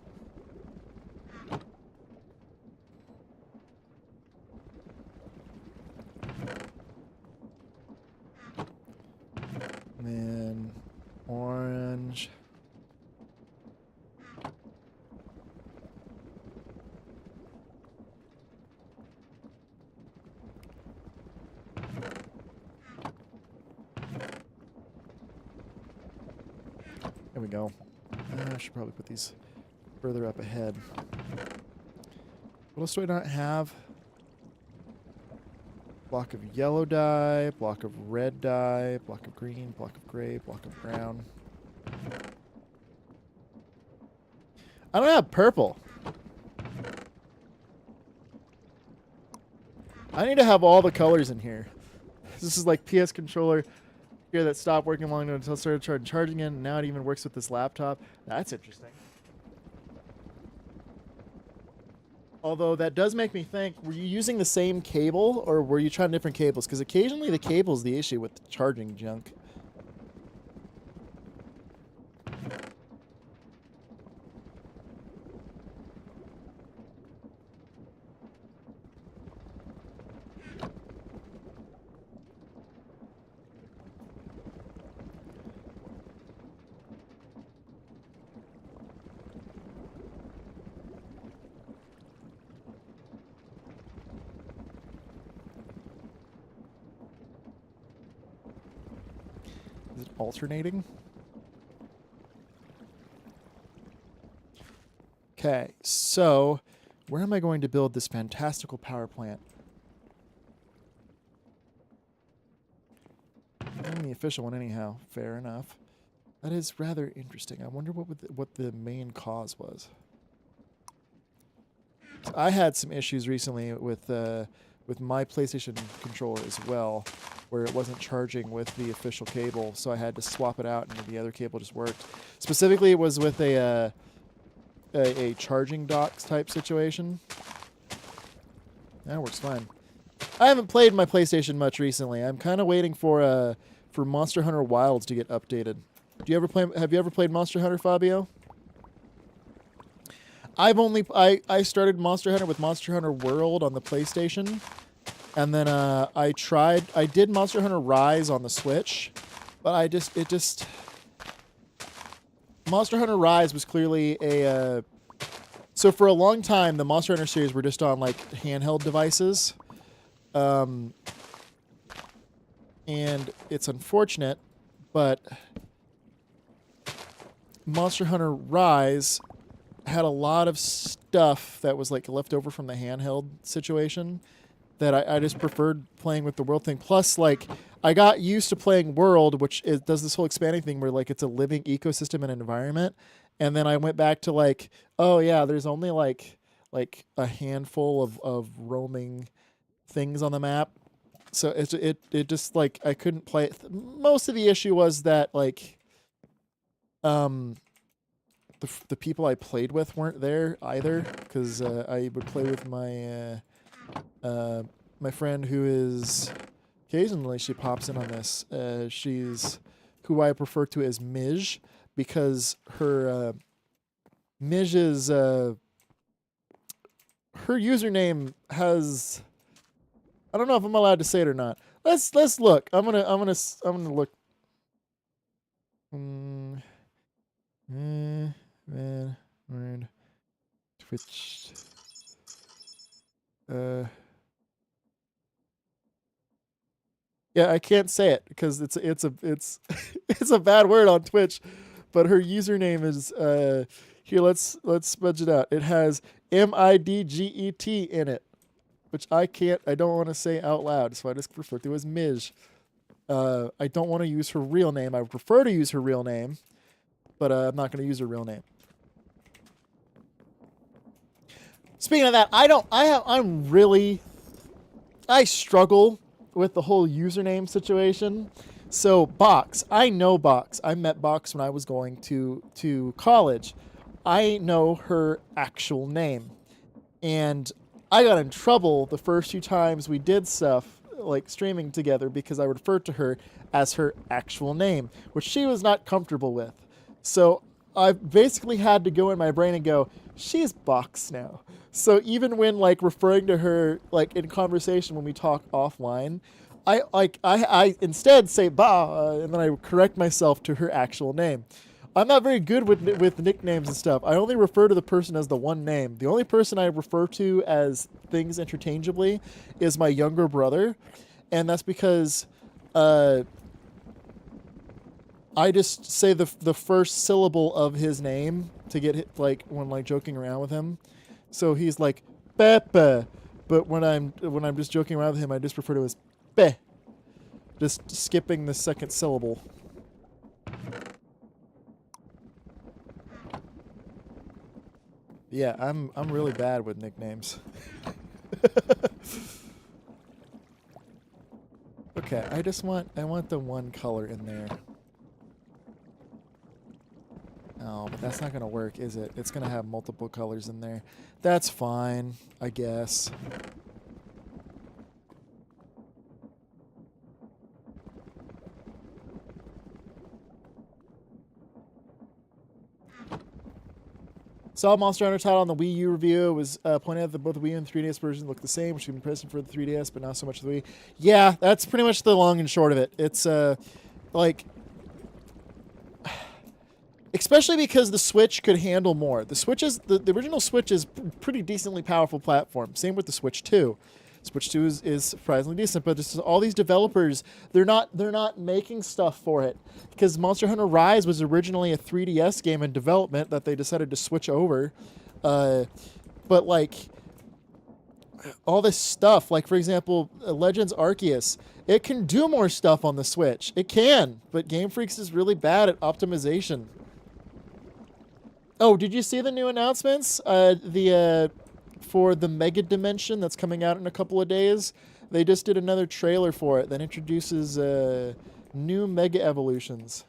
And then orange. There we go. I should probably put these further up ahead. What else do I not have? block of yellow dye, block of red dye, block of green, block of gray, block of brown. I don't have purple. I need to have all the colors in here. This is like PS controller here that stopped working long enough until I started charging it, and now it even works with this laptop. That's interesting. Although that does make me think, were you using the same cable or were you trying different cables? Because occasionally the cable's the issue with the charging junk. Is it alternating? Okay, so where am I going to build this fantastical power plant? I'm the official one anyhow. Fair enough. That is rather interesting. I wonder what the main cause was. So I had some issues recently with my PlayStation controller as well, where it wasn't charging with the official cable, so I had to swap it out, and the other cable just worked. Specifically, it was with a charging docks type situation. That works fine. I haven't played my PlayStation much recently. I'm kind of waiting for Monster Hunter Wilds to get updated. Have you ever played Monster Hunter, Fabio? I started Monster Hunter with Monster Hunter World on the PlayStation, and then I did Monster Hunter Rise on the Switch, but Monster Hunter Rise was clearly so for a long time the Monster Hunter series were just on like handheld devices, and it's unfortunate, but Monster Hunter Rise had a lot of stuff that was like left over from the handheld situation that I just preferred playing with the World thing. Plus, like, I got used to playing World, which does this whole expanding thing where like it's a living ecosystem and environment. And then I went back to like, oh yeah, there's only like a handful of roaming things on the map. So it just like I couldn't play it. Most of the issue was that like the people I played with weren't there either, because I would play with my my friend who is occasionally she pops in on this. She's who I prefer to as Mij, because her Mij's her username has, I don't know if I'm allowed to say it or not. Let's look. I'm gonna look. Man, weird. Twitch. Yeah, I can't say it because it's it's a bad word on Twitch, but her username is here. Let's smudge it out. It has MIDGET in it, which I don't want to say out loud, so I just refer to as Mij. I don't want to use her real name. I would prefer to use her real name, but I'm not going to use her real name. Speaking of that, I struggle with the whole username situation. So Box, I know Box. I met Box when I was going to college. I know her actual name. And I got in trouble the first few times we did stuff like streaming together because I referred to her as her actual name, which she was not comfortable with. So I basically had to go in my brain and go, she's Box now. So even when like referring to her like in conversation when we talk offline, I instead say Ba, and then I correct myself to her actual name. I'm not very good with nicknames and stuff. I only refer to the person as the one name. The only person I refer to as things interchangeably is my younger brother, and that's because I just say the first syllable of his name to get hit, like when like joking around with him. So he's like Pepe, But when I'm just joking around with him, I just refer to him as "beh," just skipping the second syllable. Yeah, I'm really bad with nicknames. Okay, I want the one color in there. Oh, but that's not gonna work, is it? It's gonna have multiple colors in there. That's fine, I guess. Saw Monster Hunter title on the Wii U review. It was pointed out that both the Wii and 3DS versions look the same, which is impressive for the 3DS, but not so much for the Wii. Yeah, that's pretty much the long and short of it. It's like, especially because the Switch could handle more. The original Switch is pretty decently powerful platform. Same with the Switch 2. Switch 2 is surprisingly decent, but just all these developers, they're not making stuff for it, because Monster Hunter Rise was originally a 3DS game in development that they decided to switch over. But like all this stuff, like for example, Legends Arceus, it can do more stuff on the Switch. It can, but Game Freaks is really bad at optimization. Oh, did you see the new announcements? For the Mega Dimension that's coming out in a couple of days. They just did another trailer for it that introduces new Mega Evolutions.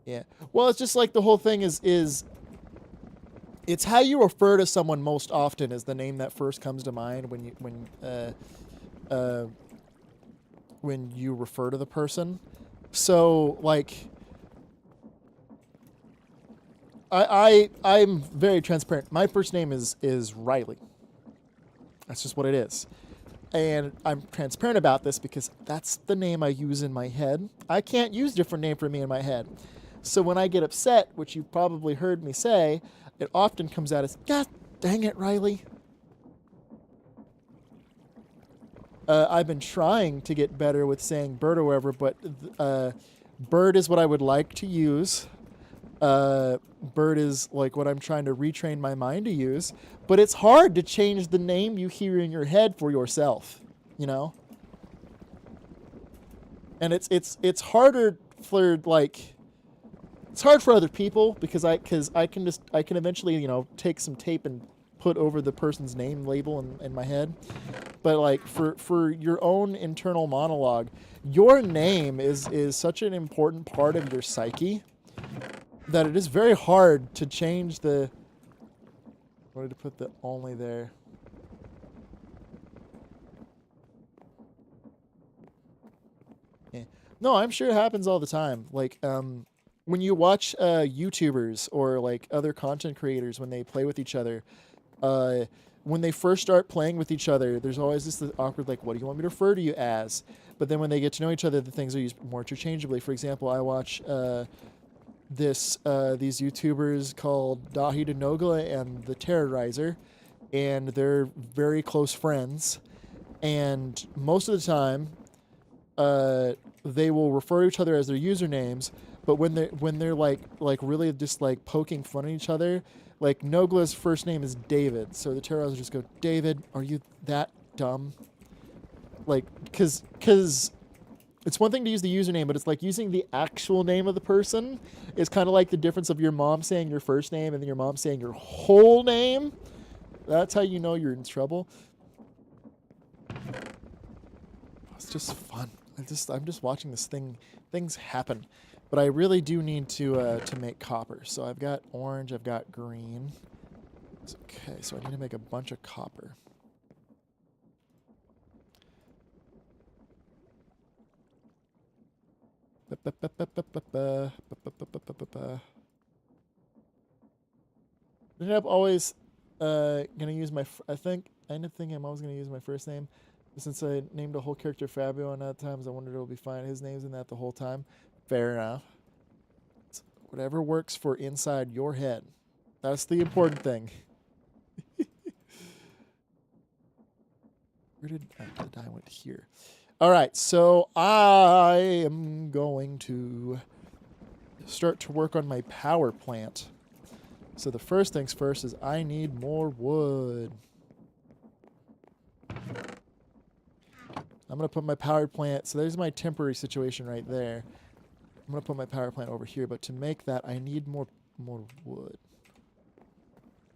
Yeah. Well, it's just like the whole thing is it's how you refer to someone most often is the name that first comes to mind when you refer to the person. So like I'm very transparent. My first name is Riley. That's just what it is. And I'm transparent about this because that's the name I use in my head. I can't use a different name for me in my head. So when I get upset, which you probably heard me say, it often comes out as, "God dang it, Riley." I've been trying to get better with saying Bird or whatever, but Bird is what I would like to use. Bird is like what I'm trying to retrain my mind to use. But it's hard to change the name you hear in your head for yourself, you know? And it's harder for like... It's hard for other people because I can eventually, you know, take some tape and put over the person's name label in my head. But like for your own internal monologue, your name is such an important part of your psyche that it is very hard to change the... I wanted to put the only there. Yeah. No, I'm sure it happens all the time. Like, when you watch YouTubers or like other content creators when they play with each other, when they first start playing with each other, there's always this awkward like, "What do you want me to refer to you as?" But then when they get to know each other, the things are used more interchangeably. For example, I watch these YouTubers called Dahi Denogla and the Terrorizer, and they're very close friends. And most of the time, they will refer to each other as their usernames. But when they're like really just like poking fun at each other, like Nogla's first name is David, so the Terrorizer just go, "David, are you that dumb?" Like, cause it's one thing to use the username, but it's like using the actual name of the person is kind of like the difference of your mom saying your first name and then your mom saying your whole name. That's how you know you're in trouble. It's just fun. I'm just watching things happen. But I really do need to make copper. So I've got orange, I've got green. Okay, so I need to make a bunch of copper. Ended up always gonna use my... I end up thinking I'm always gonna use my first name. Since I named a whole character Fabio and at times I wondered it'll be fine. His name's in that the whole time. Fair enough. It's whatever works for inside your head. That's the important thing. Where did the die went here? All right, so I am going to start to work on my power plant. So the first things first is I need more wood. I'm going to put my power plant, so there's my temporary situation right there. I'm going to put my power plant over here, but to make that, I need more wood.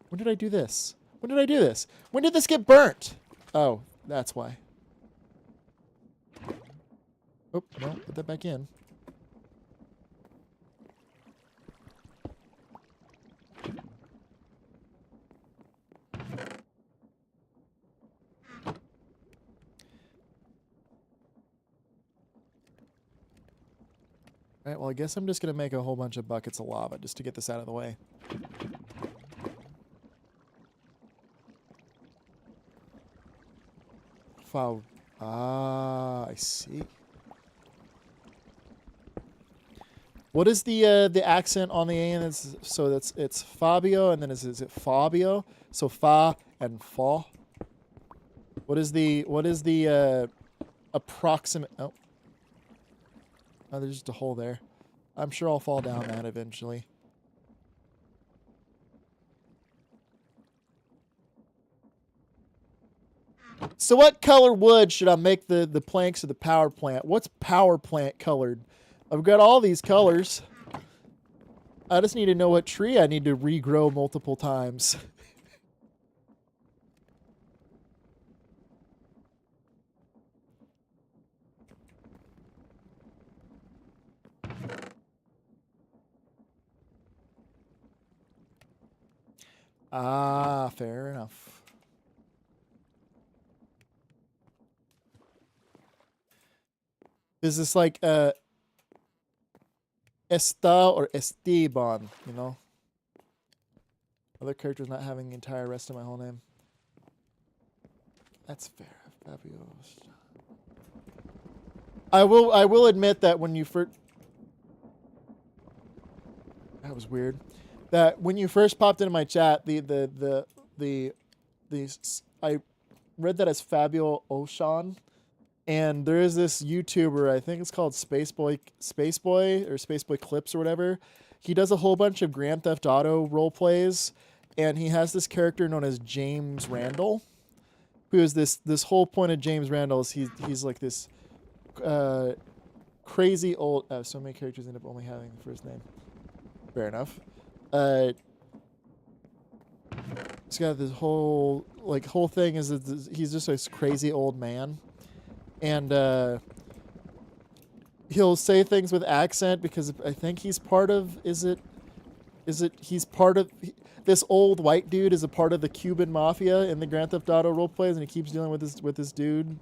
When did I do this? When did I do this? When did this get burnt? Oh, that's why. Oh, no, put that back in. All right, well, I guess I'm just going to make a whole bunch of buckets of lava just to get this out of the way. Wow. Ah, I see. What is the accent on the A? So it's Fabio, and then is it Fabio? So fa and fa. What is the approximate? Oh, there's just a hole there. I'm sure I'll fall down that eventually. So what color wood should I make the planks of the power plant? What's power plant colored? I've got all these colors. I just need to know what tree I need to regrow multiple times. Ah, fair enough. Is this like Esta or Esteban, you know? Other characters not having the entire rest of my whole name. That's fair. Fabulous. I will admit that when you first... That was weird. That when you first popped into my chat, I read that as Fabio Ocean. And there is this YouTuber, I think it's called Spaceboy or Spaceboy Clips or whatever. He does a whole bunch of Grand Theft Auto role plays, and he has this character known as James Randall, who is this whole point of James Randall is he's like this crazy old. So many characters end up only having the first name. Fair enough. He's got this whole thing is that he's just this crazy old man. And he'll say things with accent because I think he's part of. He's part of. This old white dude is a part of the Cuban mafia in the Grand Theft Auto role plays, and he keeps dealing with this dude,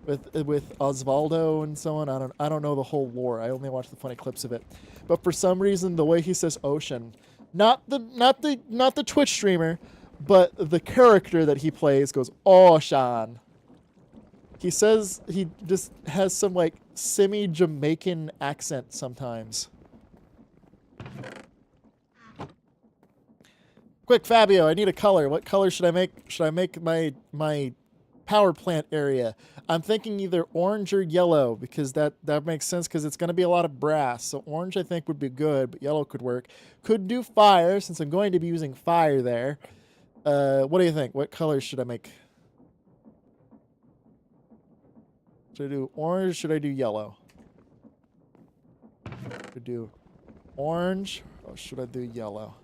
with Osvaldo and so on. I don't know the whole lore. I only watch the funny clips of it. But for some reason, the way he says ocean, not the Twitch streamer, but the character that he plays goes ocean. He says he just has some like semi-Jamaican accent sometimes. Quick, Fabio, I need a color. What color should I make? Should I make my power plant area? I'm thinking either orange or yellow because that makes sense because it's going to be a lot of brass. So orange I think would be good, but yellow could work. Could do fire since I'm going to be using fire there. What do you think? What colors should I make? Should I do orange or should I do yellow? Should I do orange or should I do yellow?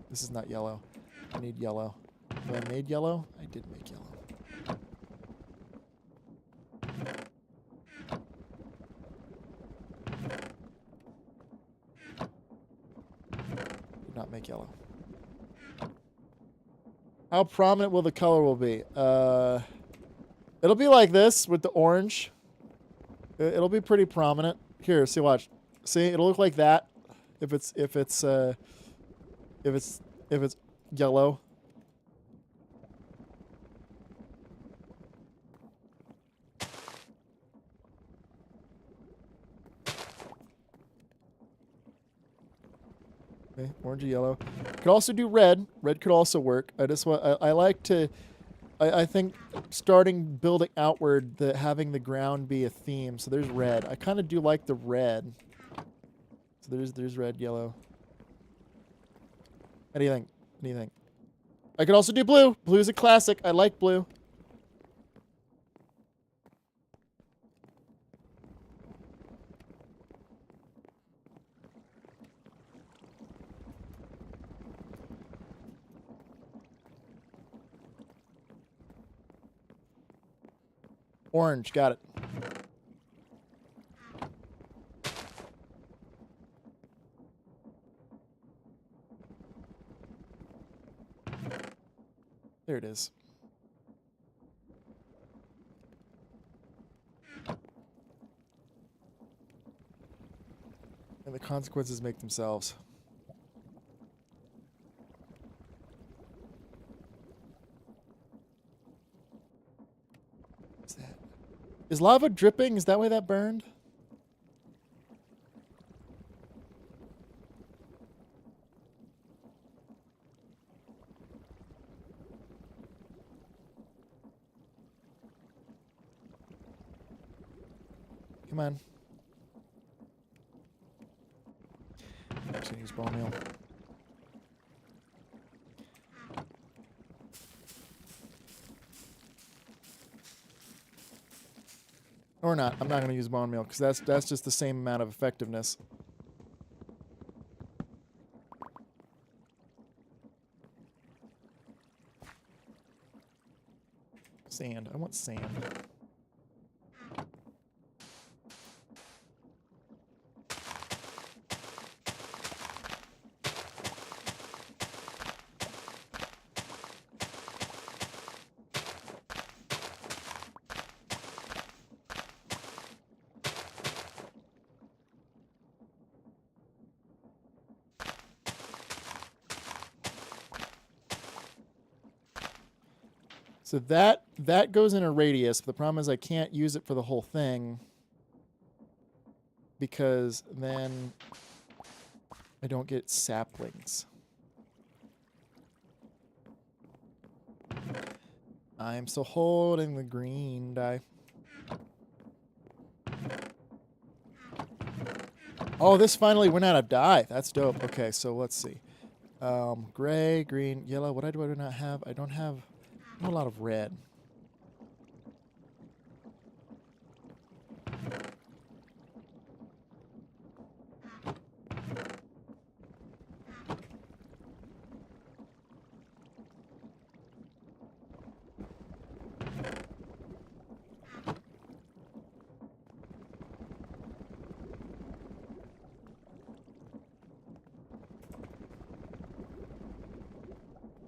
This is not yellow. I need yellow. Have I made yellow? I did make yellow. Did not make yellow. How prominent will the color will be? It'll be like this with the orange. It'll be pretty prominent. Here, see, watch. See, it'll look like that if it's yellow. Okay, orange or yellow. Could also do red. Red could also work. I like to I think starting building outward, having the ground be a theme. So there's red. I kind of do like the red. So there's red, yellow. What do you think? What do you think? I could also do blue. Blue's a classic. I like blue. Orange, got it. There it is. And the consequences make themselves. What's that? Is lava dripping? Is that why that burned? Come on. I'm just gonna use bone meal. Or not. I'm not going to use bone meal because that's just the same amount of effectiveness. Sand. I want sand. So that goes in a radius. But the problem is I can't use it for the whole thing because then I don't get saplings. I'm still holding the green die. Oh, this finally went out of dye. That's dope. Okay, so let's see. Gray, green, yellow. What do I not have? I don't have a lot of red.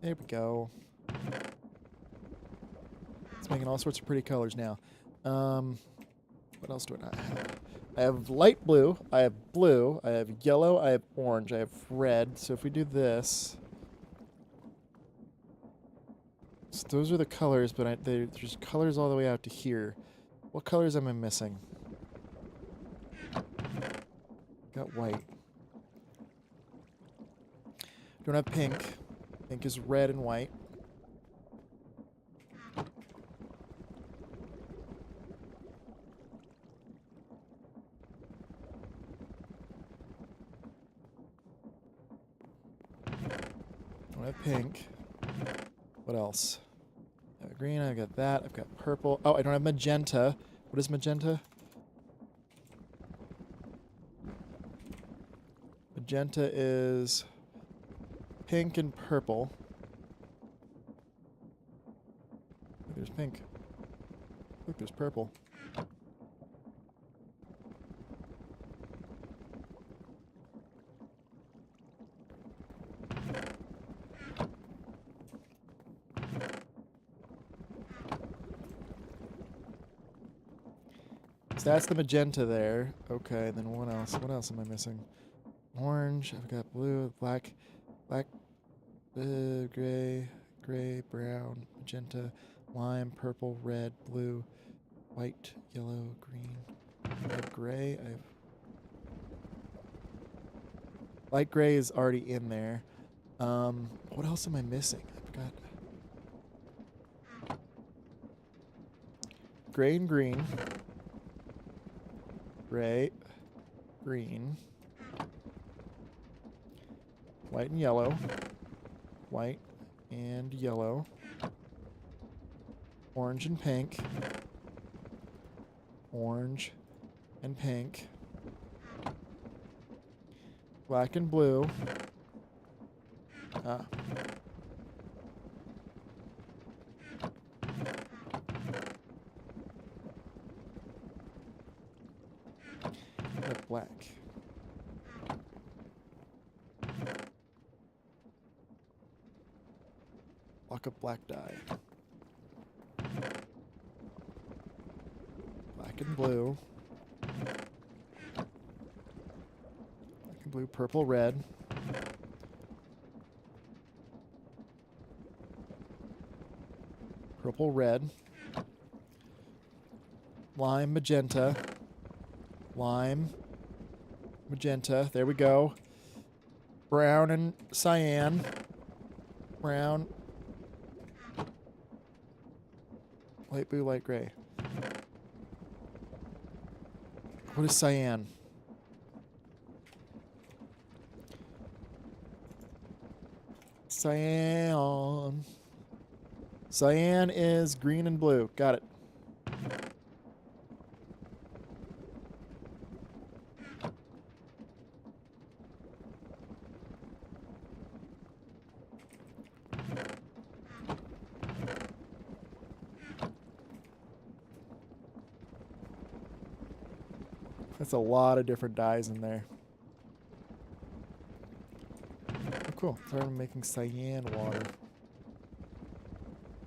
There we go. It's making all sorts of pretty colors now. What else do I not have? I have light blue, I have yellow, I have orange, I have red. So if we do this... So those are the colors, but there's colors all the way out to here. What colors am I missing? Got white. Don't have pink. Pink is red and white. Don't have pink. What else? I have green, I've got that, I've got purple. Oh, I don't have magenta. What is magenta? Magenta is pink and purple. Look, there's pink. Look, there's purple. So that's the magenta there. Okay, then what else? What else am I missing? Orange, I've got blue, black, gray, brown, magenta, lime, purple, red, blue, white, yellow, green. I have gray. I have light gray is already in there. What else am I missing? I forgot. gray and green. Gray, green. White and yellow. White and yellow. Orange and pink. Orange and pink. Black and blue. Ah. Black. Block of black dye. Black and blue. Black and blue, purple, red. Purple, red. Lime, magenta. Lime, magenta. There we go. Brown and cyan. Brown. Light blue, light gray. What is cyan? Cyan. Cyan is green and blue. Got it. That's a lot of different dyes in there. Oh, cool. Started making cyan water.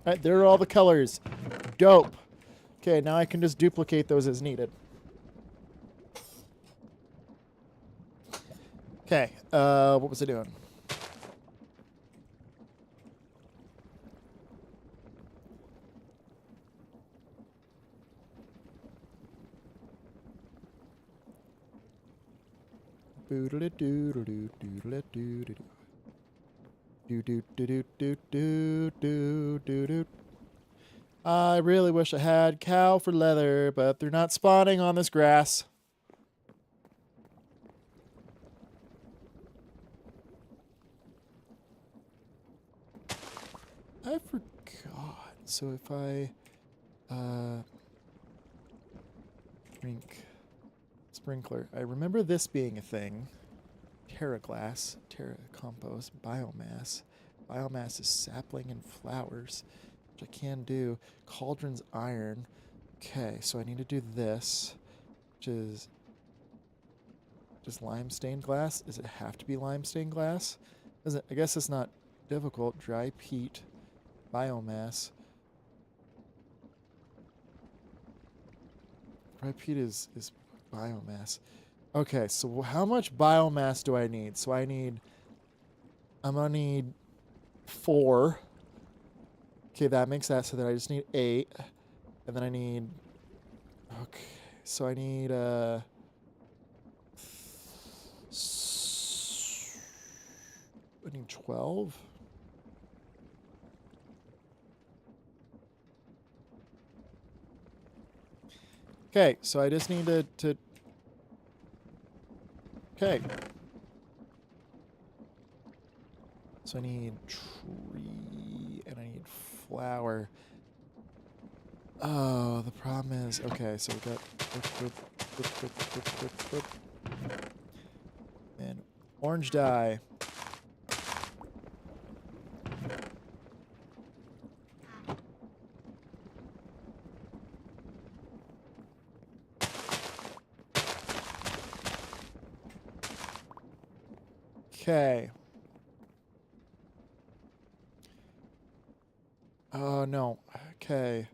Alright, there are all the colors. Dope. Okay, now I can just duplicate those as needed. Okay, what was I doing? I really wish I had cow for leather, but they're not spawning on this grass. I forgot. So if I sprinkler. I remember this being a thing. Terra glass, terra compost, biomass. Biomass is sapling and flowers, which I can do. Cauldron's iron. Okay, so I need to do this, which is just lime stained glass. Does it have to be lime stained glass? Doesn't? I guess it's not difficult. Dry peat, biomass. Dry peat is biomass. Okay, so how much biomass do I need? So I'm gonna need 4. Okay, that makes that so that I just need 8. And then I need, okay, so I need, I need 12. Okay, so I just need to okay. So I need tree and I need flower. Oh, the problem is, okay, so we got and orange dye. Okay. Oh, no. Okay.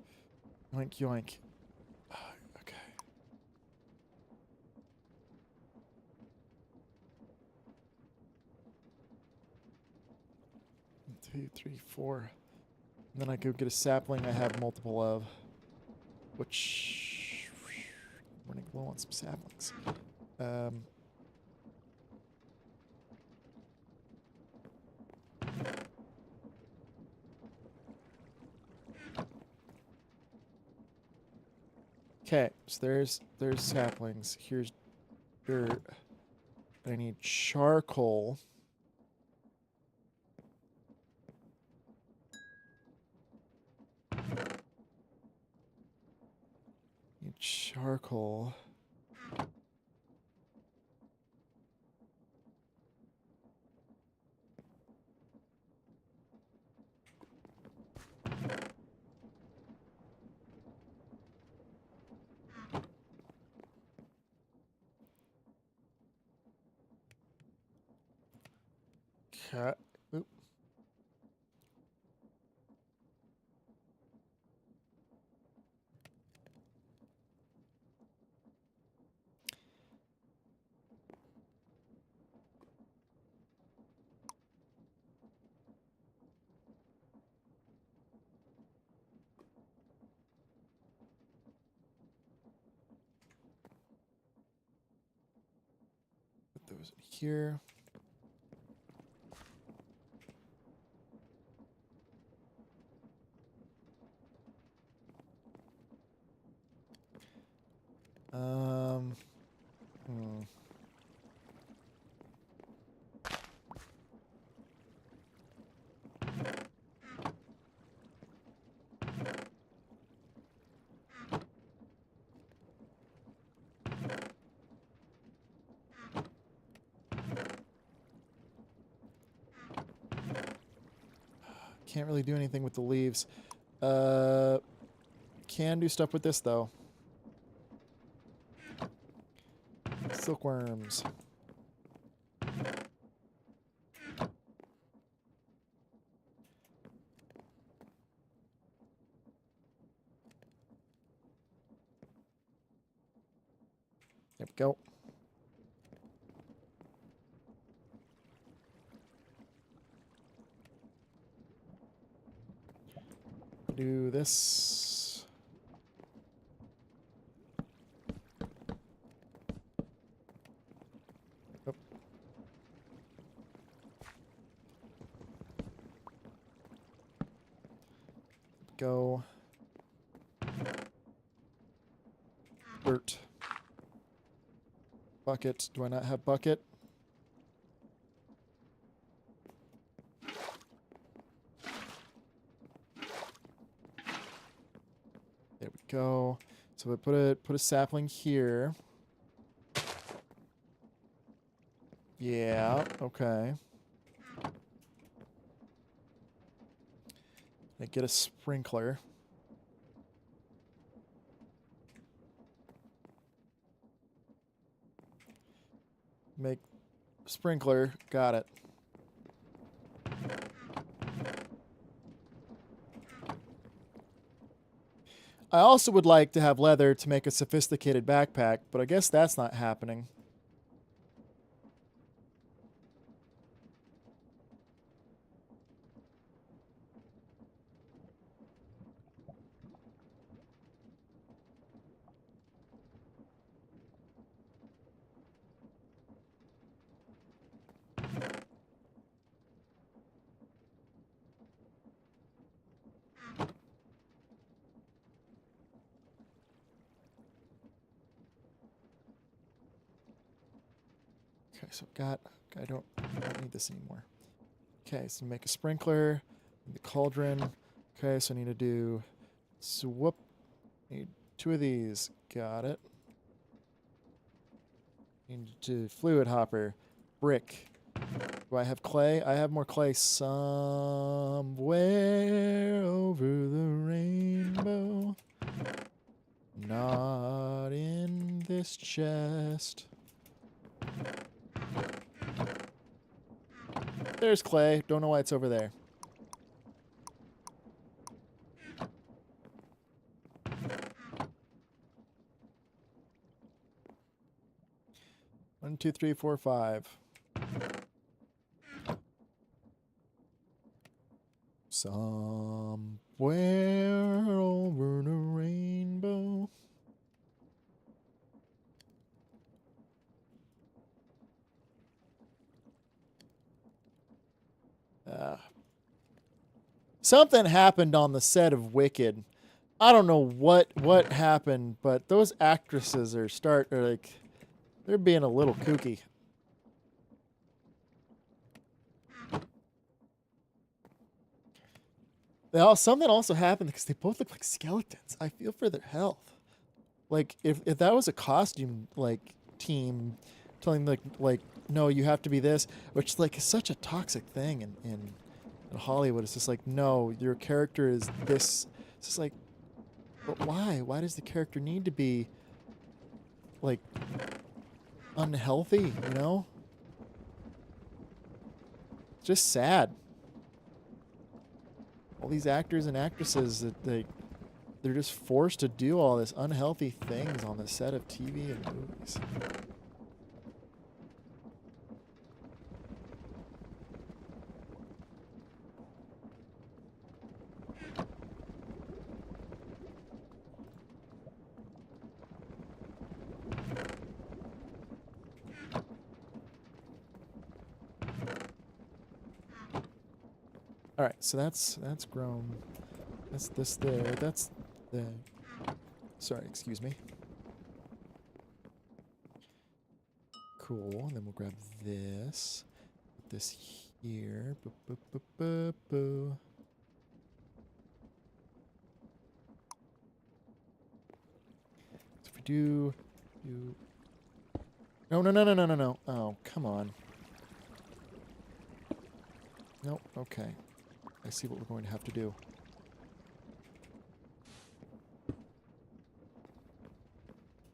Yoink, yoink. Okay. 2, 3, 4. And then I could get a sapling I have multiple of. Which... I'm running low on some saplings. Okay, so there's saplings. Here's dirt. I need charcoal. Need charcoal. Cat. Oop. Put those in here. Hmm. Can't really do anything with the leaves. Can do stuff with this though. Silkworms. There we go. Do this. Oh. Go. Dirt. Bucket. Do I not have bucket? There we go. So we put a sapling here. Yeah, okay. I get a sprinkler. Make sprinkler. Got it. I also would like to have leather to make a sophisticated backpack, but I guess that's not happening. Okay, so I don't need this anymore. Okay, so make a sprinkler, the cauldron. Okay, so I need to do swoop. Need 2 of these. Got it. Need to fluid hopper, brick. Do I have clay? I have more clay somewhere over the rainbow. Not in this chest. There's clay. Don't know why it's over there. One, two, three, four, five. Somewhere over the rainbow. Something happened on the set of Wicked I don't know what happened, but those actresses are like they're being a little kooky. Something also happened because they both look like skeletons. I feel for their health. Like if that was a costume like team telling like no, you have to be this, which like is such a toxic thing in Hollywood. It's just like no, your character is this. It's just like, but why? Why does the character need to be like unhealthy? You know, it's just sad. All these actors and actresses that they're just forced to do all this unhealthy things on the set of TV and movies. All right, so that's grown. That's this there. That's the. Sorry, excuse me. Cool. And then we'll grab this. Put this here. Boo, boo, boo, boo, boo. So if we do. No, no, no, no, no, no, no. Oh, come on. Nope. Okay. I see what we're going to have to do.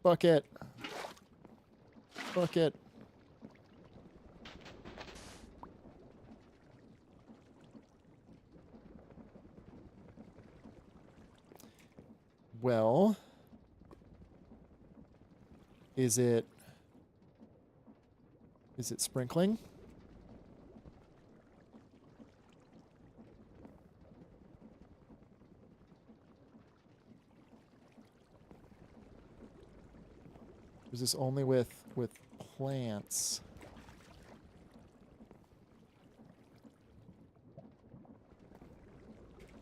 Bucket. Bucket. Well, is it sprinkling? Or is this only with plants?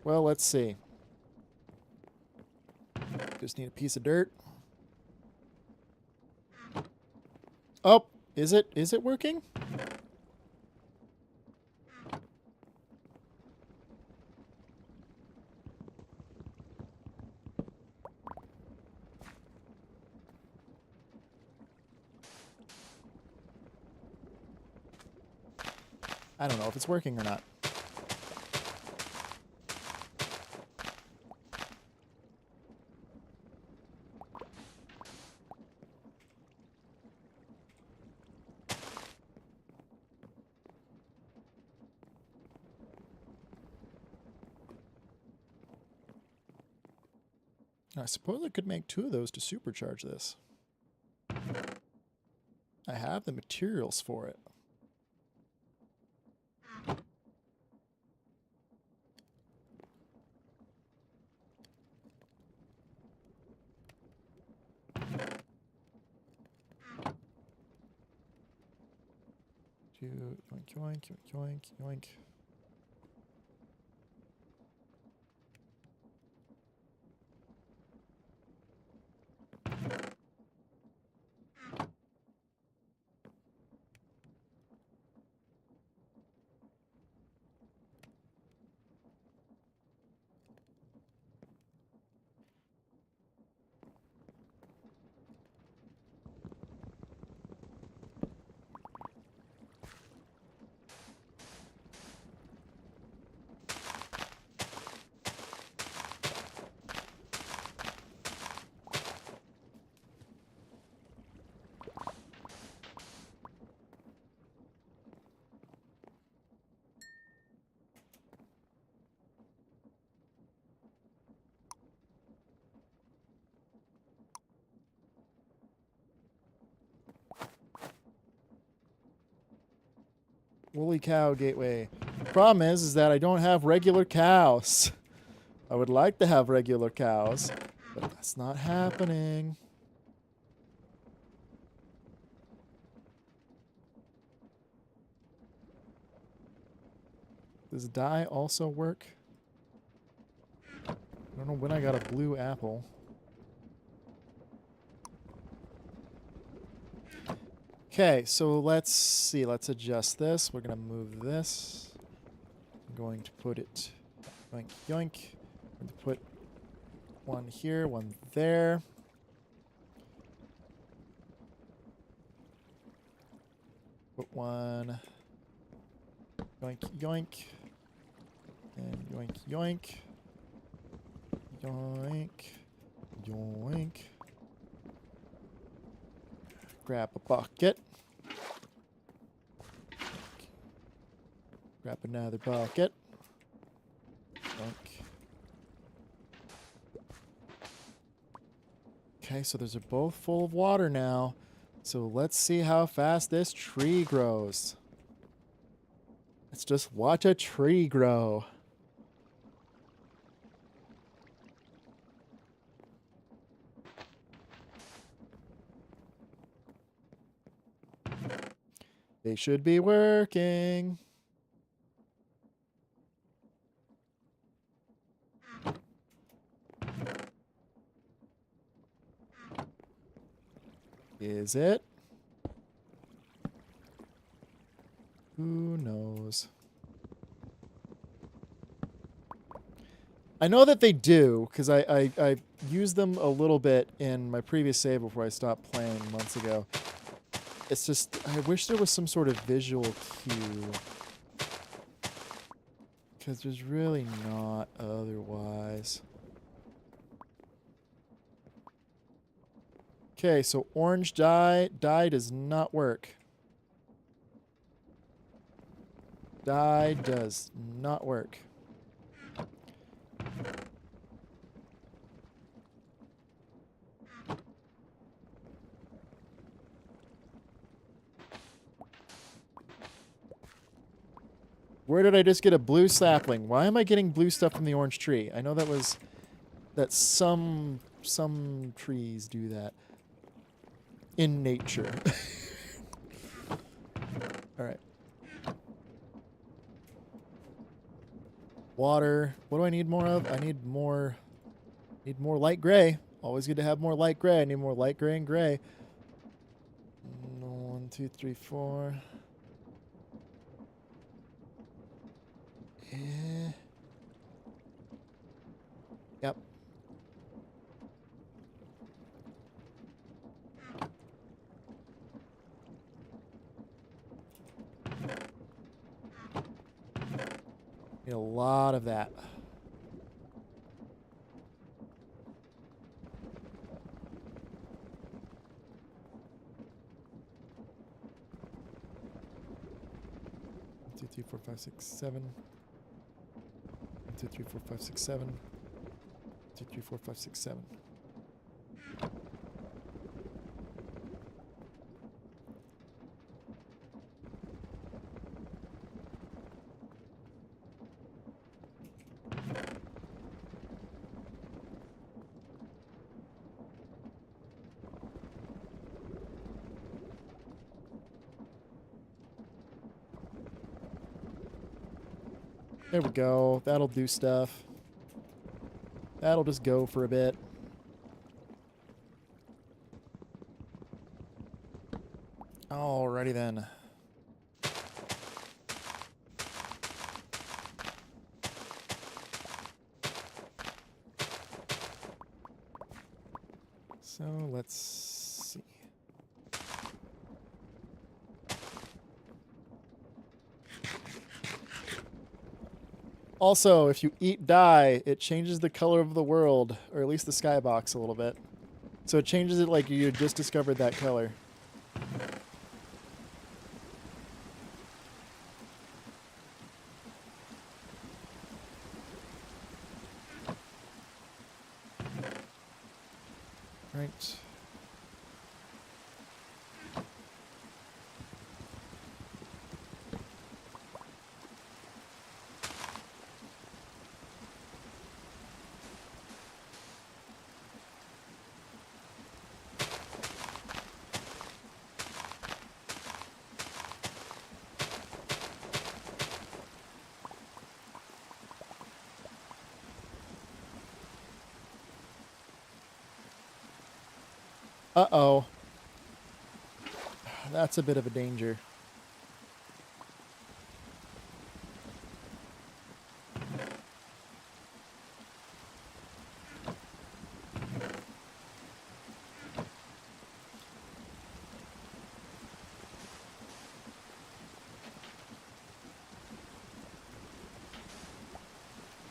Well, let's see. Just need a piece of dirt. Oh, is it working? I don't know if it's working or not. I suppose I could make 2 of those to supercharge this. I have the materials for it. Yoink, yoink, yoink, yoink. Woolly Cow Gateway. Problem is that I don't have regular cows. I would like to have regular cows, but that's not happening. Does dye also work? don't know when I got a blue apple. Okay, so let's see. Let's adjust this. We're going to move this. I'm going to put it yoink, yoink. I'm going to put one here, one there. Put one yoink, yoink. And yoink, yoink. Yoink. Yoink. Grab a bucket. Grab another bucket. Yoink. Okay, so those are both full of water now. So let's see how fast this tree grows. Let's just watch a tree grow. They should be working. Is it? Who knows? I know that they do, because I used them a little bit in my previous save before I stopped playing months ago. It's just, I wish there was some sort of visual cue. Because there's really not otherwise. Okay, so orange dye does not work. Dye does not work. Where did I just get a blue sapling? Why am I getting blue stuff from the orange tree? I know that some trees do that in nature. All right. Water. What do I need more of? I need more light gray. Always good to have more light gray. I need more light gray and gray. 1, 2, 3, 4. Yep. Need a lot of that. One, 2, 3, 4, 5, 6, 7. 1, 2, 3, 4, 5, 6, 7. 1, 2, 3, 4, 5, 6, 7. There we go. That'll do stuff. That'll just go for a bit. Alrighty then. So let's see. Also, if you eat dye, it changes the color of the world, or at least the skybox a little bit. So it changes it like you just discovered that color. Right. Uh-oh. That's a bit of a danger.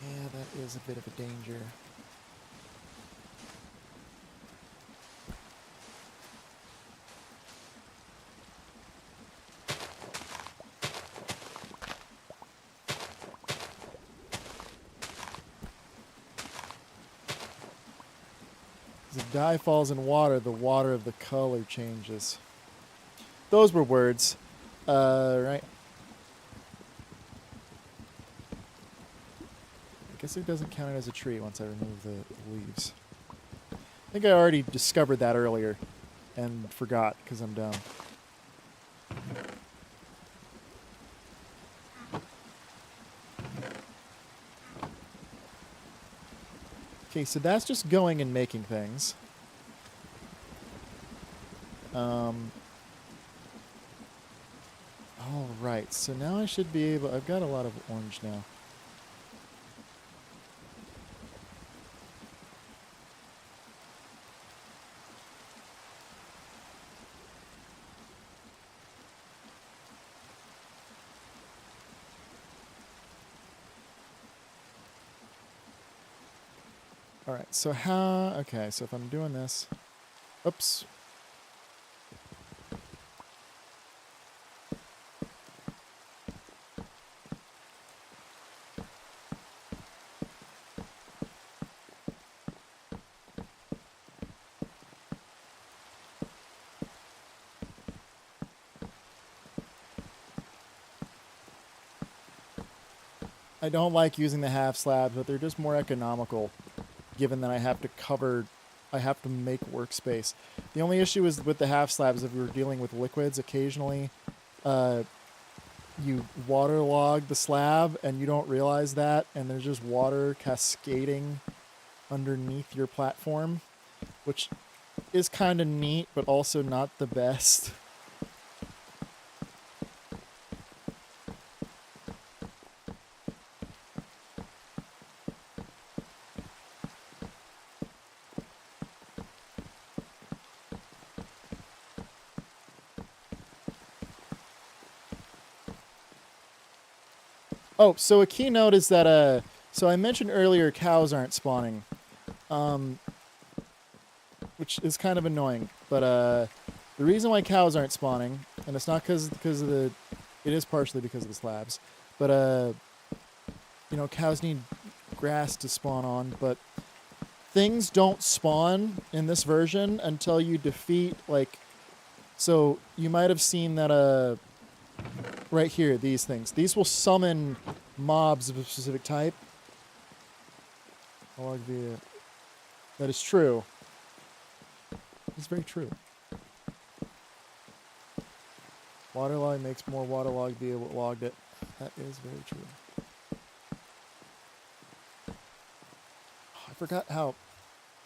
Yeah, that is a bit of a danger. As a guy falls in water, the water of the color changes. Those were words. Right. I guess it doesn't count it as a tree once I remove the leaves. I think I already discovered that earlier and forgot because I'm dumb. Okay, so that's just going and making things. All right, so now I should be able... I've got a lot of orange now. All right, so how... Okay, so if I'm doing this... Oops. I don't like using the half slabs, but they're just more economical, given that I have to make workspace. The only issue is with the half slabs, if we were dealing with liquids, occasionally you waterlog the slab and you don't realize that, and there's just water cascading underneath your platform, which is kind of neat, but also not the best. Oh, so a keynote is that, so I mentioned earlier cows aren't spawning, which is kind of annoying, but the reason why cows aren't spawning, and it's not because of the, it is partially because of the slabs, but you know, cows need grass to spawn on, but things don't spawn in this version until you defeat, like, so you might have seen that, right here, these things. These will summon mobs of a specific type. That is true. It's very true. Waterlog makes more waterlog be able to log it. That is very true. Oh, I forgot how.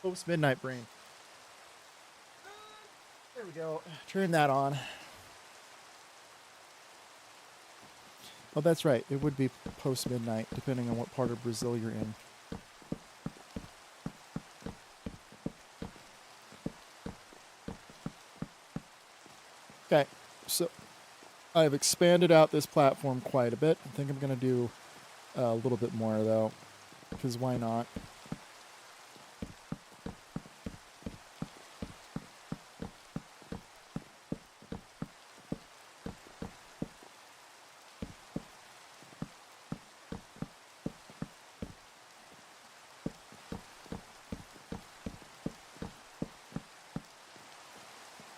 Post midnight brain. There we go. Turn that on. Oh, that's right. It would be post midnight, depending on what part of Brazil you're in. Okay, so I've expanded out this platform quite a bit. I think I'm going to do a little bit more, though, because why not?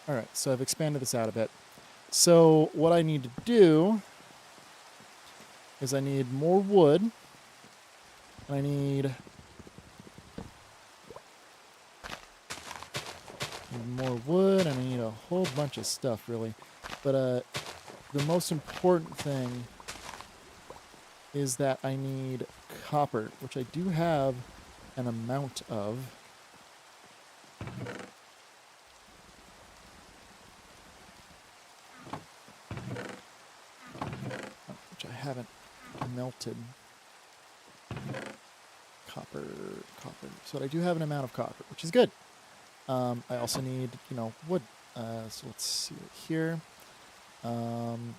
All right, so I've expanded this out a bit. So what I need to do is I need more wood. I need more wood, and I need a whole bunch of stuff, really. But the most important thing is that I need copper, which I do have an amount of. haven't melted. Copper. So I do have an amount of copper, which is good. I also need, wood. So let's see it here. And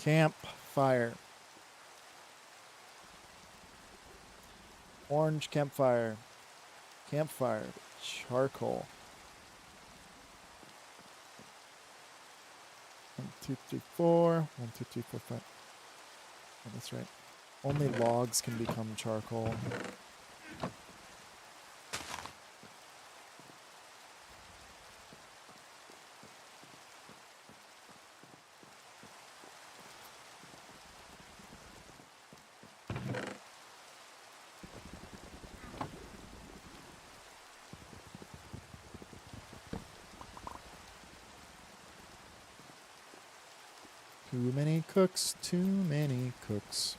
campfire. Orange campfire. Campfire. Charcoal. 1, 2, 3, 4. 1, 2, 3, 4, 5. Oh, that's right. Only logs can become charcoal. Too many cooks, too many cooks.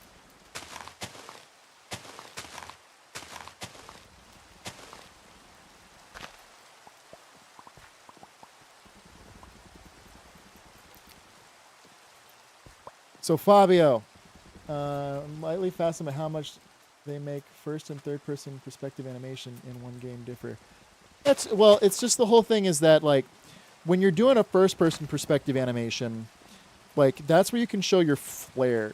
So Fabio, I'm lightly fascinated by how much they make first and third person perspective animation in one game differ. It's just the whole thing is that like when you're doing a first person perspective animation, like that's where you can show your flair.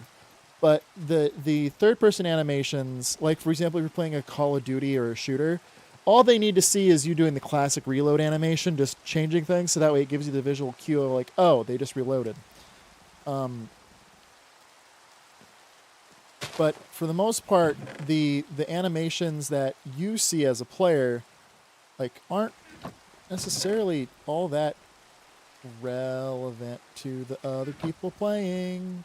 But the third person animations, like for example, if you're playing a Call of Duty or a shooter, all they need to see is you doing the classic reload animation, just changing things so that way it gives you the visual cue of like, oh, they just reloaded. But for the most part, the animations that you see as a player, like, aren't necessarily all that relevant to the other people playing.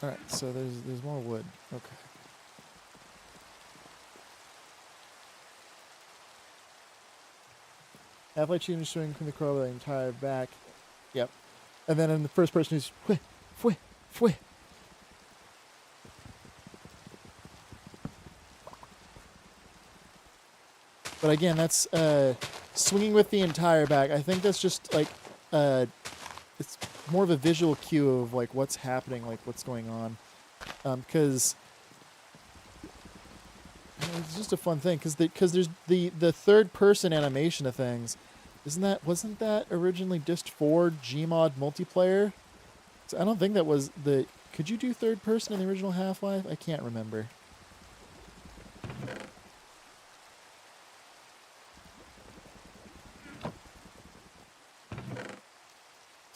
All right, so there's more wood. Okay. Half-light shooting swing from the crow the entire back. Yep. And then in the first person is fweh, fweh, fweh. But again, that's swinging with the entire back. I think that's just like it's more of a visual cue of like what's happening, like what's going on, because it's just a fun thing. Because there's the third person animation of things. Wasn't that originally just for Gmod multiplayer? So I don't think that was the. Could you do third person in the original Half-Life? I can't remember.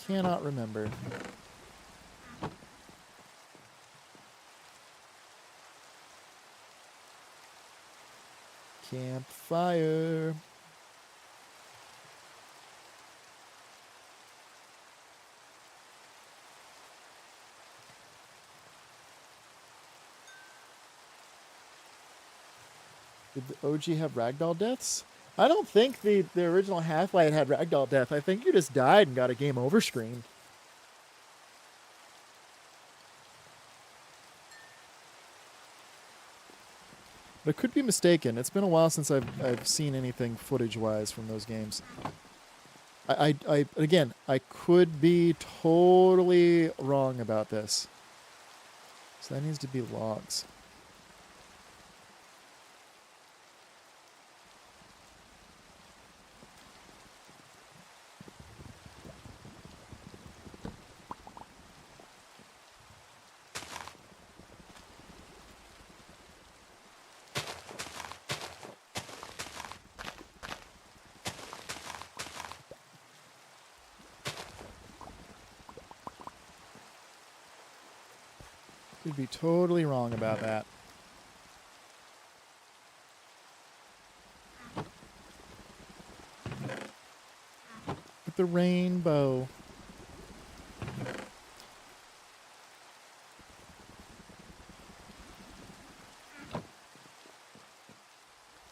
Cannot remember. Campfire. Did the OG have ragdoll deaths? I don't think the original Half-Life had ragdoll death. I think you just died and got a game over screen. But I could be mistaken. It's been a while since I've seen anything footage-wise from those games. Again, I could be totally wrong about this. So that needs to be logs. Could be totally wrong about that. With the rainbow.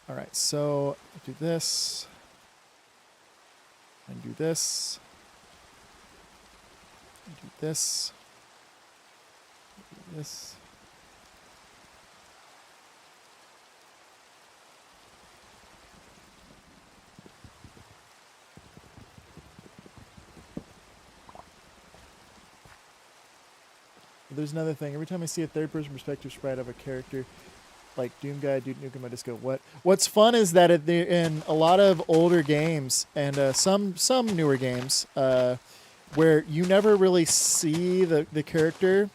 All right, so do this. And do this. And do this. This. there's another thing. Every time I see a third-person perspective sprite of a character, like Doom Guy, Duke Nukem, I just go, what? What's fun is that in a lot of older games and some newer games, where you never really see the character,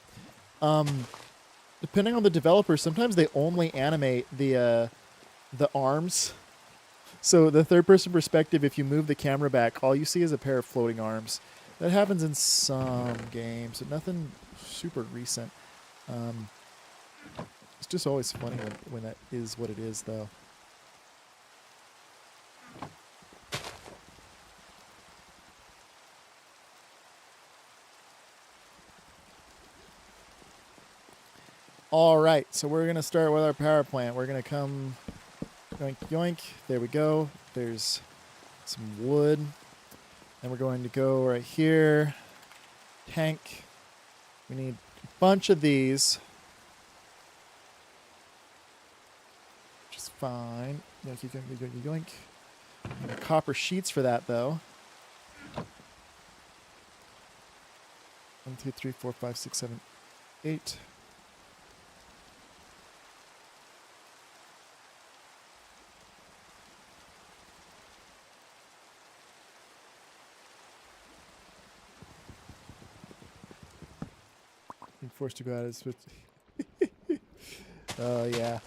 depending on the developer, sometimes they only animate the arms. So the third-person perspective, if you move the camera back, all you see is a pair of floating arms. That happens in some games, but nothing super recent. It's just always funny when that is what it is, though. All right, so we're going to start with our power plant. We're going to come yoink, yoink. There we go. There's some wood. And we're going to go right here. Tank. We need a bunch of these. Which is fine. Yoink, yoink, yoink, yoink, yoink. Copper sheets for that, though. 1, 2, 3, 4, 5, 6, 7, 8. Being forced to go out of it. Oh, yeah.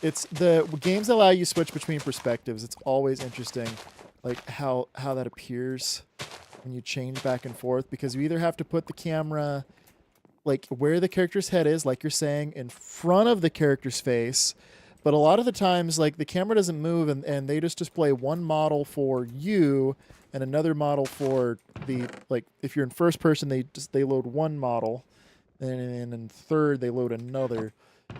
It's the games that allow you to switch between perspectives. It's always interesting, like how that appears when you change back and forth, because you either have to put the camera like where the character's head is, like you're saying, in front of the character's face. But a lot of the times, like the camera doesn't move, and they just display one model for you and another model for the, like if you're in first person, they load one model, and in third they load another,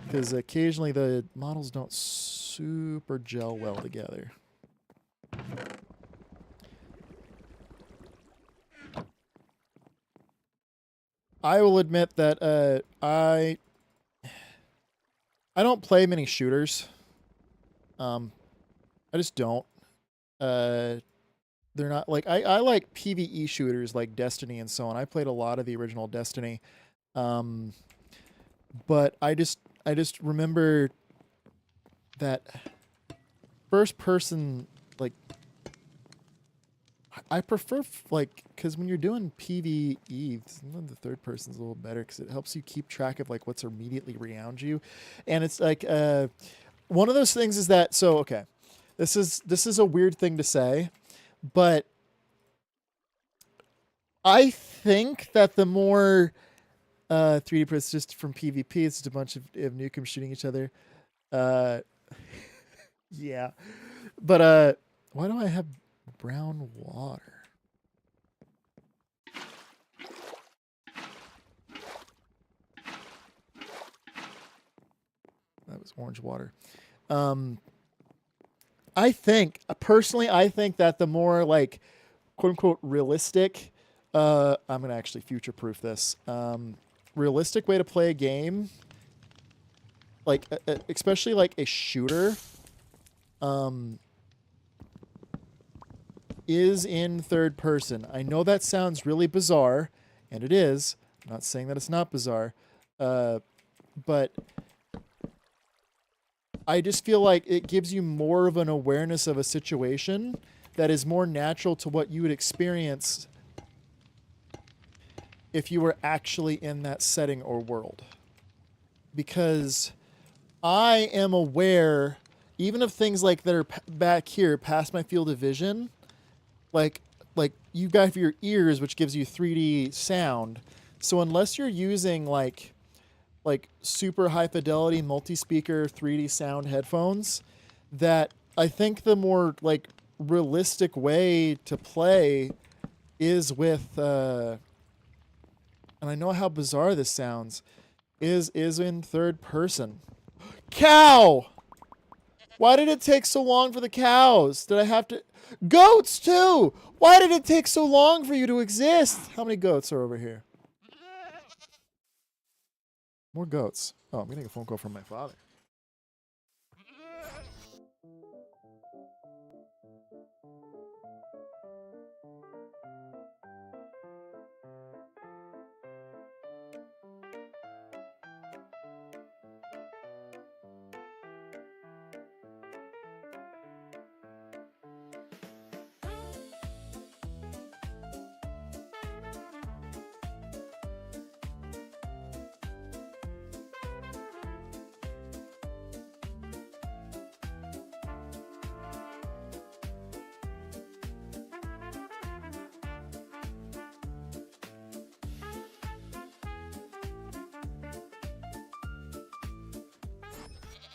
because occasionally the models don't super gel well together. I will admit that I don't play many shooters. I just don't. They're not like I like PvE shooters like Destiny and so on. I played a lot of the original Destiny. But I just remember that first person, like I prefer like, because when you're doing PvE, the third person's a little better because it helps you keep track of like what's immediately around you, and it's like one of those things is that, so okay, this is a weird thing to say, but I think that the more 3D it's just from PvP, it's just a bunch of Nukem shooting each other. Yeah, but why do I have brown water? That was orange water. I think personally, I think that the more like quote unquote realistic, I'm gonna actually future proof this. Realistic way to play a game, like especially like a shooter, is in third person. I know that sounds really bizarre, and it is. I'm not saying that it's not bizarre, but I just feel like it gives you more of an awareness of a situation that is more natural to what you would experience if you were actually in that setting or world. Because I am aware, even of things like that are back here past my field of vision, like you got your ears, which gives you 3D sound. So unless you're using like super high fidelity multi-speaker 3D sound headphones, that I think the more like realistic way to play is with and I know how bizarre this sounds, is in third person. Cow! Why did it take so long for the cows? Did I have to... Goats, too! Why did it take so long for you to exist? How many goats are over here? More goats. Oh, I'm getting a phone call from my father.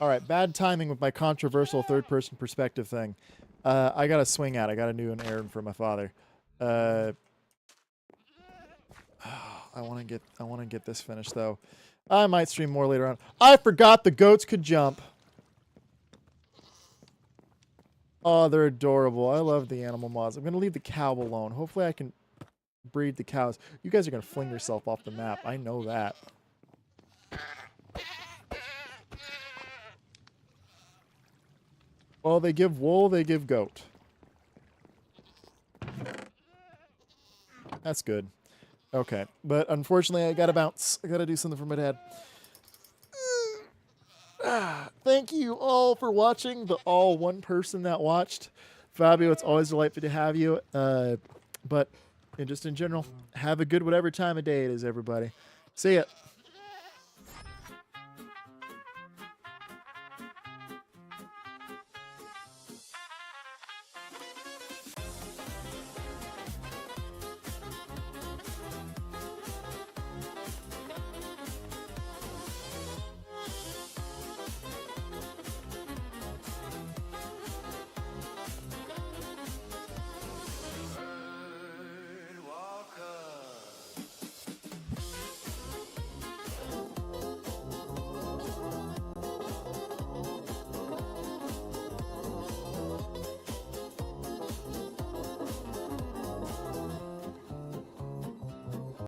All right, bad timing with my controversial third-person perspective thing. I got to swing out. I got to do an errand for my father. I want to get this finished though. I might stream more later on. I forgot the goats could jump. Oh, they're adorable. I love the animal mods. I'm gonna leave the cow alone. Hopefully, I can breed the cows. You guys are gonna fling yourself off the map. I know that. Well, they give wool, they give goat. That's good. Okay, but unfortunately, I gotta bounce. I gotta do something for my dad. Thank you all for watching. The all one person that watched. Fabio, it's always delightful to have you. But just in general, have a good whatever time of day it is, everybody. See ya.